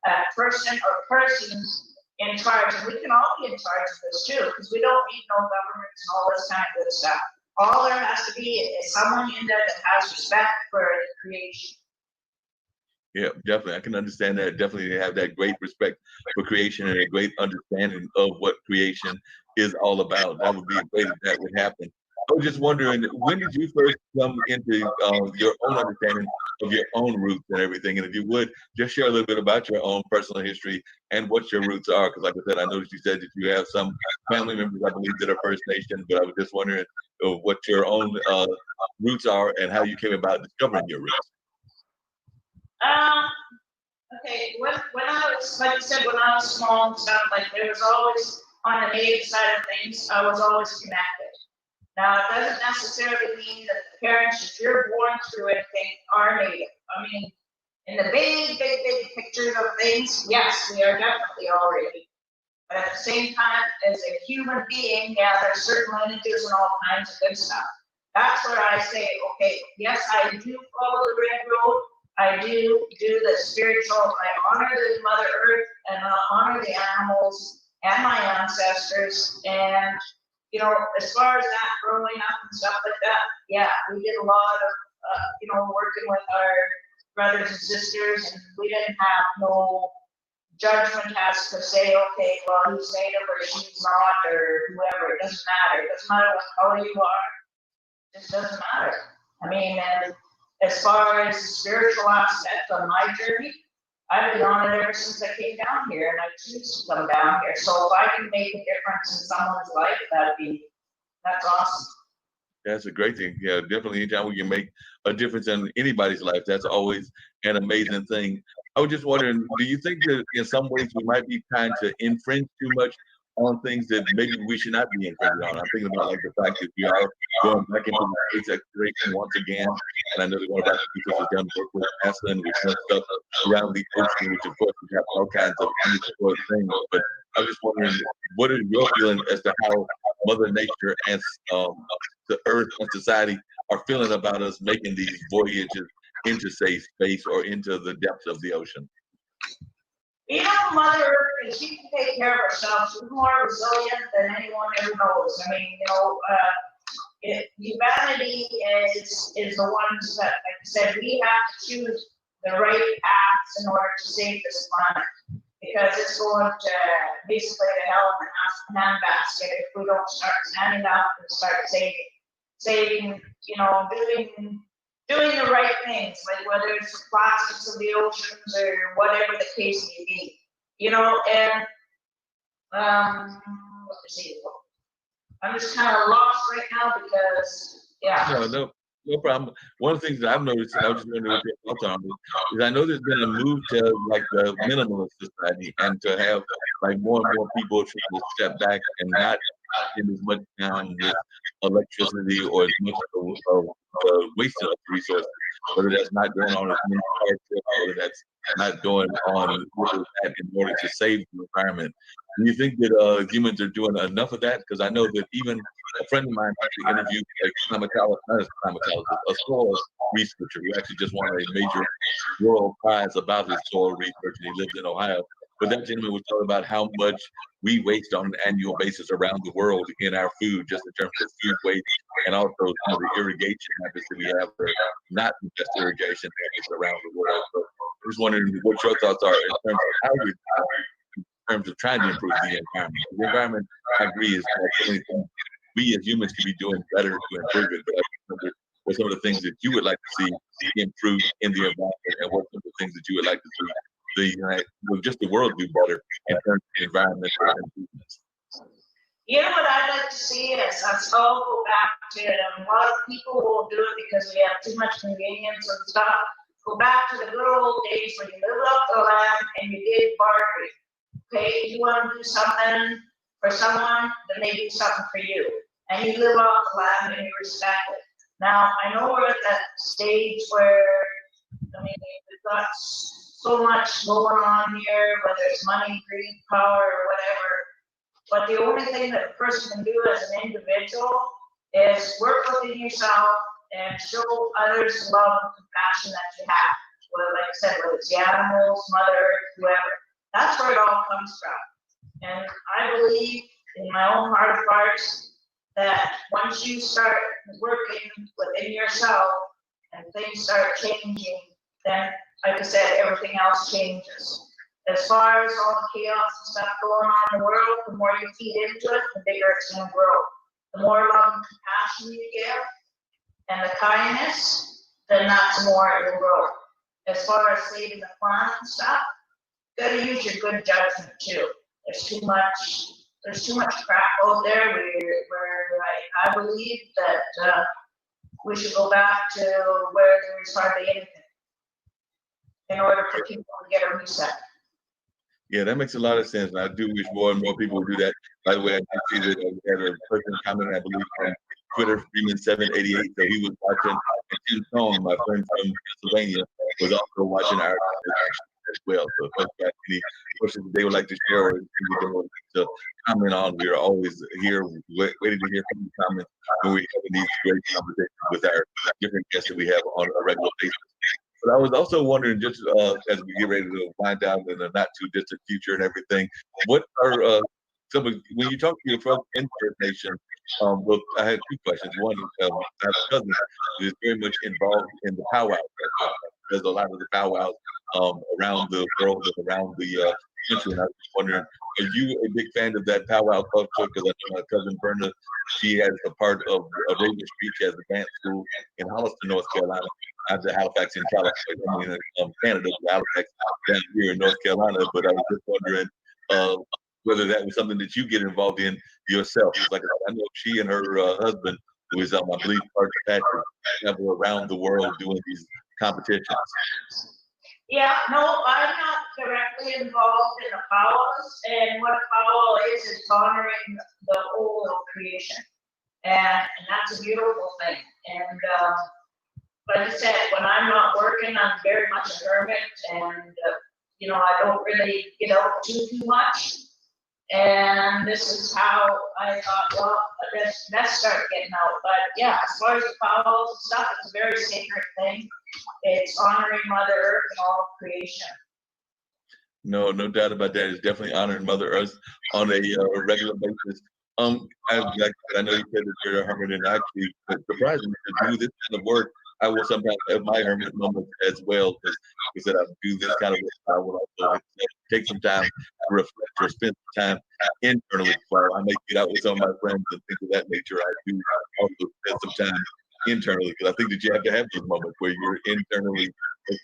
a person or persons in charge. And we can all be in charge of this too, because we don't need no governments and all this kind of good stuff. All there has to be is someone in there that has respect for the creation. Yeah, definitely. I can understand that. Definitely have that great respect for creation and a great understanding of what creation is all about. That would be great if that would happen. I was just wondering, when did you first come into your own understanding of your own roots and everything? And if you would, just share a little bit about your own personal history and what your roots are. Because like I said, I noticed you said that you have some family members, I believe, that are First Nation, but I was just wondering what your own roots are and how you came about discovering your roots. Okay, when I was, like you said, when I was small and stuff, there was always, on the native side of things, I was always connected. Now, it doesn't necessarily mean that the parents, if you're born through anything, are native. I mean, in the big pictures of things, yes, we are definitely already. But at the same time, as a human being, yeah, there's certain lineages and all kinds of good stuff. That's where I say, okay, yes, I do follow the red road. I do the spiritual. I honor the Mother Earth and I honor the animals and my ancestors. And, you know, as far as that growing up and stuff like that, yeah, we did a lot of, you know, working with our brothers and sisters, and we didn't have no judgment as to say, okay, well, he's native or she's not, or whoever. It doesn't matter. It doesn't matter what color you are. It just doesn't matter. I mean, and as far as the spiritual aspect on my journey, I've been on it ever since I came down here, and I choose to come down here. So if I can make a difference in someone's life, that's awesome. That's a great thing. Yeah, definitely. Anytime we can make a difference in anybody's life, that's always an amazing thing. I was just wondering, do you think that in some ways we might be trying to infringe too much on things that maybe we should not be infringing on? I'm thinking about like the fact that we are going back into the space exploration once again, and I know that one of our speakers has done work with NASA, and we've done stuff around the ocean, which of course we have all kinds of unsupported things. But I was just wondering, what is your feeling as to how Mother Nature and the Earth and society are feeling about us making these voyages into safe space or into the depths of the ocean? You know, Mother Earth, she can take care of herself. She's more resilient than anyone ever knows. I mean, you know, humanity is the ones that, like I said, we have to choose the right paths in order to save this planet, because it's going to basically to hell in a handbasket if we don't start standing up and start saving, you know, doing the right things, like whether it's the plastics of the oceans or whatever the case may be, you know. And I'm just kind of lost right now because, yeah. No problem. One of the things that I've noticed, and I was just wondering what your thoughts on it, is I know there's been a move to like the minimalist society and to have like more and more people trying to step back and not spend as much time with electricity or as much of waste of resources, whether that's not going on as many car trips, whether that's not going on that in order to save the environment. Do you think that humans are doing enough of that? Because I know that even a friend of mine actually interviewed a soil researcher who actually just won a major world prize about his soil research, and he lives in Ohio. But that gentleman was talking about how much we waste on an annual basis around the world in our food, just in terms of food waste, and also some of the irrigation methods that we have that are not the best irrigation methods around the world. So I'm just wondering what your thoughts are in terms of how we're in terms of trying to improve the environment. The environment, I agree, is something we as humans can be doing better to improve it. But I wonder what some of the things that you would like to see improved in the environment, and what some of the things that you would like to see just the world do better in terms of environmental improvements. You know what I'd like to see is us all go back to it. A lot of people will do it because we have too much convenience and stuff. Go back to the good old days when you lived off the land and you did bartering. Okay, you want to do something for someone, then they do something for you, and you live off the land and you respect it. Now I know we're at that stage where, I mean, we've got so much going on here, whether it's money, greed, power, or whatever. But the only thing that a person can do as an individual is work within yourself and show others the love and compassion that you have. Well, like I said, whether it's the animals, Mother Earth, whoever. That's where it all comes from. And I believe in my own heart of hearts that once you start working within yourself and things start changing, then, like I said, everything else changes. As far as all the chaos and stuff going on in the world, the more you feed into it, the bigger it's going to grow. The more love and compassion you give and the kindness, then that's more it will grow. As far as saving the planet and stuff, you gotta use your good judgment too. There's too much crap out there where I believe that we should go back to where there's hardly anything in order for people to get a reset. Yeah, that makes a lot of sense. And I do wish more and more people would do that. By the way, I did see that we had a person comment, I believe, from Twitter, Freeman788, that he was watching, and Tim Tone, my friend from Pennsylvania, was also watching our as well. So if folks got any questions they would like to share or to comment on, we are always here waiting to hear from the comments when we're having these great conversations with our different guests that we have on a regular basis. But I was also wondering, just as we get ready to wind down in the not too distant future and everything, what are So when you talk to your folks in First Nation, well, I had two questions. One, I have a cousin who is very much involved in the powwow. There's a lot of the powwows around the world and around the country. And I was just wondering, are you a big fan of that powwow culture? Because I know my cousin Berna, she has a part of Radio Street. She has a dance school in Holliston, North Carolina. I'm to Halifax in California, Canada, Halifax down here in North Carolina. But I was just wondering whether that was something that you get involved in yourself. Like I know she and her husband, who is I believe Archie Patrick, travel around the world doing these competitions. Yeah, no, I'm not directly involved in the powwows, and what a powwow is honoring the whole of creation, and that's a beautiful thing. And like I said, when I'm not working, I'm very much a hermit, and you know, I don't really get out too much. And this is how I thought, well, let's start getting out. But yeah, as far as the powwows and stuff, it's a very sacred thing. It's honoring Mother Earth and all of creation. No doubt about that. It's definitely honoring Mother Earth on a regular basis. I know you said that you're a hermit, and actually, it's surprising to do this kind of work. I will sometimes have my hermit moments as well, because like I said, I do this kind of work. I will also take some time to reflect or spend some time internally. While I may get out with some of my friends and things of that nature, I do also spend some time internally, because I think that you have to have those moments where you're internally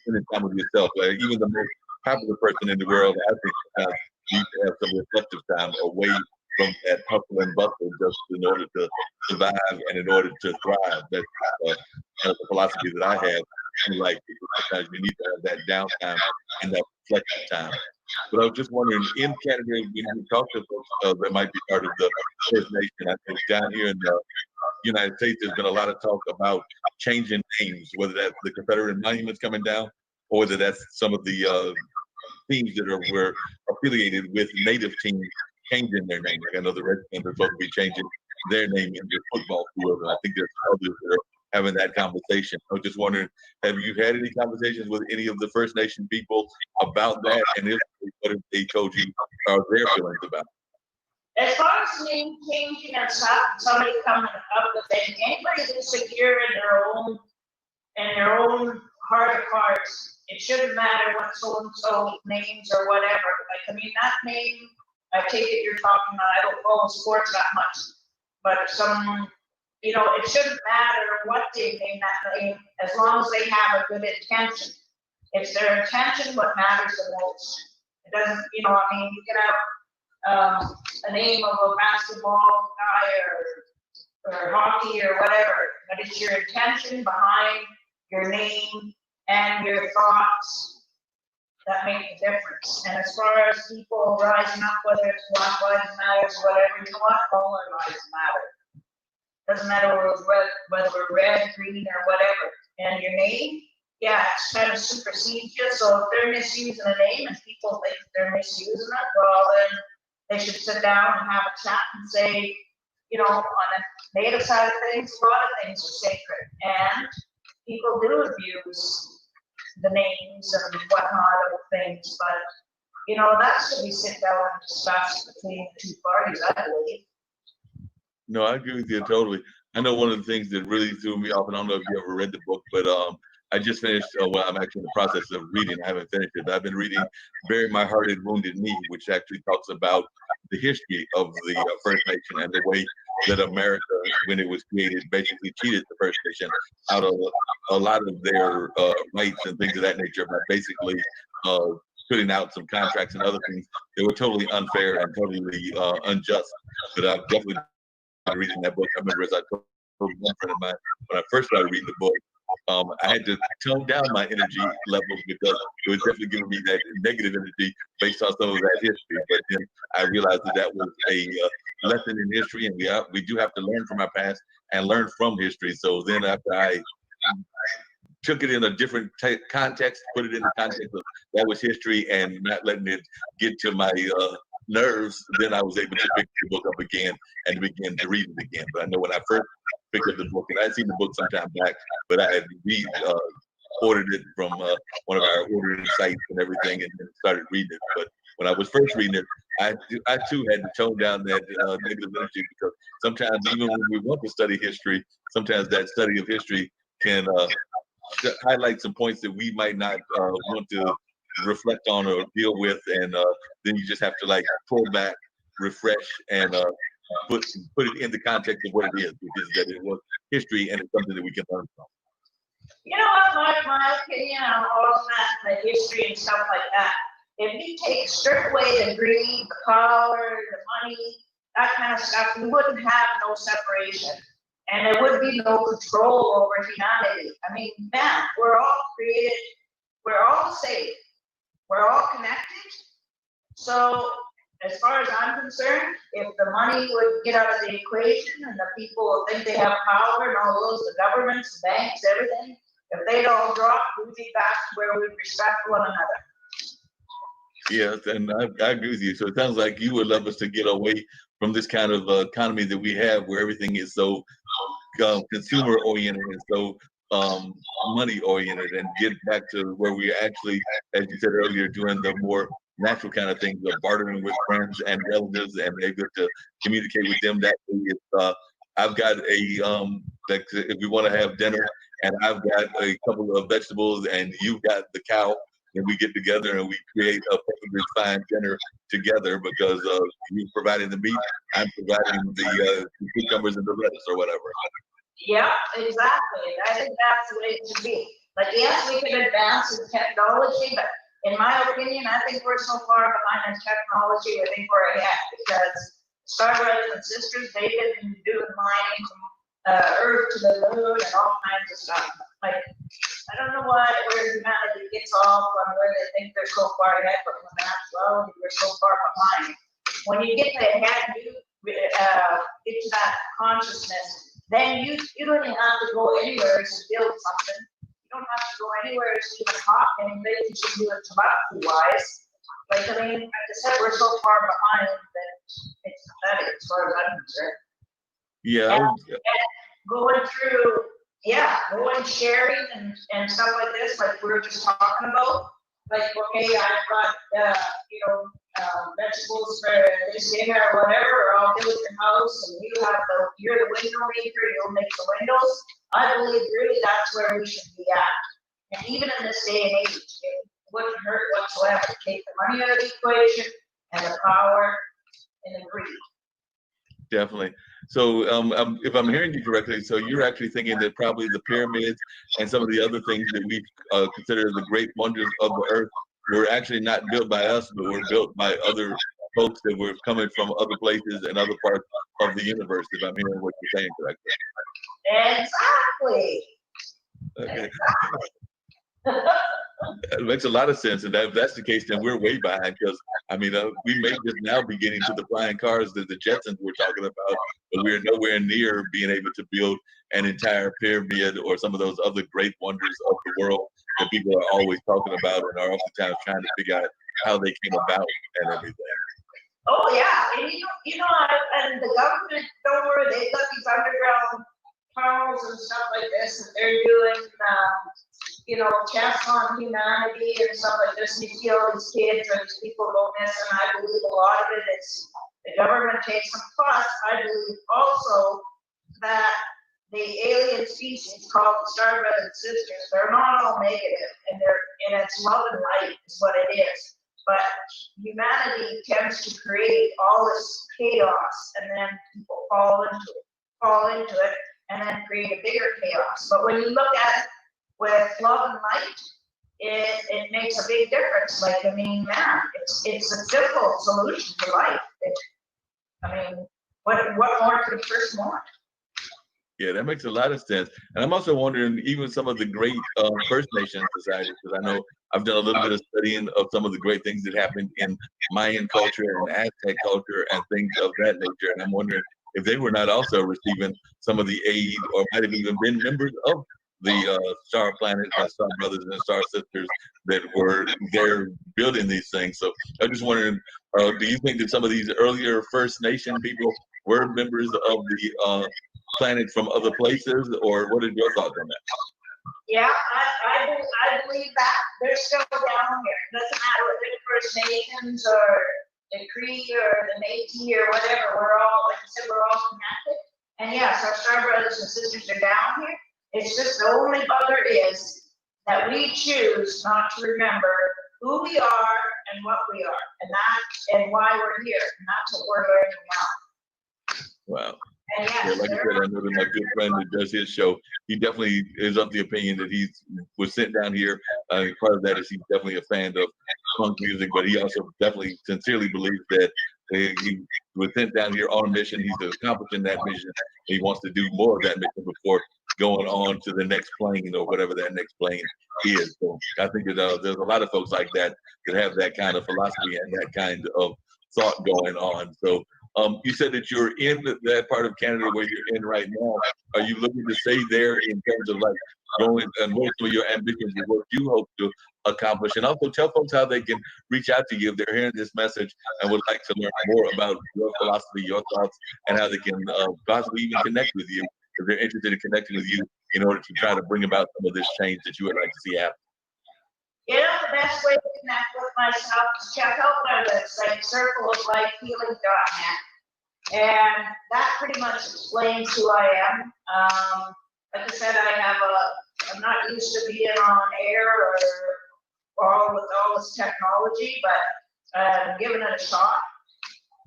spending time with yourself. Like even the most popular person in the world, I think sometimes needs to have some reflective time away from that hustle and bustle, just in order to survive and in order to thrive. That's the philosophy that I have in life. Sometimes you need to have that downtime and that reflective time. But I was just wondering, in Canada, when you talk to folks that might be part of the First Nation, I think down here in the United States, there's been a lot of talk about changing names, whether that's the Confederate monuments coming down, or whether that's some of the teams that were affiliated with Native teams changing their name. Like I know the Redskins are supposed to be changing their name in the football field, and I think there's others that are having that conversation. I was just wondering, have you had any conversations with any of the First Nation people about that, and if what have they told you are their feelings about it? As far as name changing and stuff, somebody coming up with it, anybody that's secure in their own heart of hearts, it shouldn't matter what so-and-so names or whatever. Like, I mean, that name, I take it you're talking about, I don't follow sports that much, but if someone, you know, it shouldn't matter what they name that name, as long as they have a good intention. It's their intention what matters the most. It doesn't, you know, I mean, you can have a name of a basketball guy or hockey or whatever, but it's your intention behind your name and your thoughts that make the difference. And as far as people rising up, whether it's Black Lives Matter or whatever, you know what, all our lives matter. Doesn't matter whether we're red, green, or whatever. And your name, yeah, it's kind of supersedes you. So if they're misusing a name and people think they're misusing it, well then they should sit down and have a chat and say, you know, on the Native side of things, a lot of things are sacred. And people do abuse the names and whatnot of things, but you know, that's what we sit down and discuss between the two parties, I believe. No, I agree with you totally. I know one of the things that really threw me off, and I don't know if you ever read the book, but I just finished, well, I'm actually in the process of reading, I haven't finished it, but I've been reading Bury My Hearted Wounded Knee, which actually talks about the history of the First Nation and the way that America, when it was created, basically cheated the First Nation out of a lot of their rights and things of that nature by basically putting out some contracts and other things that were totally unfair and totally unjust. But I've definitely been reading that book. I remember as I told one friend of mine, when I first started reading the book, I had to tone down my energy levels because it was definitely giving me that negative energy based on some of that history. But then I realized that was a lesson in history, and we do have to learn from our past and learn from history. So then after I took it in a different context, put it in the context of that was history and not letting it get to my nerves, then I was able to pick the book up again and begin to read it again. But I know when I first picked up the book, and I had seen the book sometime back, but I had ordered it from one of our ordering sites and everything, and then started reading it. But when I was first reading it, I too had to tone down that negative energy, because sometimes even when we want to study history, sometimes that study of history can highlight some points that we might not want to reflect on or deal with, and then you just have to like pull back, refresh, and put it in the context of what it is, which is that it was history and it's something that we can learn from. You know what, my opinion on all of that, the history and stuff like that, if you strip away the greed, the power, the money, that kind of stuff, we wouldn't have no separation. And there would be no control over humanity. I mean, man, we're all created, we're all safe, we're all connected. So as far as I'm concerned, if the money would get out of the equation and the people think they have power and all those, the governments, banks, everything, if they'd all drop, we'd be back to where we respect one another. Yes, and I agree with you. So it sounds like you would love us to get away from this kind of economy that we have, where everything is so consumer oriented and so money oriented, and get back to where we actually, as you said earlier, doing the more natural kind of things of bartering with friends and relatives and able to communicate with them that way. If I've got a like if we want to have dinner and I've got a couple of vegetables and you've got the cow, and we get together and we create a perfectly fine dinner together, because you providing the meat, I'm providing the cucumbers and the lettuce or whatever. Yeah, exactly. I think that's the way it should be. Like, yes, we can advance in technology, but in my opinion, I think we're so far behind in technology, I think we're ahead, because Star Brothers and Sisters, they've been doing mining from Earth to the moon and all kinds of stuff. Like, I don't know where humanity gets off on where they think they're so far ahead, but when that's well, we're so far behind. When you get ahead, you get to that consciousness, then you don't even have to go anywhere to build something. You don't have to go anywhere to even talk anything. You should do it tobacco-wise. Like, I mean, like I said, we're so far behind that it's pathetic as far as I'm concerned. Yeah. And going through, going sharing and stuff like this, like we were just talking about. Like, okay, I've got, vegetables for this dinner or whatever, or I'll do it in the house, and you're the window maker, you'll make the windows. I believe really that's where we should be at. And even in this day and age, it wouldn't hurt whatsoever to take the money out of the equation and the power and the greed. Definitely. So if I'm hearing you correctly, so you're actually thinking that probably the pyramids and some of the other things that we consider the great wonders of the earth were actually not built by us, but were built by other folks that were coming from other places and other parts of the universe, if I'm hearing what you're saying correctly. Exactly. Okay. It makes a lot of sense, and if that's the case, then we're way behind, because I mean, we may just now be getting to the flying cars that the Jetsons were talking about, but we're nowhere near being able to build an entire pyramid or some of those other great wonders of the world that people are always talking about and are oftentimes trying to figure out how they came about and everything. Oh yeah, and and the government, don't worry, they've got these underground tunnels and stuff like this that they're doing. Tests on humanity and stuff like this, and you see all these kids or these people go missing. I believe a lot of it is the government takes them. Plus, I believe also that the alien species called the Star Brothers and Sisters, they're not all negative, and it's love and light is what it is. But humanity tends to create all this chaos, and then people fall into it, and then create a bigger chaos. But when you look at it with love and light, it makes a big difference. Like, I mean, man, it's a simple solution to life. What more could a person want? Yeah, that makes a lot of sense. And I'm also wondering, even some of the great First Nation societies, because I know I've done a little bit of studying of some of the great things that happened in Mayan culture and Aztec culture and things of that nature. And I'm wondering if they were not also receiving some of the aid, or might have even been members of the Star Planets and Star Brothers and Star Sisters that were there building these things. So I'm just wondering, do you think that some of these earlier First Nation people were members of the planet from other places, or what are your thoughts on that? Yeah, I believe that. They're still down here. Doesn't matter if they're First Nations or the Cree or the Métis or whatever. We're all, like I said, we're all connected. And yes, our Star brothers and sisters are down here. It's just the only bugger is that we choose not to remember who we are and what we are, and why we're here. And that's what we're learning now. Wow. And Yeah, yes, like I said, I know that my good friend that does his show, he definitely is of the opinion that he was sent down here. Part of that is he's definitely a fan of punk music, but he also definitely sincerely believes that he was sent down here on a mission. He's accomplishing that mission. He wants to do more of that mission before going on to the next plane or whatever that next plane is. So I think that there's a lot of folks like that have that kind of philosophy and that kind of thought going on. So you said that you're in that part of Canada where you're in right now. Are you looking to stay there in terms of like going and what are your ambitions and what you hope to accomplish? And also tell folks how they can reach out to you if they're hearing this message and would like to learn more about your philosophy, your thoughts, and how they can possibly even connect with you if they're interested in connecting with you in order to try to bring about some of this change that you would like to see happen. You know, the best way to connect with myself is check out my website, circleoflifehealing.net. And that pretty much explains who I am. Like I said, I'm not used to being on air or with all this technology, but I'm giving it a shot.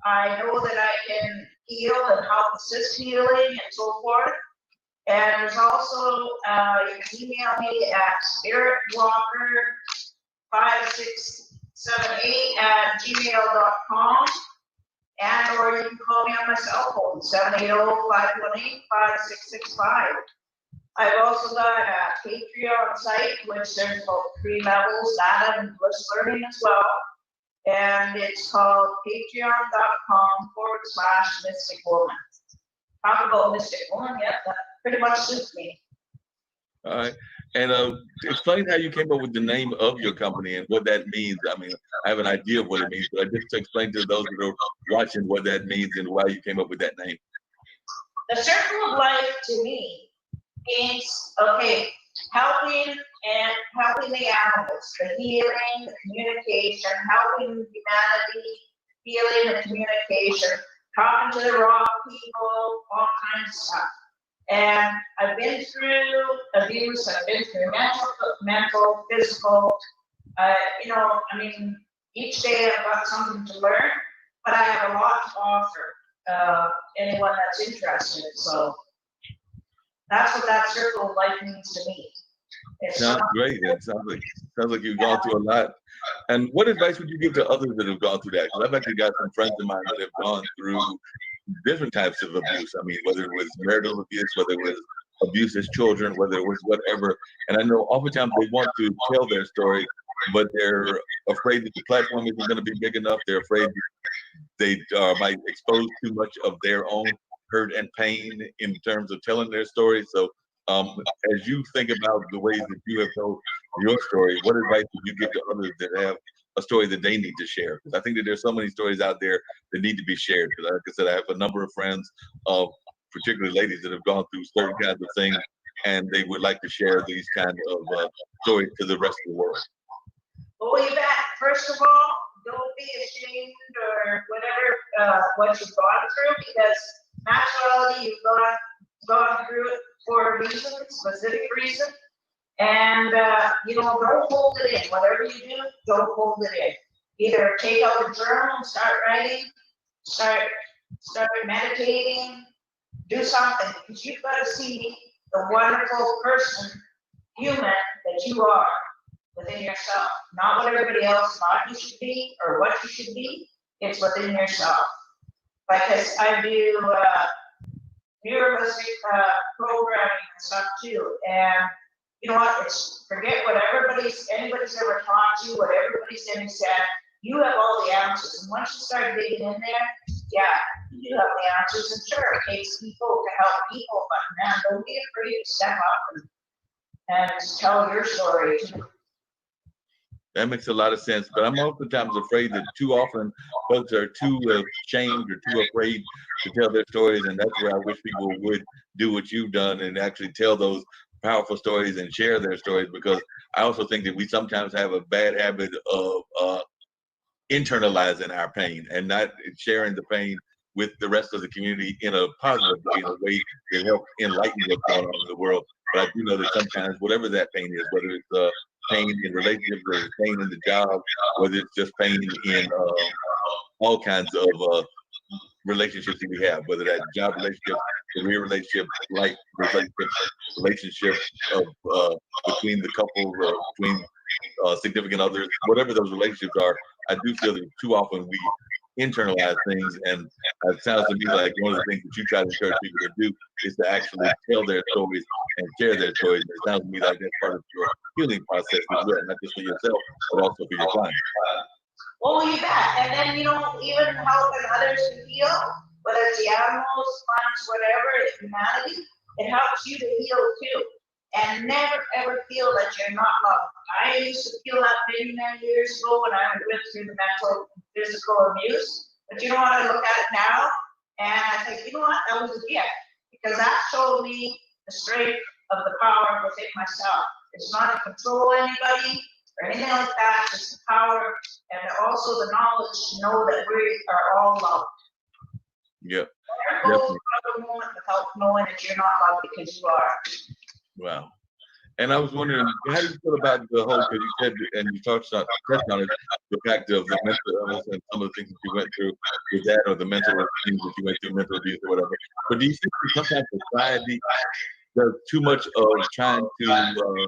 I know that I can heal and help assist healing and so forth. And there's also, you can email me at spiritwalker5678@gmail.com. And or you can call me on my cell phone, 780-518-5665. I've also got a Patreon site, which there's about 3 levels, that and Bliss Learning as well. And it's called patreon.com/Mystic Woman. Talk about Mystic Woman, yeah, that pretty much suits me. All right. And explain how you came up with the name of your company and what that means. I mean, I have an idea of what it means, but just to explain to those that are watching what that means and why you came up with that name. The circle of life to me means, okay, helping the animals, the healing, the communication, helping humanity, healing, the communication, talking to the raw people, all kinds of stuff. And I've been through abuse, I've been through mental, physical, each day I've got something to learn, but I have a lot to offer anyone that's interested. So that's what that circle of life means to me. Sounds great. It sounds like you've gone through a lot. And what advice would you give to others that have gone through that? Because I've actually got some friends of mine that have gone through different types of abuse. I mean, whether it was marital abuse, whether it was abuse as children, whether it was whatever. And I know oftentimes they want to tell their story, but they're afraid that the platform isn't going to be big enough. They're afraid they might expose too much of their own hurt and pain in terms of telling their story. So as you think about the ways that you have told your story, what advice would you give to others that have a story that they need to share? Because I think that there's so many stories out there that need to be shared. Because like I said, I have a number of friends, particularly ladies, that have gone through certain kinds of things, and they would like to share these kind of stories to the rest of the world. Well, you bet. First of all, don't be ashamed or whatever what you've gone through, because naturally you've gone through it for a reason, specific reason. And don't hold it in. Whatever you do, don't hold it in. Either take out a journal and start writing, start meditating, do something, because you've got to see the wonderful person, human that you are within yourself. Not what everybody else thought you should be or what you should be. It's within yourself. Because I do neurolinguistic programming and stuff too, and you know what? It's forget what anybody's ever taught you, what everybody's ever said. You have all the answers, and once you start digging in there, yeah, you do have the answers. And sure, it takes people to help people, but man, don't be afraid to step up and tell your story. That makes a lot of sense, but I'm oftentimes afraid that too often folks are too ashamed or too afraid to tell their stories, and that's where I wish people would do what you've done and actually tell those powerful stories and share their stories, because I also think that we sometimes have a bad habit of internalizing our pain and not sharing the pain with the rest of the community in a positive way, in a way that helps enlighten what's going on in the world. But I do know that sometimes, whatever that pain is, whether it's pain in relationships, whether it's pain in the job, whether it's just pain in all kinds of relationships that we have, whether that's job relationships, career relationships, life relationships of between the couple, between significant others, whatever those relationships are. I do feel that too often we internalize things, and it sounds to me like one of the things that you try to encourage people to do is to actually tell their stories and share their stories. It sounds to me like that's part of your healing process as well, not just for yourself, but also for your clients. Well, you bet. And then, you know, even helping others to heal, whether it's the animals, plants, whatever, humanity, it helps you to heal too. And never ever feel that you're not loved. I used to feel that many years ago when I went through the mental and physical abuse. But you know what, I look at it now and I think, you know what, that was a gift, because that showed me the strength of the power within myself. It's not to control anybody or anything like that, it's the power and also the knowledge to know that we are all loved. Yeah. Never go through a moment without knowing that you're not loved, because you are. Wow. And I was wondering, how do you feel about the whole, because you said, and you touched on it, the fact of the mental illness and some of the things that you went through with that, or the mental things that you went through, mental abuse or whatever. But do you think that sometimes society does too much of trying to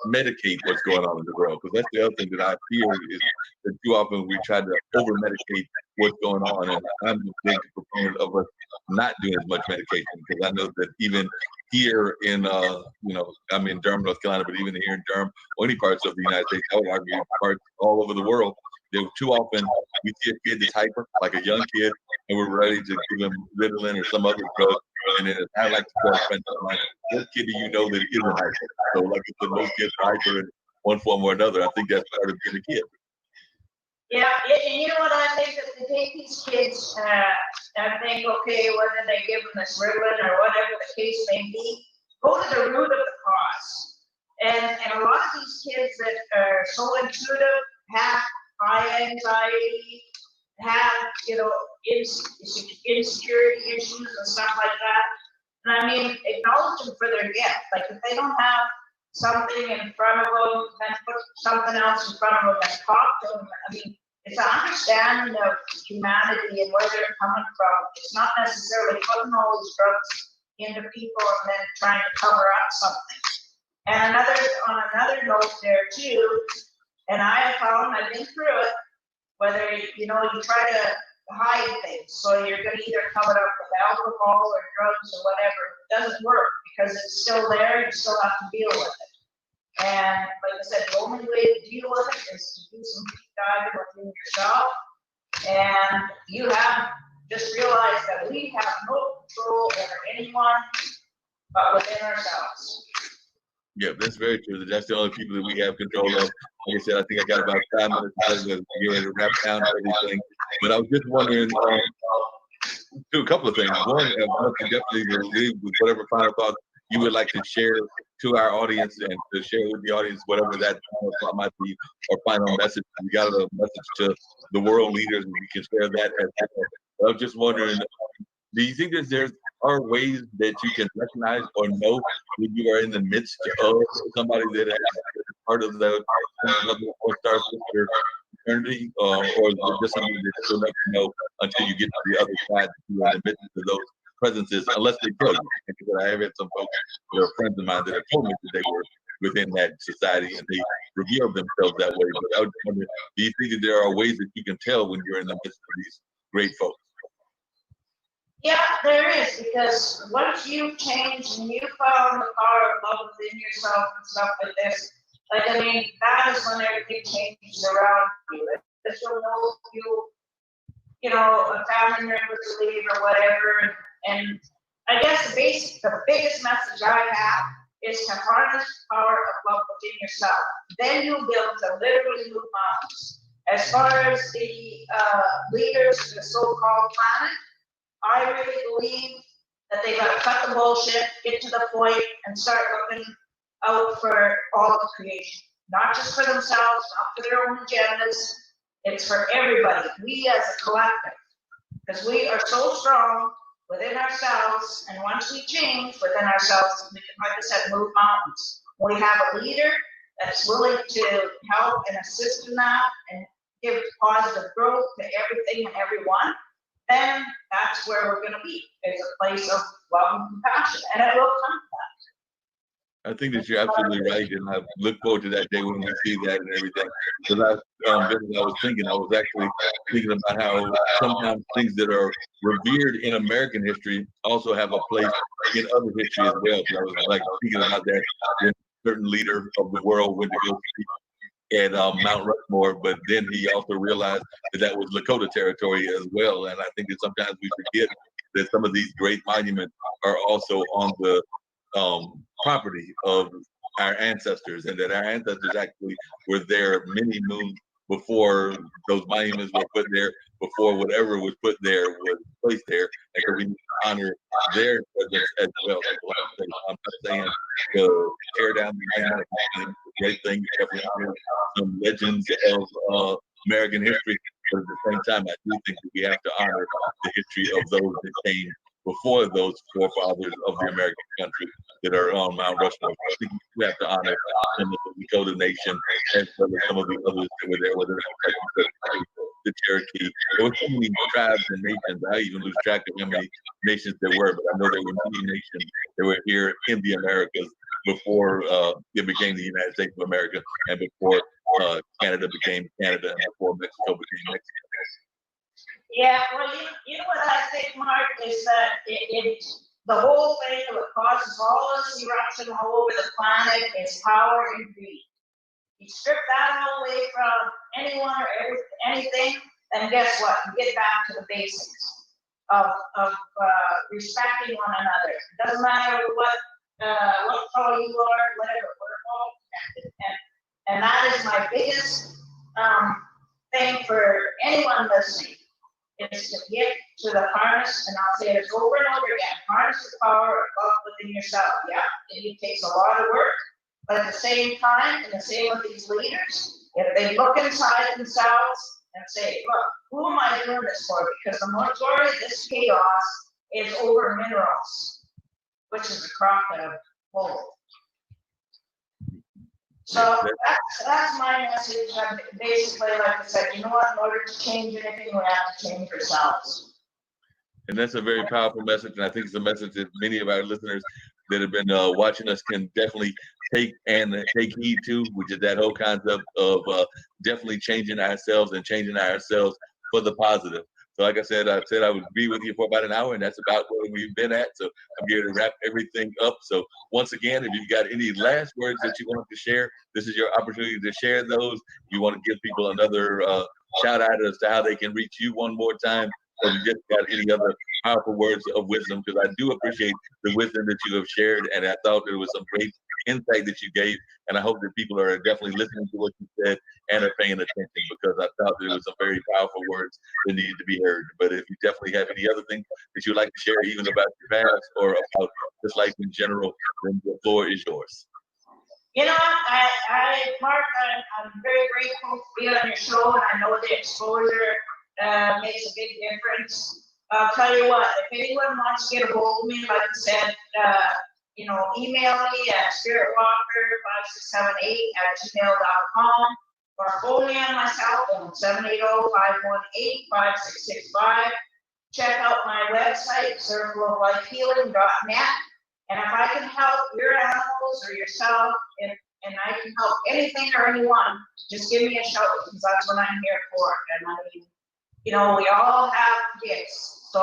medicate what's going on in the world? Because that's the other thing that I fear, is that too often we try to over medicate what's going on, and I'm a big proponent of us not doing as much medication, because I know that even here in I'm in Durham, North Carolina, but even here in Durham or any parts of the United States, I would argue parts all over the world, that too often we see a kid that's hyper, like a young kid, and we're ready to give him Ritalin or some other drug. And then I like to tell friends, like, what kid do you know that isn't hyper? So like I said, most kids are hyper in one form or another. I think that's part of being a kid. Yeah, and you know what, I think that they take these kids and think, okay, whether they give them this Ritalin or whatever the case may be, go to the root of the cause. And a lot of these kids that are so intuitive have high anxiety, have, insecurity issues and stuff like that. And I mean, acknowledge them for their gift. Like, if they don't have something in front of them, then put something else in front of them and talk to them. I mean, it's an understanding of humanity and where they're coming from. It's not necessarily putting all these drugs into people and then trying to cover up something. And on another note there too, and I have found, I've been through it, whether you try to hide things, so you're going to either cover it up with alcohol or drugs or whatever. It doesn't work, because it's still there. You still have to deal with it. And like I said, the only way to deal with it is to do some deep diving within yourself. And you have just realized that we have no control over anyone but within ourselves. Yeah, that's very true. That's the only people that we have control of. Like I said, I think I got about 5 minutes to get ready to wrap down everything. But I was just wondering, do a couple of things. One, I want to definitely leave with whatever final thoughts you would like to share to our audience, and to share with the audience whatever that final thought might be, or final message. We got a message to the world leaders, and we can share that. I was just wondering, do you think that there are ways that you can recognize or know when you are in the midst of somebody that is part of the four-star sister fraternity, or is it just something that you'll never know until you get to the other side, that you are in the midst of those presences, unless they tell you? Because I have had some folks that are friends of mine that have told me that they were within that society and they reveal themselves that way. But I was wondering, do you think that there are ways that you can tell when you're in the midst of these great folks? Yeah, there is, because once you change and you found the power of love within yourself and stuff like this, that is when everything changes around you. If you'll know a family member to leave or whatever. And I guess the biggest message I have is to harness the power of love within yourself. Then you'll be able to literally move mountains. As far as the leaders of the so-called planet, I really believe that they got to cut the bullshit, get to the point, and start looking out for all of creation, not just for themselves, not for their own agendas. It's for everybody, we as a collective, because we are so strong within ourselves, and once we change within ourselves, we can, like I said, move mountains. We have a leader that's willing to help and assist in that and give positive growth to everything and everyone, then that's where we're going to be. It's a place of love and compassion, and it will come to that. I think that you're absolutely right, and I look forward to that day when we see that and everything. Because I was thinking, I was actually thinking about how sometimes things that are revered in American history also have a place in other history as well. So I was like thinking about that when a certain leader of the world went to go speak at Mount Rushmore, but then he also realized that that was Lakota territory as well. And I think that sometimes we forget that some of these great monuments are also on the property of our ancestors, and that our ancestors actually were there many moons before those monuments were put there, before whatever was put there was placed there, and so we need to honor their presence as well. I'm not saying to tear down the monument is a great thing. Definitely honor some legends of American history, but at the same time, I do think that we have to honor the history of those that came before those forefathers of the American country that are on Mount Rushmore. I think we have to honor some of the Lakota Nation as well as some of the others that were there, whether it's the Cherokee. There were so many tribes and nations. I even lose track of how many nations there were, but I know there were many nations that were here in the Americas before it became the United States of America, and before Canada became Canada, and before Mexico became Mexico. Yeah, well, you know what I think, Mark, is that the whole thing that causes all this eruption all over the planet is power and greed. You strip that all away from anyone or anything, and guess what? You get back to the basics of respecting one another. It doesn't matter what color you are, whatever, we're all connected. And that is my biggest thing for anyone listening, is to get to the harness, and I'll say it over and over again, harness the power of love within yourself. Yeah, it takes a lot of work, but at the same time, and the same with these leaders, if they look inside themselves and say, look, who am I doing this for? Because the majority of this chaos is over minerals, which is a crop of gold. So that's my message. Basically, like I said, you know what? In order to change anything, we have to change ourselves. And that's a very powerful message, and I think it's a message that many of our listeners that have been watching us can definitely take heed to, which is that whole concept of definitely changing ourselves and changing ourselves for the positive. So like I said I would be with you for about an hour, and that's about where we've been at. So I'm here to wrap everything up. So once again, if you've got any last words that you want to share, this is your opportunity to share those. You want to give people another shout out as to how they can reach you one more time, or you just got any other powerful words of wisdom, because I do appreciate the wisdom that you have shared, and I thought there was some great insight that you gave, and I hope that people are definitely listening to what you said and are paying attention, because I thought there was some very powerful words that needed to be heard. But if you definitely have any other things that you'd like to share, even about your past or about just life in general, then the floor is yours. You know, Mark, I'm very grateful to be on your show, and I know the exposure makes a big difference. I'll tell you what, if anyone wants to get a hold of me, like I said, email me at spiritwalker5678@gmail.com, or phone me on my cell phone, 780-518-5665. Check out my website, circleoflifehealing.net. And if I can help your animals or yourself, and I can help anything or anyone, just give me a shout, because that's what I'm here for. And I mean, we all have gifts. So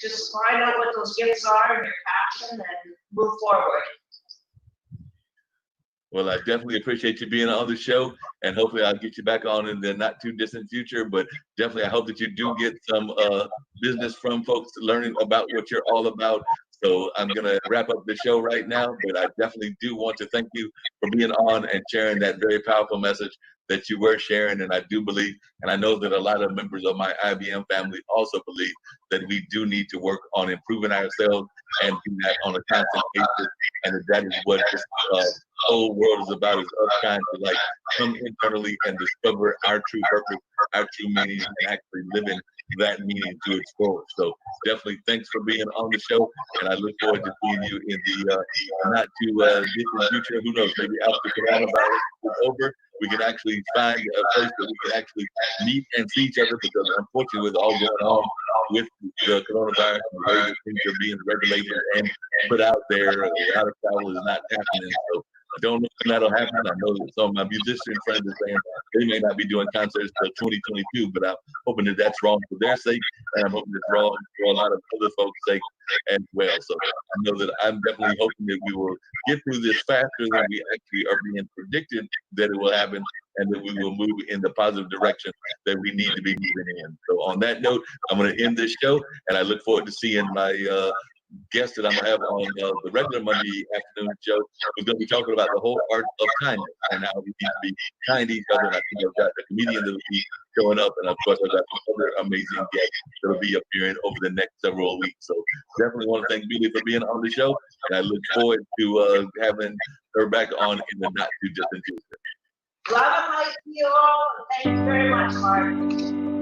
just find out what those gifts are and your passion, and move forward. Well, I definitely appreciate you being on the show, and hopefully I'll get you back on in the not too distant future. But definitely, I hope that you do get some business from folks learning about what you're all about. So I'm going to wrap up the show right now, but I definitely do want to thank you for being on and sharing that very powerful message that you were sharing. And I do believe, and I know that a lot of members of my IBM family also believe, that we do need to work on improving ourselves and do that on a constant basis and that is what this whole world is about, is us trying to like come internally and discover our true purpose, our true meaning, and actually living that meaning to its fullest. So definitely thanks for being on the show, and I look forward to seeing you in the not too distant future. Who knows, maybe after coronavirus is over, we can actually find a place that we can actually meet and see each other, because unfortunately with all going on with the coronavirus and the way that things are being regulated and put out there, a lot of travel is not happening. So I don't know when that'll happen. I know that some of my musician friends are saying they may not be doing concerts till 2022, but I'm hoping that that's wrong for their sake, and I'm hoping it's wrong for a lot of other folks' sake as well. So I know that I'm definitely hoping that we will get through this faster than we actually are being predicted that it will happen, and that we will move in the positive direction that we need to be moving in. So on that note, I'm going to end this show, and I look forward to seeing my guest that I'm gonna have on the regular Monday afternoon show, who's gonna be talking about the whole art of kindness and how we need to be kind to each other. And I think I've got a comedian that'll be showing up, and of course I've got some other amazing guests that'll be appearing over the next several weeks. So definitely want to thank Billy for being on the show, and I look forward to having her back on in the not too distant future. Love and light to you all. Thank you very much, Mark.